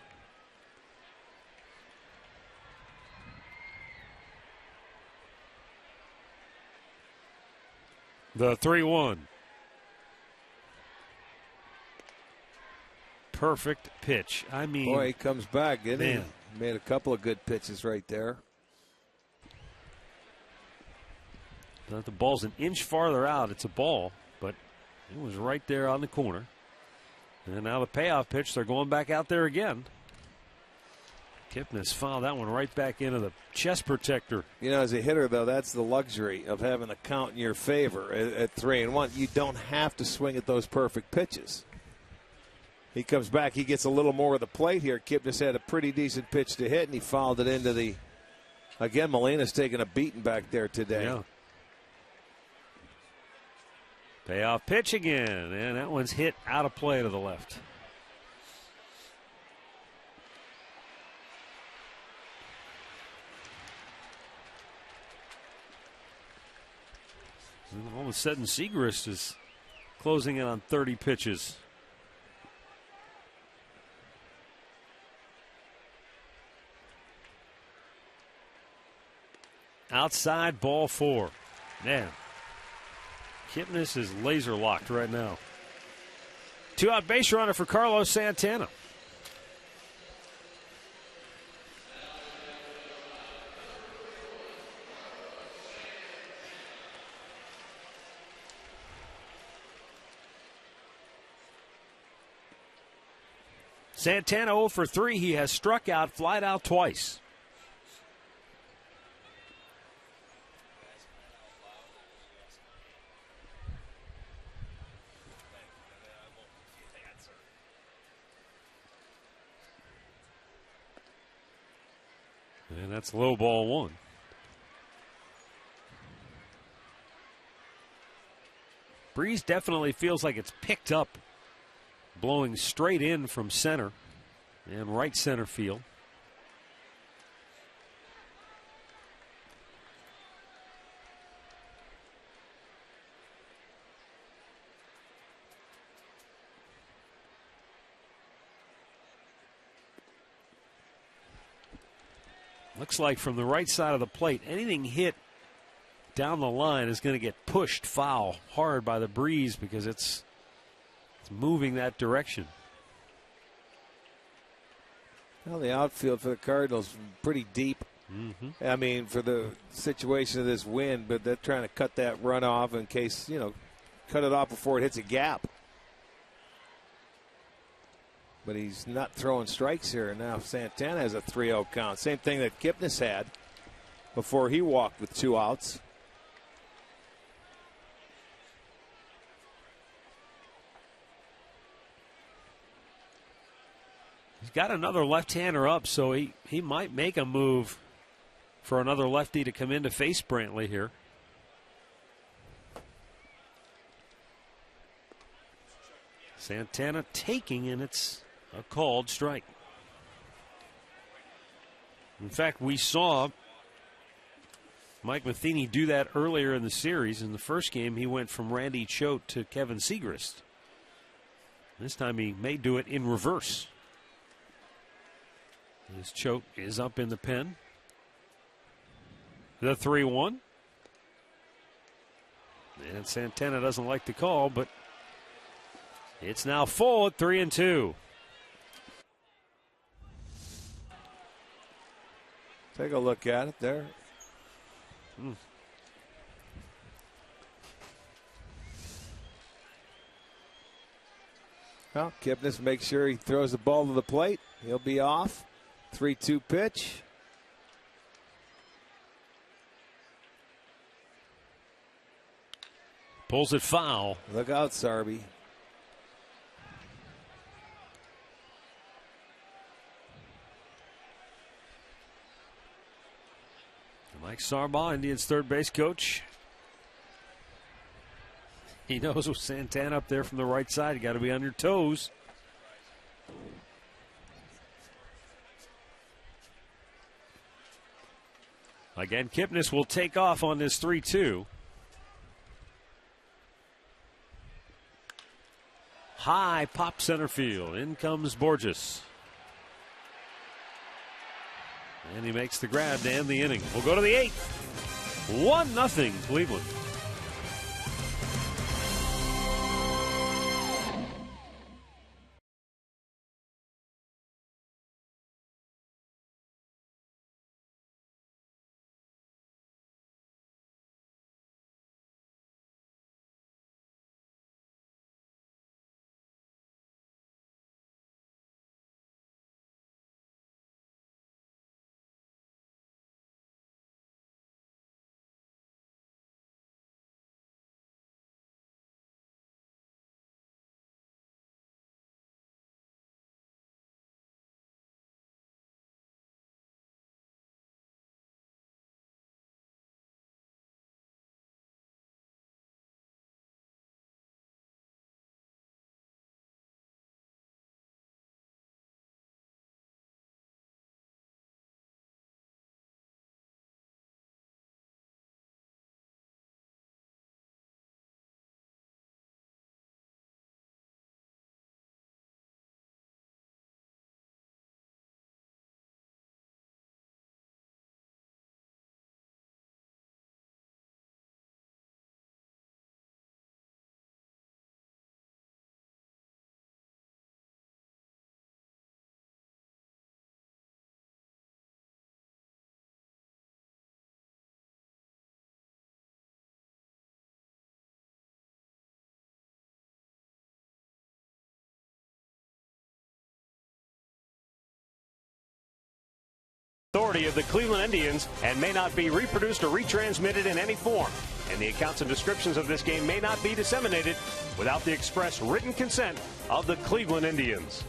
The 3-1. perfect pitch. I mean, boy, he comes back, didn't man. he? Made a couple of good pitches right there. If the ball's an inch farther out, it's a ball, but it was right there on the corner. And now the payoff pitch, they're going back out there again. Kipnis fouled that one right back into the chest protector. You know, as a hitter, though, that's the luxury of having the count in your favor at 3-1. You don't have to swing at those perfect pitches. He comes back, he gets a little more of the plate here. Kipnis had a pretty decent pitch to hit, and he fouled it into the. Again, Molina's taking a beating back there today. Yeah. Payoff pitch again, and that one's hit out of play to the left. And all of a sudden, Segrist is closing in on 30 pitches. Outside, ball 4. Man, Kipnis is laser locked right now. 2-out base runner for Carlos Santana. Santana 0 for 3. He has struck out, flied out twice. And that's low ball 1. Breeze definitely feels like it's picked up, blowing straight in from center and right center field. Looks like from the right side of the plate, anything hit down the line is going to get pushed foul hard by the breeze because it's moving that direction. Well, the outfield for the Cardinals pretty deep. Mm-hmm. I mean, for the situation of this wind, but they're trying to cut that run off in case, cut it off before it hits a gap. But he's not throwing strikes here. Now Santana has a 3-0 count. Same thing that Kipnis had before he walked with 2 outs. He's got another left-hander up, so he might make a move for another lefty to come in to face Brantley here. Santana taking, and it's a called strike. In fact, we saw Mike Matheny do that earlier in the series. In the first game, he went from Randy Choate to Kevin Segrist. This time he may do it in reverse. As Choate is up in the pen. The 3-1. And Santana doesn't like the call, but it's now full at 3-2. Take a look at it there. Well, Kipnis makes sure he throws the ball to the plate. He'll be off. 3-2 pitch. Pulls it foul. Look out, Sarby. Mike Sarbaugh, Indians third base coach. He knows with Santana up there from the right side, you got to be on your toes. Again, Kipnis will take off on this 3-2. High pop center field. In comes Borges. And he makes the grab to end the inning. We'll go to the 8th. 1-0 Cleveland. Authority of the Cleveland Indians and may not be reproduced or retransmitted in any form. And the accounts and descriptions of this game may not be disseminated without the express written consent of the Cleveland Indians.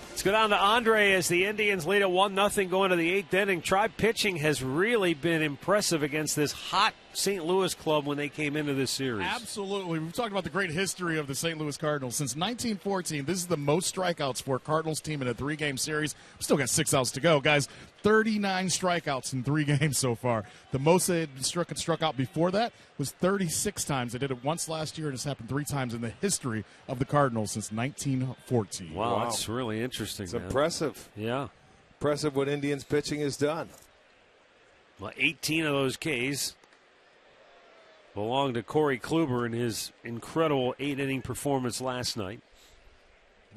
Let's go down to Andre as the Indians lead at 1-0 going to the 8th inning. Tribe pitching has really been impressive against this hot St. Louis club when they came into this series. Absolutely. We've talked about the great history of the St. Louis Cardinals. Since 1914, this is the most strikeouts for a Cardinals team in a 3-game series. Still got 6 outs to go, guys. 39 strikeouts in 3 games so far. The most they had struck out before that was 36 times. They did it once last year, and it's happened 3 times in the history of the Cardinals since 1914. Wow. That's really interesting. It's impressive. Yeah. Impressive what Indians pitching has done. Well, 18 of those Ks belong to Corey Kluber in his incredible 8-inning performance last night.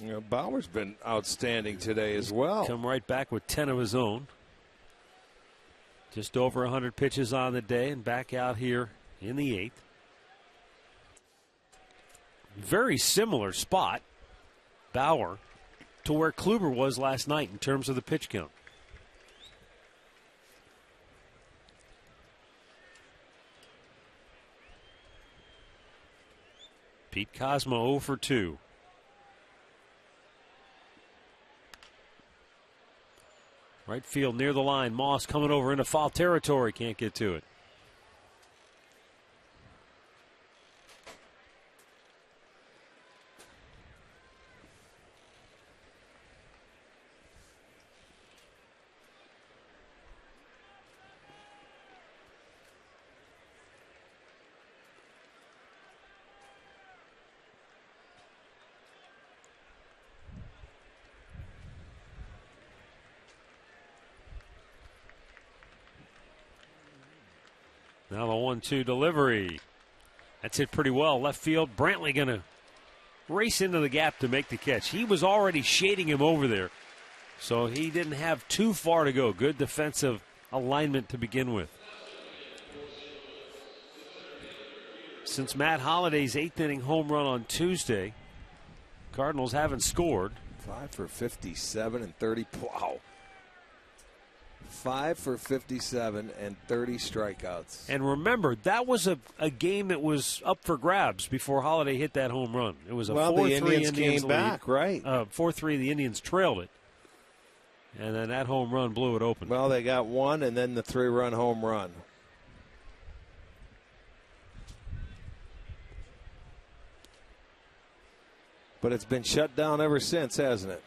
You know, Bauer's been outstanding today as well. Come right back with 10 of his own. Just over 100 pitches on the day and back out here in the 8th. Very similar spot, Bauer, to where Kluber was last night in terms of the pitch count. Pete Cosmo 0 for 2. Right field near the line. Moss coming over into foul territory. Can't get to it. Now the 1-2 delivery. That's hit pretty well. Left field. Brantley going to race into the gap to make the catch. He was already shading him over there, so he didn't have too far to go. Good defensive alignment to begin with. Since Matt Holliday's 8th inning home run on Tuesday, Cardinals haven't scored. 5 for 57 and 30. Wow. 5 for 57 and 30 strikeouts. And remember, that was a game that was up for grabs before Holliday hit that home run. It was a 4-3 the Indians came lead. back, right? 4-3, the Indians trailed it. And then that home run blew it open. Well, they got one and then the 3-run home run. But it's been shut down ever since, hasn't it?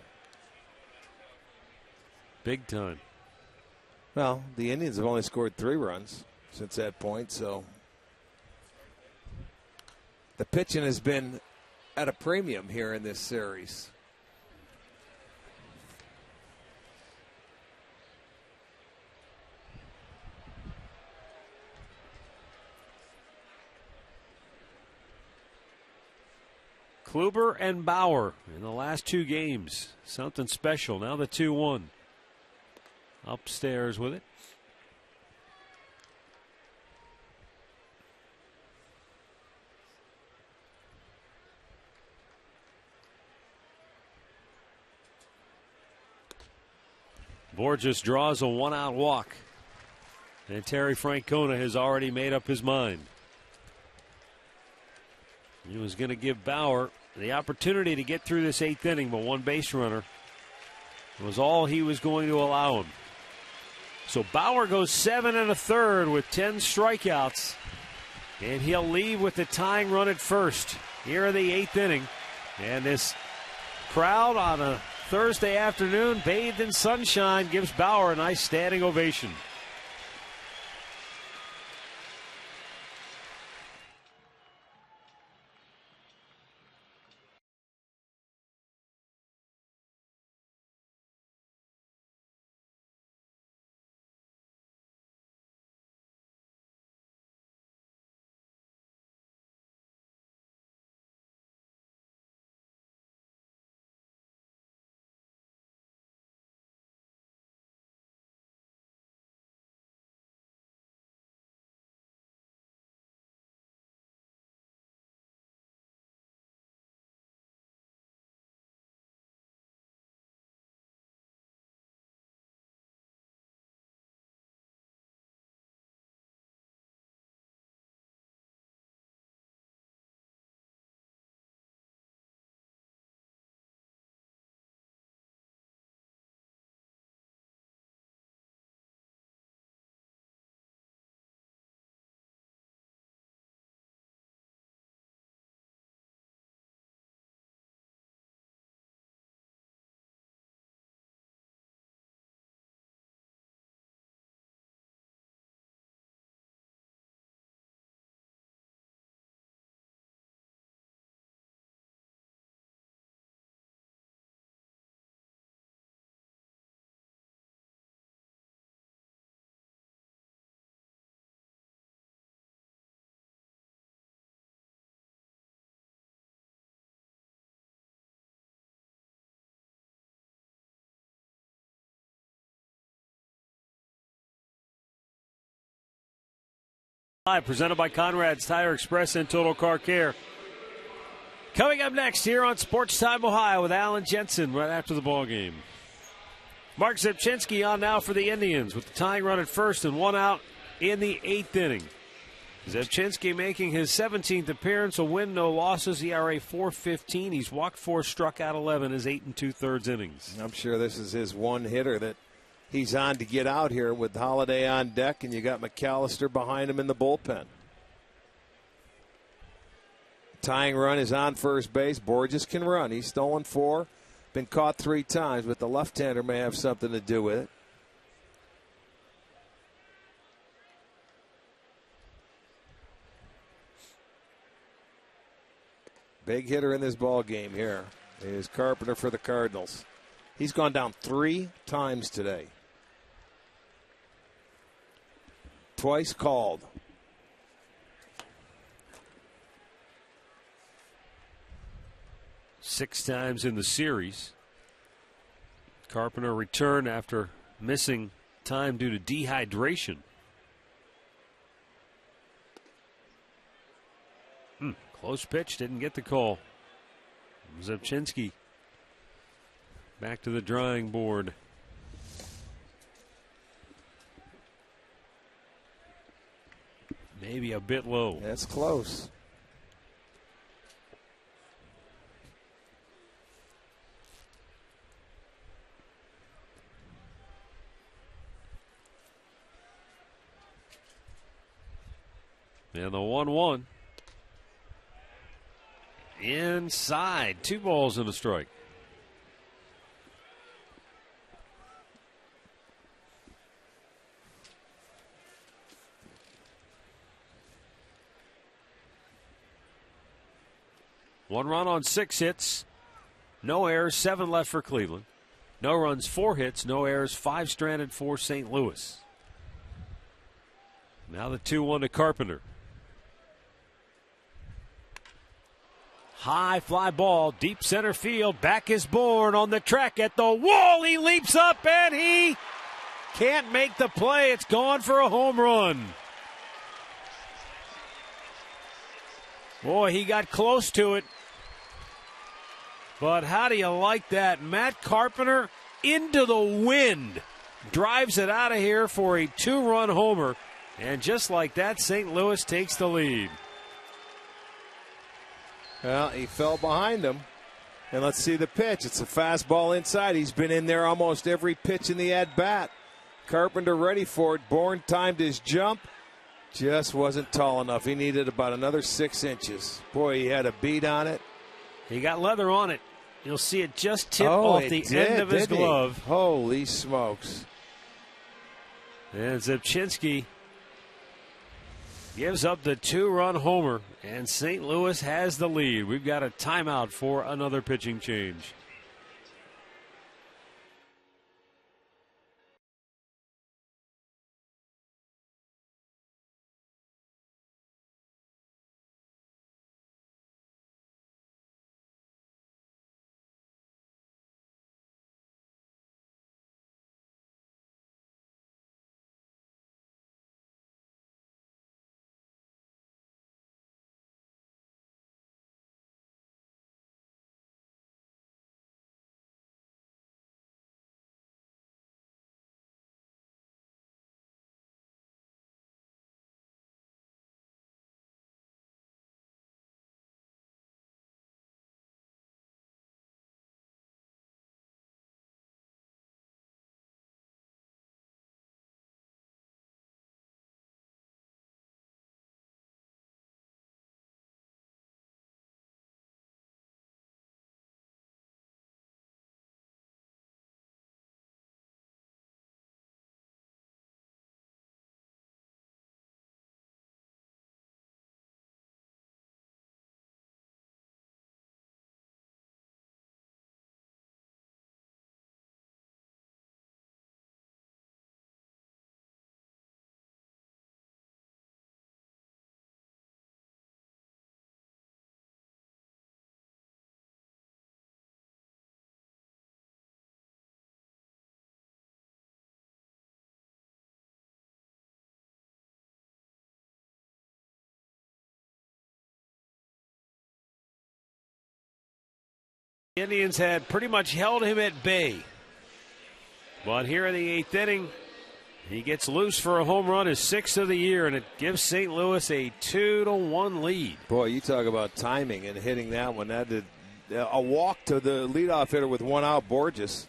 Big time. Well, the Indians have only scored 3 runs since that point, so the pitching has been at a premium here in this series. Kluber and Bauer in the last 2 games. Something special. Now the 2-1. Upstairs with it. Borges draws a 1-out walk. And Terry Francona has already made up his mind. He was going to give Bauer the opportunity to get through this 8th inning, but 1 base runner was all he was going to allow him. So Bauer goes 7 1/3 with 10 strikeouts, and he'll leave with the tying run at first here in the 8th inning. And this crowd on a Thursday afternoon, bathed in sunshine, gives Bauer a nice standing ovation. Live, presented by Conrad's Tire Express and Total Car Care. Coming up next here on Sports Time Ohio with Alan Jensen right after the ball game. Mark Zepchinski on now for the Indians with the tying run at first and one out in the 8th inning. Zepchinski making his 17th appearance, a win, no losses, ERA 4.15. He's walked 4, struck out 11, his 8 2/3 innings. I'm sure this is his one hitter that he's on to get out here with Holiday on deck, and you got McAllister behind him in the bullpen. Tying run is on first base. Borges can run. He's stolen 4, been caught 3 times, but the left-hander may have something to do with it. Big hitter in this ball game here is Carpenter for the Cardinals. He's gone down 3 times today. Twice called. Six times in the series. Carpenter returned after missing time due to dehydration. Close pitch, didn't get the call. Zepchinski back to the drawing board. Maybe a bit low. That's close. And the 1-1. Inside. 2 balls and a strike. One run on 6 hits. No errors, 7 left for Cleveland. No runs, 4 hits, no errors, 5 stranded for St. Louis. Now the 2-1 to Carpenter. High fly ball, deep center field. Back is Bourne on the track at the wall. He leaps up and he can't make the play. It's gone for a home run. Boy, he got close to it. But how do you like that? Matt Carpenter into the wind. Drives it out of here for a 2-run homer. And just like that, St. Louis takes the lead. Well, he fell behind him. And let's see the pitch. It's a fastball inside. He's been in there almost every pitch in the at-bat. Carpenter ready for it. Bourne timed his jump. Just wasn't tall enough. He needed about another 6 inches. Boy, he had a beat on it. He got leather on it. You'll see it just tip off the end of his glove. Holy smokes. And Zepchinski gives up the 2-run homer, and St. Louis has the lead. We've got a timeout for another pitching change. The Indians had pretty much held him at bay. But here in the 8th inning, he gets loose for a home run, his 6th of the year, and it gives St. Louis a 2-1 lead. Boy, you talk about timing and hitting that one. That did a walk to the leadoff hitter with 1 out, Borges.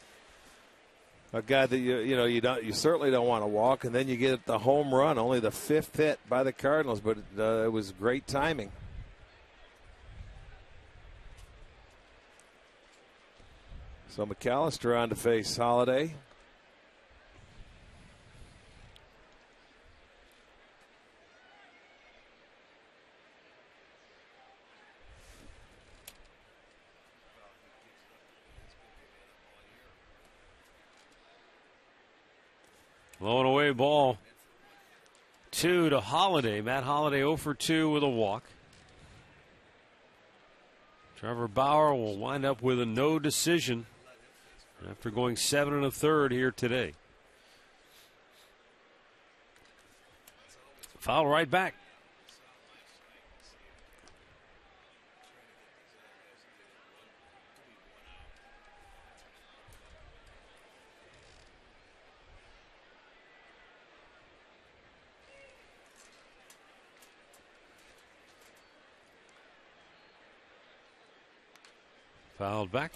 A guy that you certainly don't want to walk, and then you get the home run, only the 5th hit by the Cardinals, but it was great timing. So McAllister on to face Holiday. Low and away ball. 2 to Holiday. Matt Holiday 0 for 2 with a walk. Trevor Bauer will wind up with a no decision after going 7 1/3 here today. Foul right back. Fouled back.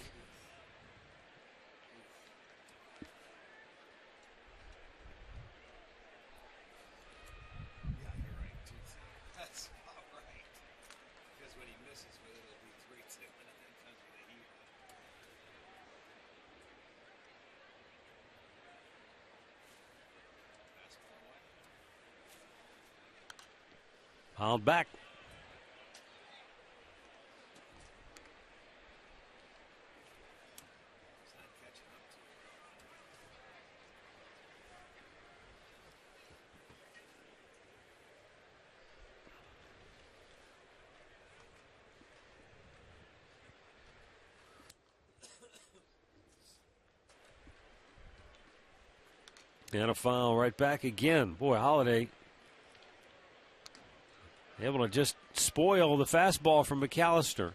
That's about right. Because when he misses, it'll be 3-2, and then comes with a heat. Fouled back. And a foul right back again. Boy, Holiday able to just spoil the fastball from McAllister.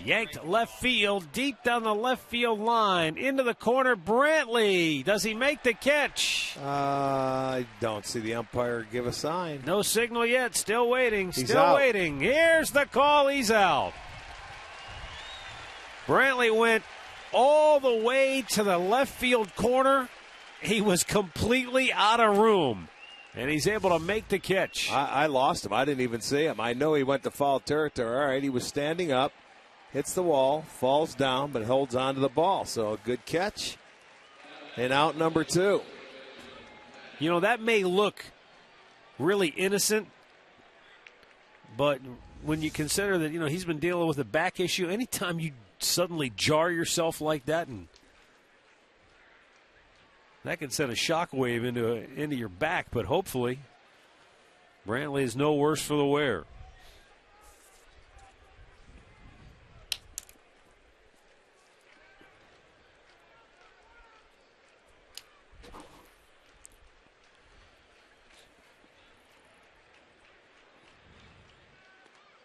Yanked left field, deep down the left field line, into the corner. Brantley, does he make the catch? I don't see the umpire give a sign. No signal yet, still waiting, He's still out. waiting. Here's the call, he's out. Brantley went all the way to the left field corner. He was completely out of room, and he's able to make the catch. I lost him. I didn't even see him. I know he went to foul territory. All right, he was standing up. Hits the wall, falls down, but holds on to the ball. So a good catch. And out number 2. You know, that may look really innocent, but when you consider that, he's been dealing with a back issue, anytime you suddenly jar yourself like that, and that can send a shockwave into your back, but hopefully Brantley is no worse for the wear.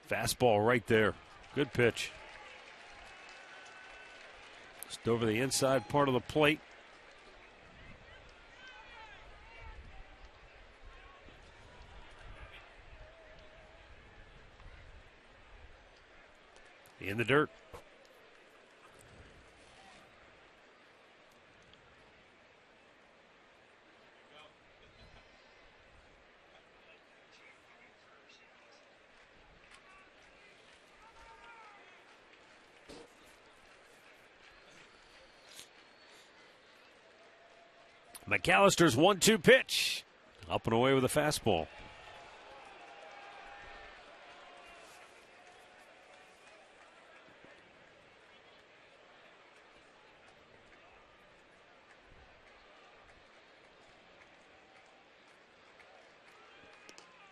Fastball right there. Good pitch. Just over the inside part of the plate. In the dirt. McAllister's 1-2 pitch. Up and away with a fastball.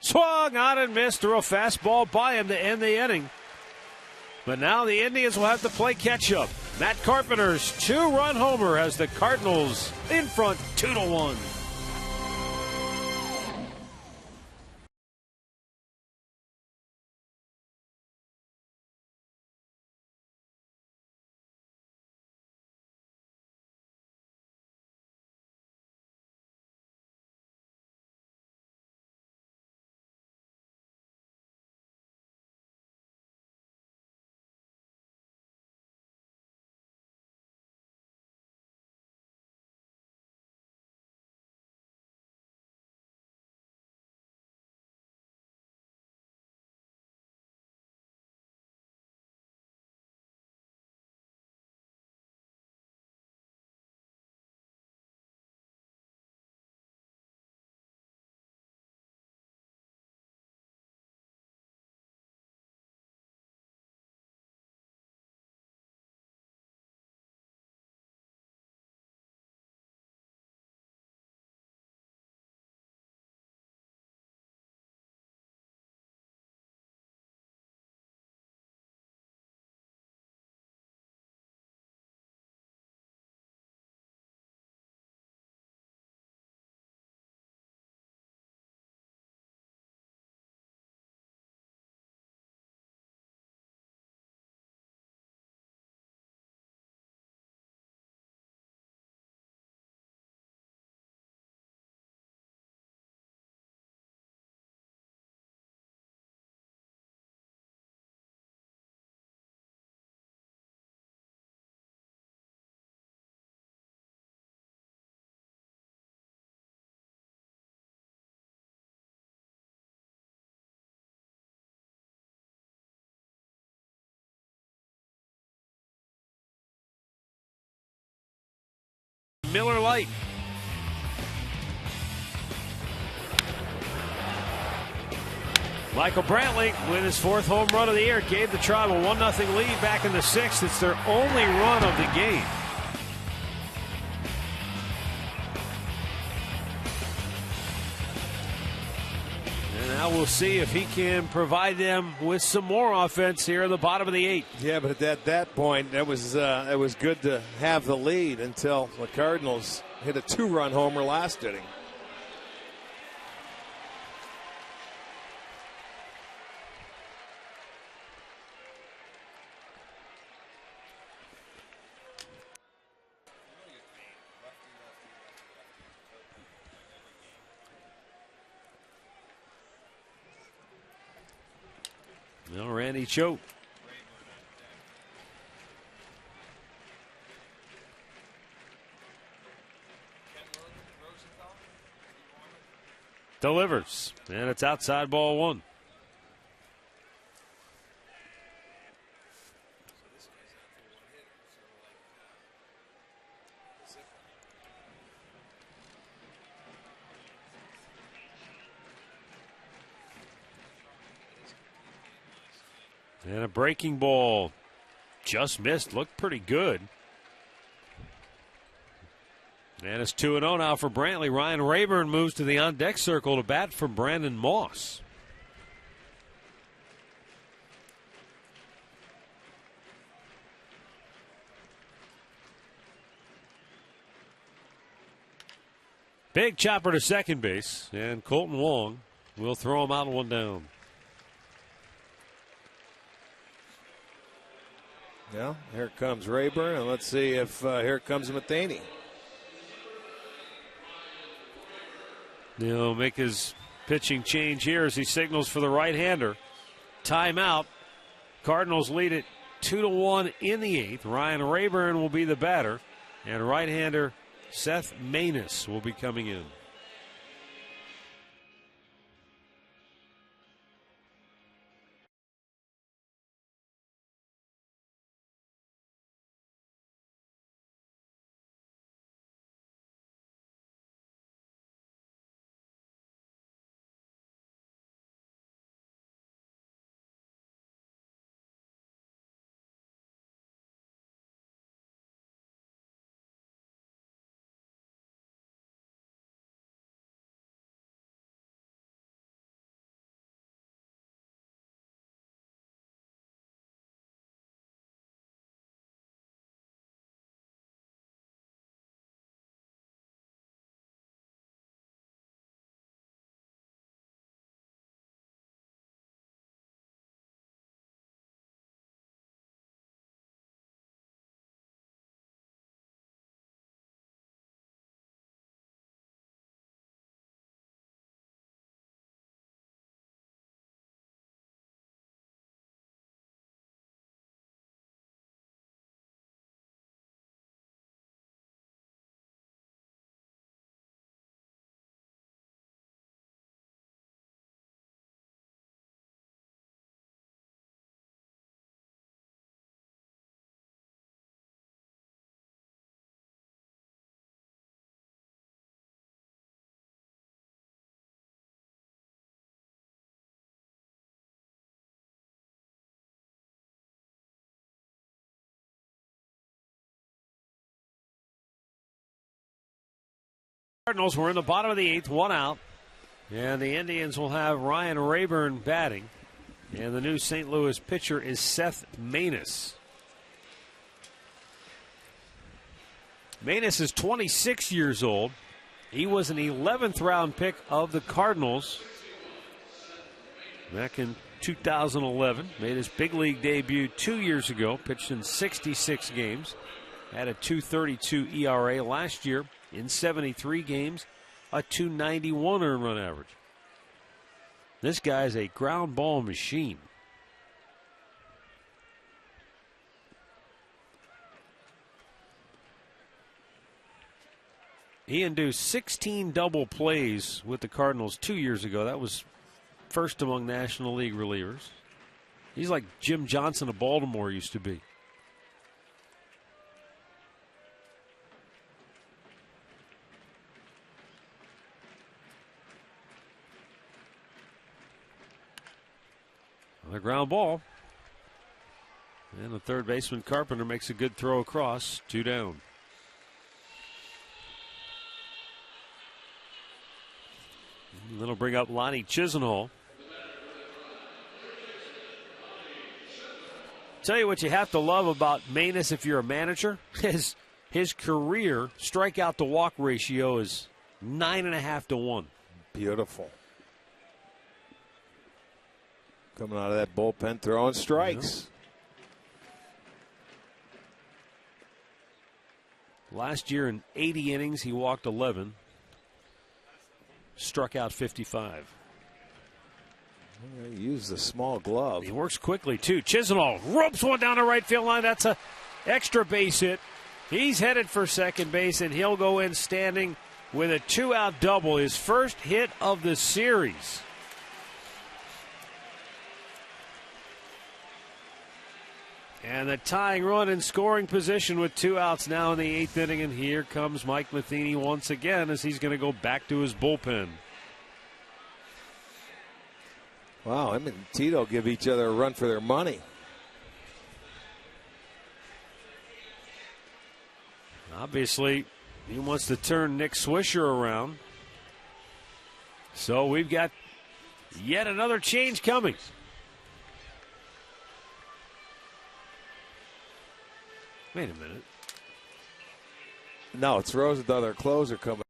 Swung on and missed, threw a fastball by him to end the inning. But now the Indians will have to play catch-up. Matt Carpenter's 2-run homer has the Cardinals in front 2-1. Miller Lite. Michael Brantley with his 4th home run of the year gave the Tribe a 1-0 lead back in the 6th. It's their only run of the game. And now we'll see if he can provide them with some more offense here at the bottom of the 8th. Yeah, but at that point, it was good to have the lead until the Cardinals hit a 2-run homer last inning. Well, Randy choked. Delivers, and it's outside ball 1. And a breaking ball just missed. Looked pretty good. And it's 2-0 now for Brantley. Ryan Rayburn moves to the on-deck circle to bat for Brandon Moss. Big chopper to second base. And Colton Wong will throw him out 1 down. Yeah, here comes Rayburn, and let's see if here comes Matheny. He'll make his pitching change here as he signals for the right-hander. Timeout. Cardinals lead it 2-1 in the 8th. Ryan Rayburn will be the batter, and right-hander Seth Maness will be coming in. Cardinals were in the bottom of the 8th, 1 out. And the Indians will have Ryan Rayburn batting. And the new St. Louis pitcher is Seth Maness. Maness is 26 years old. He was an 11th round pick of the Cardinals back in 2011. Made his big league debut 2 years ago. Pitched in 66 games. Had a 2.32 ERA last year in 73 games. A 2.91 earned run average. This guy's a ground ball machine. He induced 16 double plays with the Cardinals 2 years ago. That was first among National League relievers. He's like Jim Johnson of Baltimore used to be. The ground ball. And the third baseman Carpenter makes a good throw across. 2 down. And that'll bring up Lonnie Chisenhall. Tell you what you have to love about Maness if you're a manager. His career strikeout to walk ratio is 9.5 to 1. Beautiful. Coming out of that bullpen, throwing strikes. Last year in 80 innings, he walked 11. Struck out 55. Use the small glove. He works quickly, too. Chisenhall ropes one down the right field line. That's a extra base hit. He's headed for second base, and he'll go in standing with a 2-out double. His first hit of the series. And the tying run in scoring position with 2 outs now in the 8th inning. And here comes Mike Matheny once again as he's going to go back to his bullpen. Wow, him and Tito give each other a run for their money. Obviously, he wants to turn Nick Swisher around. So we've got yet another change coming. Wait a minute. No, it's Rosenthal, their closer, coming.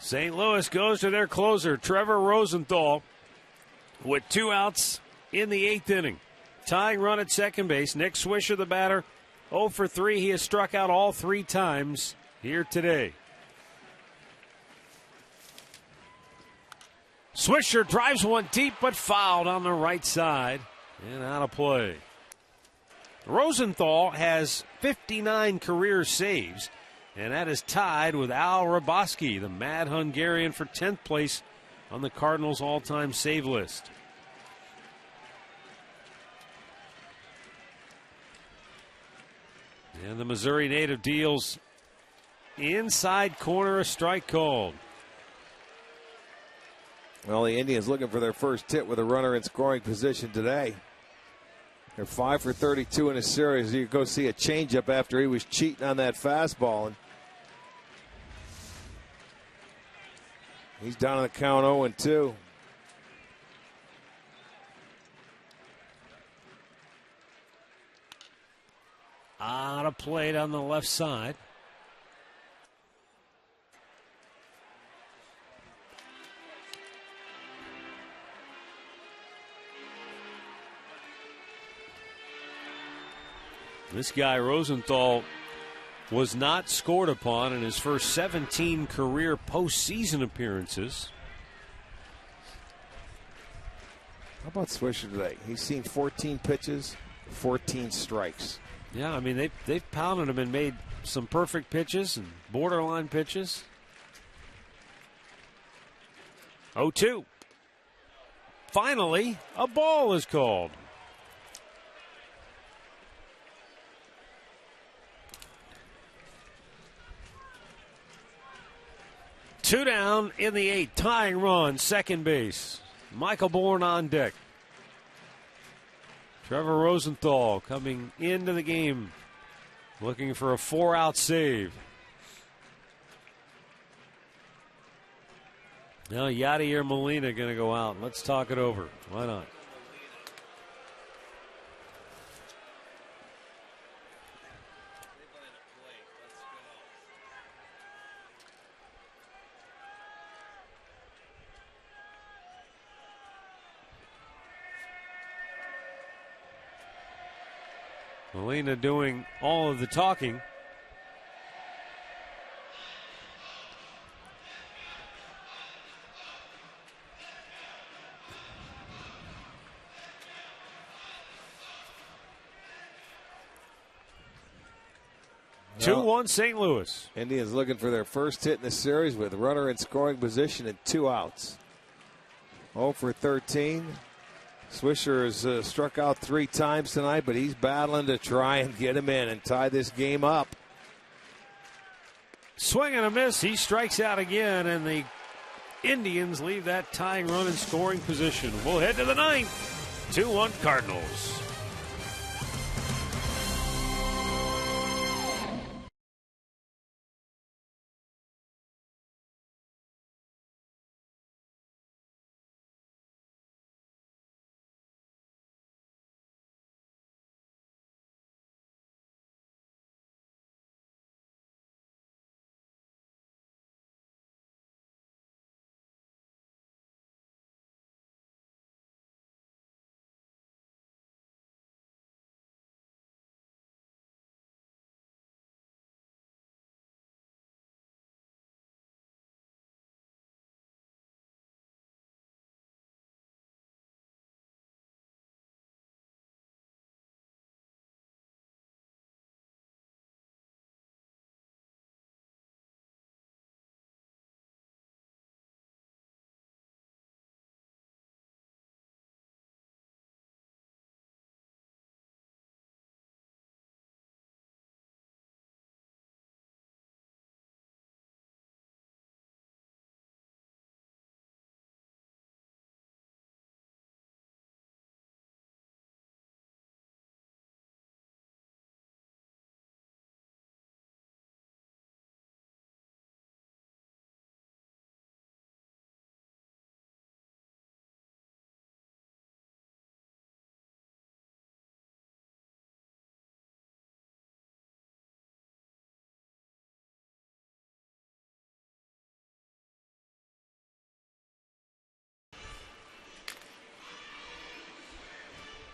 St. Louis goes to their closer, Trevor Rosenthal, with 2 outs in the 8th inning. Tying run at second base. Nick Swisher, the batter, 0 for 3. He has struck out all 3 times here today. Swisher drives one deep, but fouled on the right side and out of play. Rosenthal has 59 career saves, and that is tied with Al Raboski, the mad Hungarian, for 10th place on the Cardinals' all-time save list. And the Missouri native deals inside corner, a strike called. Well, the Indians looking for their first hit with a runner in scoring position today. They're 5 for 32 in a series. You go see a changeup after he was cheating on that fastball. And he's down on the count 0-2. Out of plate on the left side. This guy, Rosenthal, was not scored upon in his first 17 career postseason appearances. How about Swisher today? He's seen 14 pitches, 14 strikes. Yeah, I mean, they've pounded him and made some perfect pitches and borderline pitches. 0-2. Finally, a ball is called. Two down in the 8th, tying run, second base. Michael Bourne on deck. Trevor Rosenthal coming into the game looking for a 4-out save. Now Yadier Molina going to go out. Let's talk it over. Why not? Molina doing all of the talking. Well, 2-1 St. Louis. Indians looking for their first hit in the series with a runner in scoring position and 2 outs. 0 for 13. Swisher has struck out 3 times tonight, but he's battling to try and get him in and tie this game up. Swing and a miss. He strikes out again, and the Indians leave that tying run in scoring position. We'll head to the 9th. 2-1 Cardinals.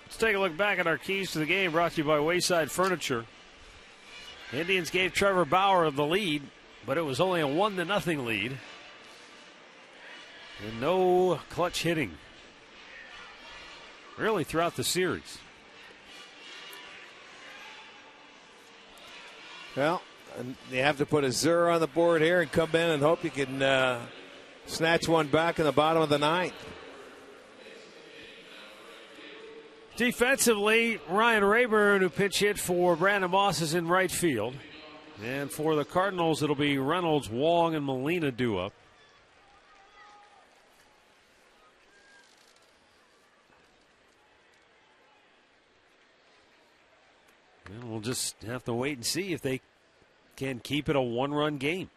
Let's take a look back at our keys to the game, brought to you by Wayside Furniture. Indians gave Trevor Bauer the lead, but it was only a 1-0 lead. And no clutch hitting, really, throughout the series. Well, you have to put a 0 on the board here and come in and hope you can snatch one back in the bottom of the ninth. Defensively, Ryan Rayburn, who pinch hit for Brandon Moss, is in right field. And for the Cardinals, it'll be Reynolds, Wong, and Molina due up. And we'll just have to wait and see if they can keep it a one-run game.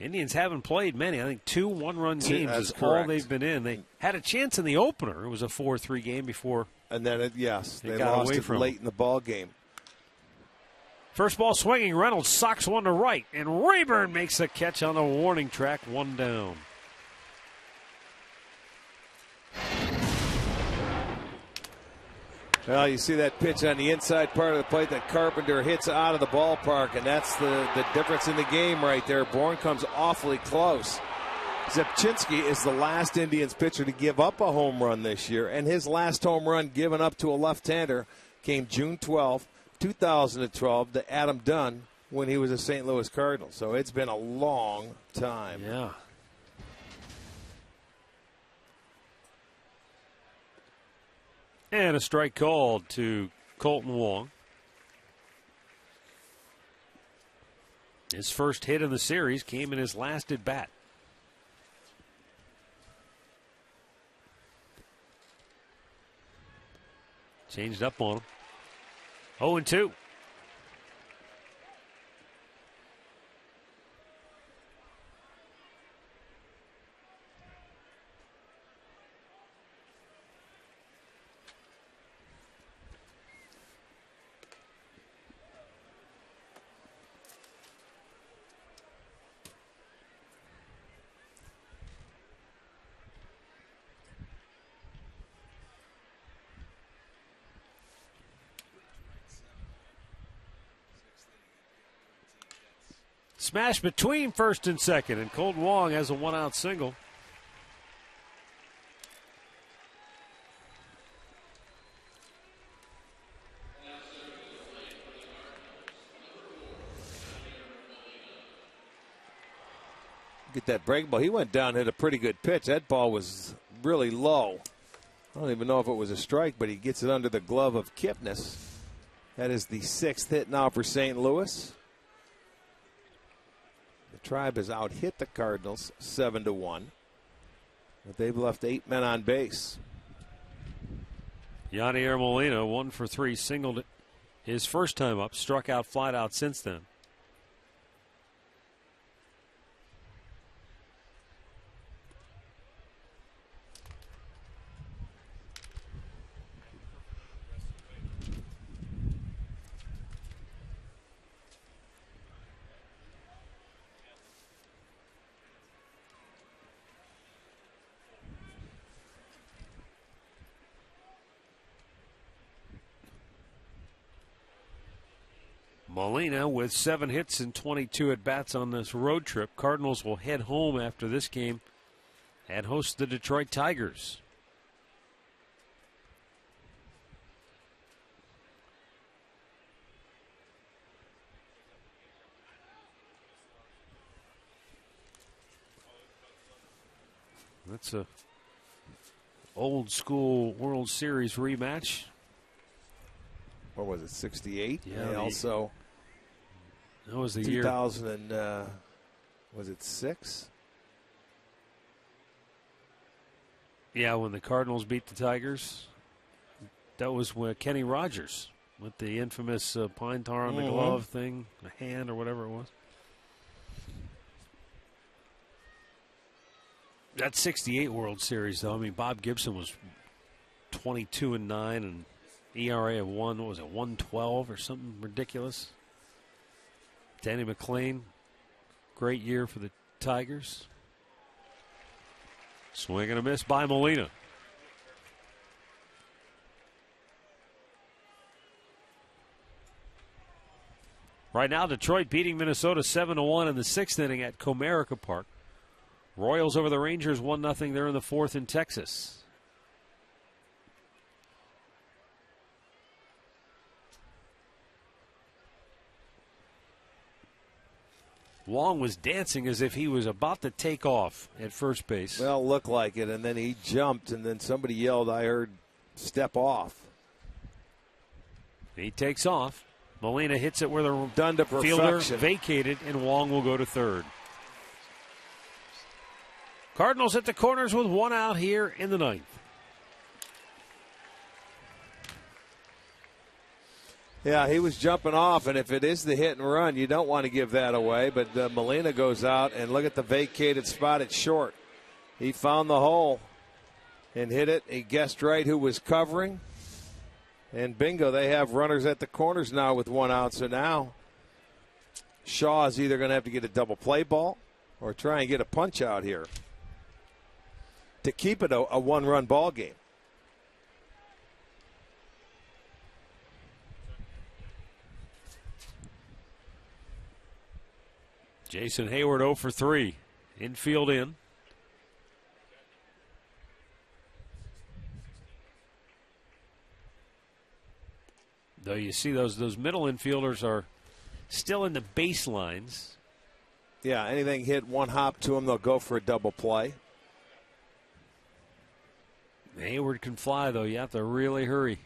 Indians haven't played many. I think 2 one-run games is all they've been in. They had a chance in the opener. It was a 4-3 game before. And then, they got lost away it from late in the ball game. First ball swinging. Reynolds socks one to right. And Rayburn makes a catch on the warning track. 1 down. Well, you see that pitch on the inside part of the plate that Carpenter hits out of the ballpark, and that's the difference in the game right there. Bourne comes awfully close. Zepchinski is the last Indians pitcher to give up a home run this year, and his last home run given up to a left-hander came June 12, 2012, to Adam Dunn when he was a St. Louis Cardinal. So it's been a long time. Yeah. And a strike called to Colton Wong. His first hit in the series came in his last at bat. Changed up on him. 0-2. Smash between first and second, and Colton Wong has a 1-out single. Get that break ball. He went down, hit a pretty good pitch. That ball was really low. I don't even know if it was a strike, but he gets it under the glove of Kipnis. That is the 6th hit now for St. Louis. The Tribe has out-hit the Cardinals 7-1. But they've left 8 men on base. Yadier Molina, 1 for 3, singled it his first time up, struck out flat out since then. Molina with 7 hits and 22 at-bats on this road trip. Cardinals will head home after this game and host the Detroit Tigers. That's a old school World Series rematch. What was it, 68? Yeah, also... That was the 2000 and was it 6? Yeah, when the Cardinals beat the Tigers. That was when Kenny Rogers with the infamous pine tar on the glove thing, a hand or whatever it was. That 68 World Series, though, I mean, Bob Gibson was 22-9 and ERA of 112 or something ridiculous. Danny McClain, great year for the Tigers. Swing and a miss by Molina. Right now, Detroit beating Minnesota 7-1 in the 6th inning at Comerica Park. Royals over the Rangers 1-0. They're in the fourth in Texas. Wong was dancing as if he was about to take off at first base. Well, looked like it, and then he jumped, and then somebody yelled, I heard, step off. He takes off. Molina hits it where the Done to fielder perfection. vacated, and Wong will go to third. Cardinals at the corners with one out here in the ninth. Yeah, he was jumping off, and if it is the hit and run, you don't want to give that away. But Molina goes out, and look at the vacated spot at short. He found the hole and hit it. He guessed right who was covering. And bingo, they have runners at the corners now with one out. So now Shaw is either going to have to get a double play ball or try and get a punch out here to keep it a one-run ball game. Jason Hayward 0 for 3. Infield in. Though you see those middle infielders are still in the baselines. Yeah, anything hit one hop to them, they'll go for a double play. Hayward can fly, though. You have to really hurry.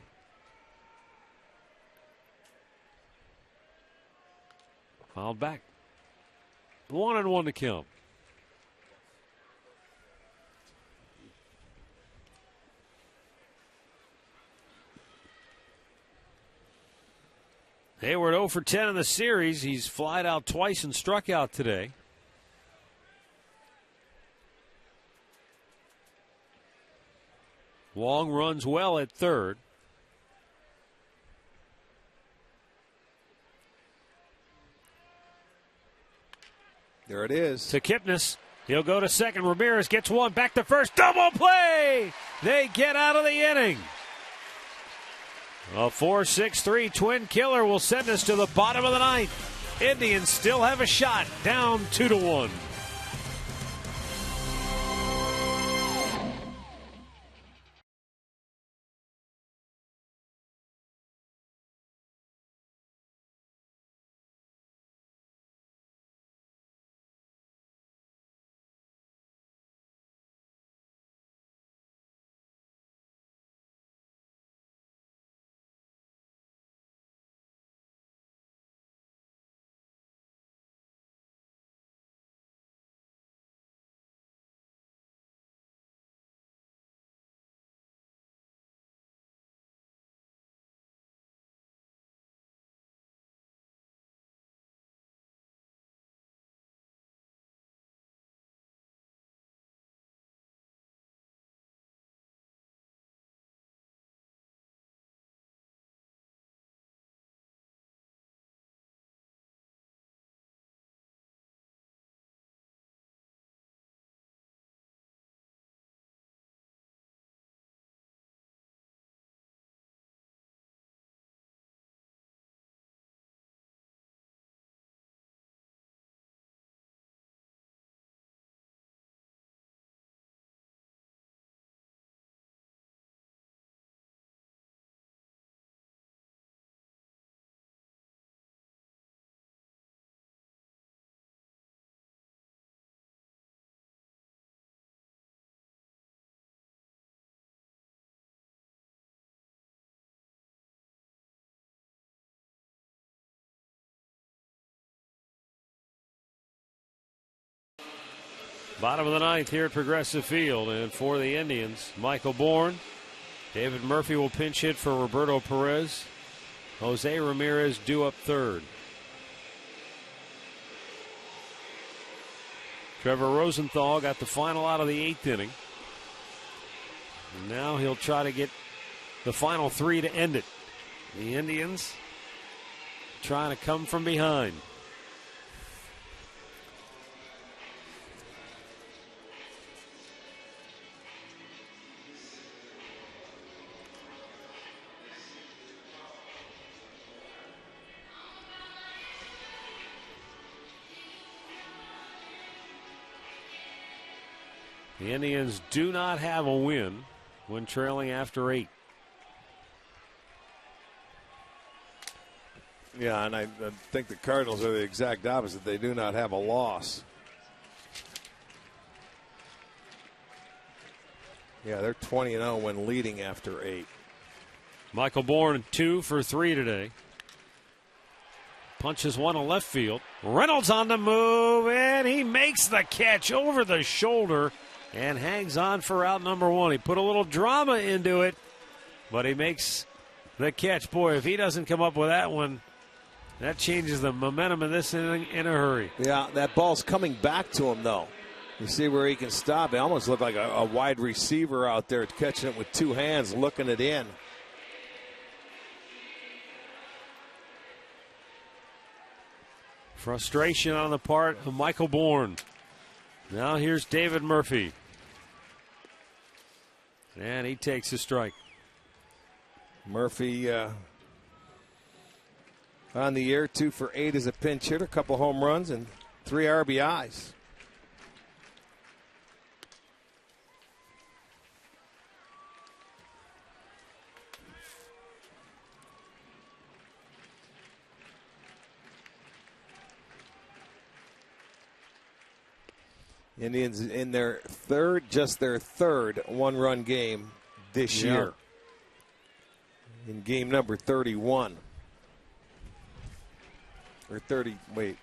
Fouled back. 1-1 to count. Hayward 0 for 10 in the series. He's flied out twice and struck out today. Wong runs well at third. There it is. To Kipnis. He'll go to second. Ramirez gets one. Back to first. Double play! They get out of the inning. A 4-6-3 twin killer will send us to the bottom of the ninth. Indians still have a shot. Down 2-1. Bottom of the ninth here at Progressive Field. And for the Indians, Michael Bourne. David Murphy will pinch hit for Roberto Perez. Jose Ramirez due up third. Trevor Rosenthal got the final out of the eighth inning. And now he'll try to get the final three to end it. The Indians trying to come from behind. The Indians do not have a win when trailing after 8. Yeah, and I think the Cardinals are the exact opposite. They do not have a loss. Yeah, they're 20-0 when leading after 8. Michael Bourne 2 for 3 today. Punches one to left field. Reynolds on the move, and he makes the catch over the shoulder and hangs on for out number 1. He put a little drama into it, but he makes the catch. Boy, if he doesn't come up with that one, that changes the momentum of this inning in a hurry. Yeah, that ball's coming back to him, though. You see where he can stop. It almost looked like a wide receiver out there catching it with 2 hands, looking it in. Frustration on the part of Michael Bourne. Now here's David Murphy. And he takes a strike. Murphy on the year, 2 for 8 as a pinch hitter, a couple home runs and 3 RBIs. Indians in their just their third one-run game this year. In game number 31. Or 30, wait.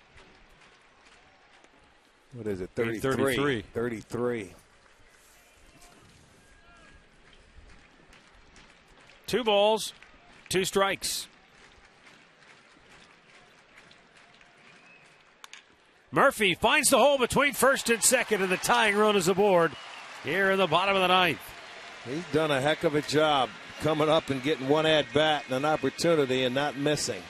What is it? 33. 33. 2 balls, 2 strikes. Murphy finds the hole between first and second, and the tying run is aboard here in the bottom of the 9th. He's done a heck of a job coming up and getting one at-bat and an opportunity and not missing.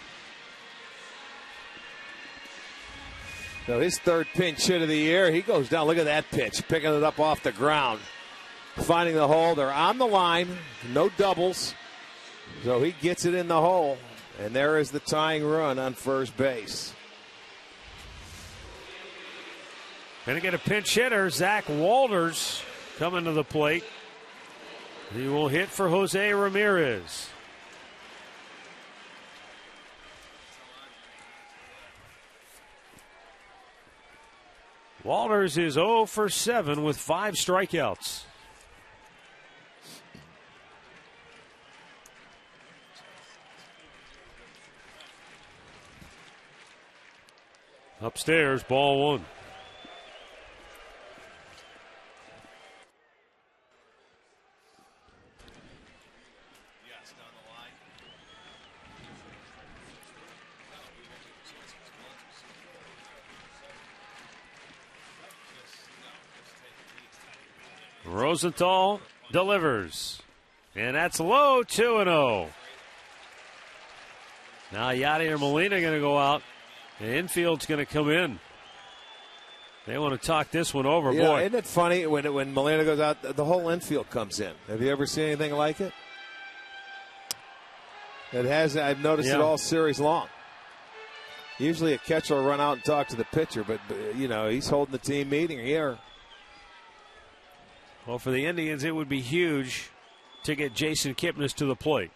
So his third pinch hit of the year, he goes down. Look at that pitch, picking it up off the ground. Finding the hole. They're on the line, no doubles. So he gets it in the hole, and there is the tying run on first base. Going to get a pinch hitter, Zach Walters, coming to the plate. He will hit for Jose Ramirez. Walters is 0 for 7 with 5 strikeouts. Upstairs, ball 1. Rosenthal delivers. And that's low, 2-0. Now Yadier Molina going to go out. The infield's going to come in. They want to talk this one over. Yeah, boy. isn't it funny when Molina goes out, the whole infield comes in. Have you ever seen anything like it? It has. I've noticed it all series long. Usually a catcher will run out and talk to the pitcher, but you know, he's holding the team meeting here. Well, for the Indians, it would be huge to get Jason Kipnis to the plate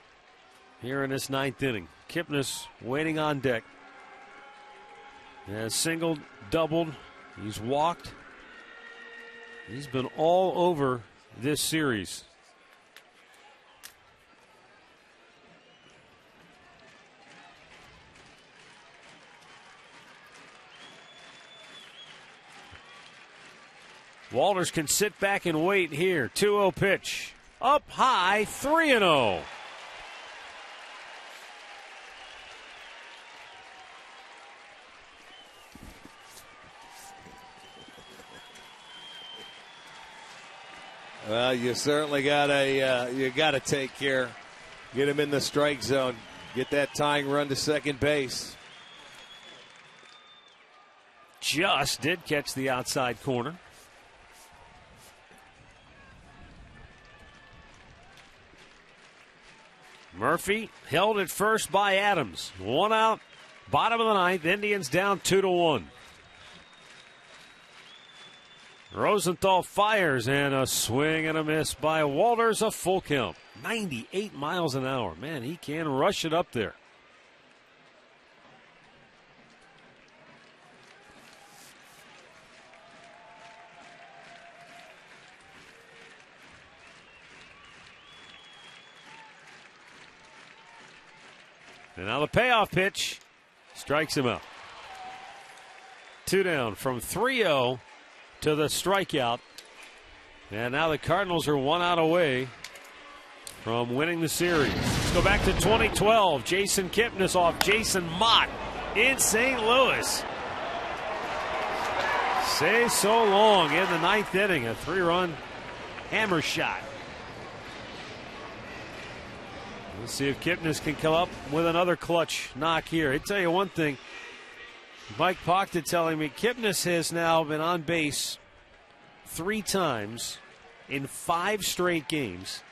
here in this 9th inning. Kipnis waiting on deck. Has singled, doubled. He's walked. He's been all over this series. Walters can sit back and wait here. 2-0 pitch. Up high, 3-0. Well, you certainly gotta take care. Get him in the strike zone. Get that tying run to second base. Just did catch the outside corner. Murphy held at first by Adams. 1 out, bottom of the 9th. Indians down 2-1. Rosenthal fires, and a swing and a miss by Walters, a full count. 98 miles an hour. Man, he can rush it up there. And now the payoff pitch strikes him out. 2 down from 3-0 to the strikeout. And now the Cardinals are 1 out away from winning the series. Let's go back to 2012. Jason Kipnis off Jason Mott in St. Louis. Say so long in the 9th inning. A 3-run hammer shot. Let's see if Kipnis can come up with another clutch knock here. I tell you one thing. Mike Pochta telling me Kipnis has now been on base 3 times in 5 straight games.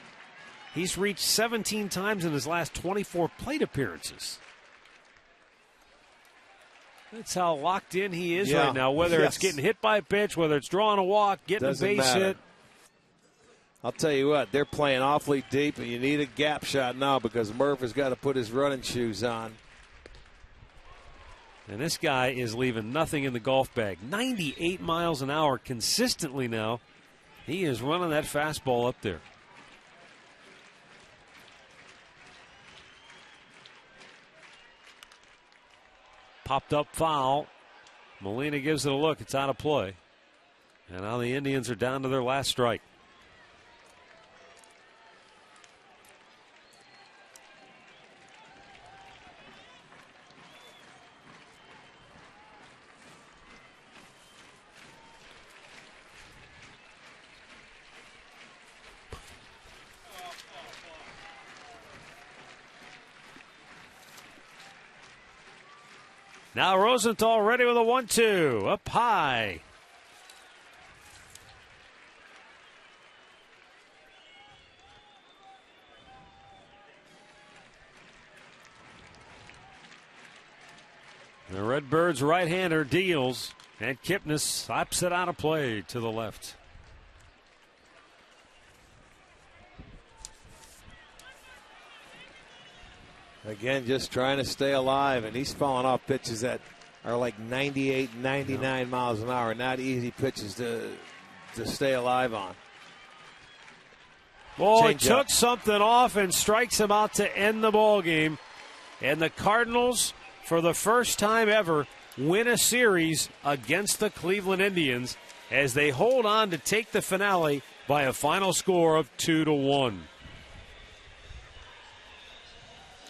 He's reached 17 times in his last 24 plate appearances. That's how locked in he is right now. Whether it's getting hit by a pitch, whether it's drawing a walk, getting a base hit. I'll tell you what, they're playing awfully deep, and you need a gap shot now because Murph has got to put his running shoes on. And this guy is leaving nothing in the golf bag. 98 miles an hour consistently now. He is running that fastball up there. Popped up foul. Molina gives it a look. It's out of play. And now the Indians are down to their last strike. Now Rosenthal ready with a 1-2. Up high. The Redbirds right-hander deals, and Kipnis slaps it out of play to the left. Again, just trying to stay alive, and he's falling off pitches that are like 98, 99 miles an hour. Not easy pitches to stay alive on. Well, he took something off and strikes him out to end the ball game. And the Cardinals, for the first time ever, win a series against the Cleveland Indians as they hold on to take the finale by a final score of 2-1.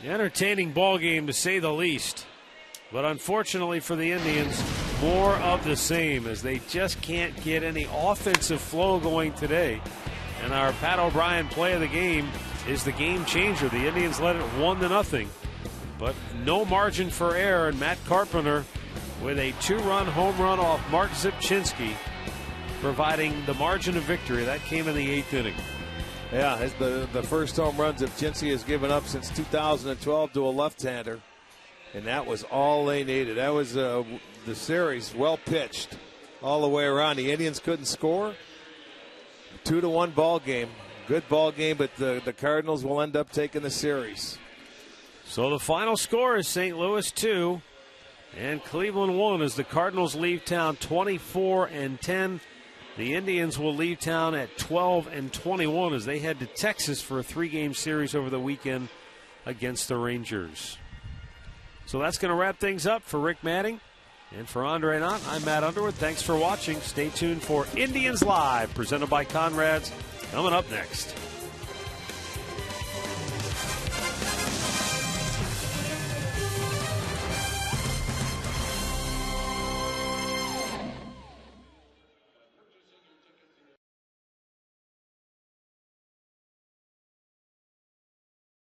Entertaining ball game, to say the least. But unfortunately for the Indians, more of the same, as they just can't get any offensive flow going today. And our Pat O'Brien play of the game is the game changer. The Indians led it 1-0, but no margin for error. And Matt Carpenter with a 2-run home run off Mark Zipchinski, providing the margin of victory. That came in the 8th inning. Yeah, the first home run Zipchinski has given up since 2012 to a left-hander, and that was all they needed. That was the series, well pitched all the way around. The Indians couldn't score. 2-1 ball game. Good ball game, but the Cardinals will end up taking the series. So the final score is St. Louis 2 and Cleveland 1 as the Cardinals leave town 24-10. The Indians will leave town at 12-21 as they head to Texas for a 3-game series over the weekend against the Rangers. So that's going to wrap things up for Rick Manning and for Andre Knott. I'm Matt Underwood. Thanks for watching. Stay tuned for Indians Live, presented by Conrad's, coming up next.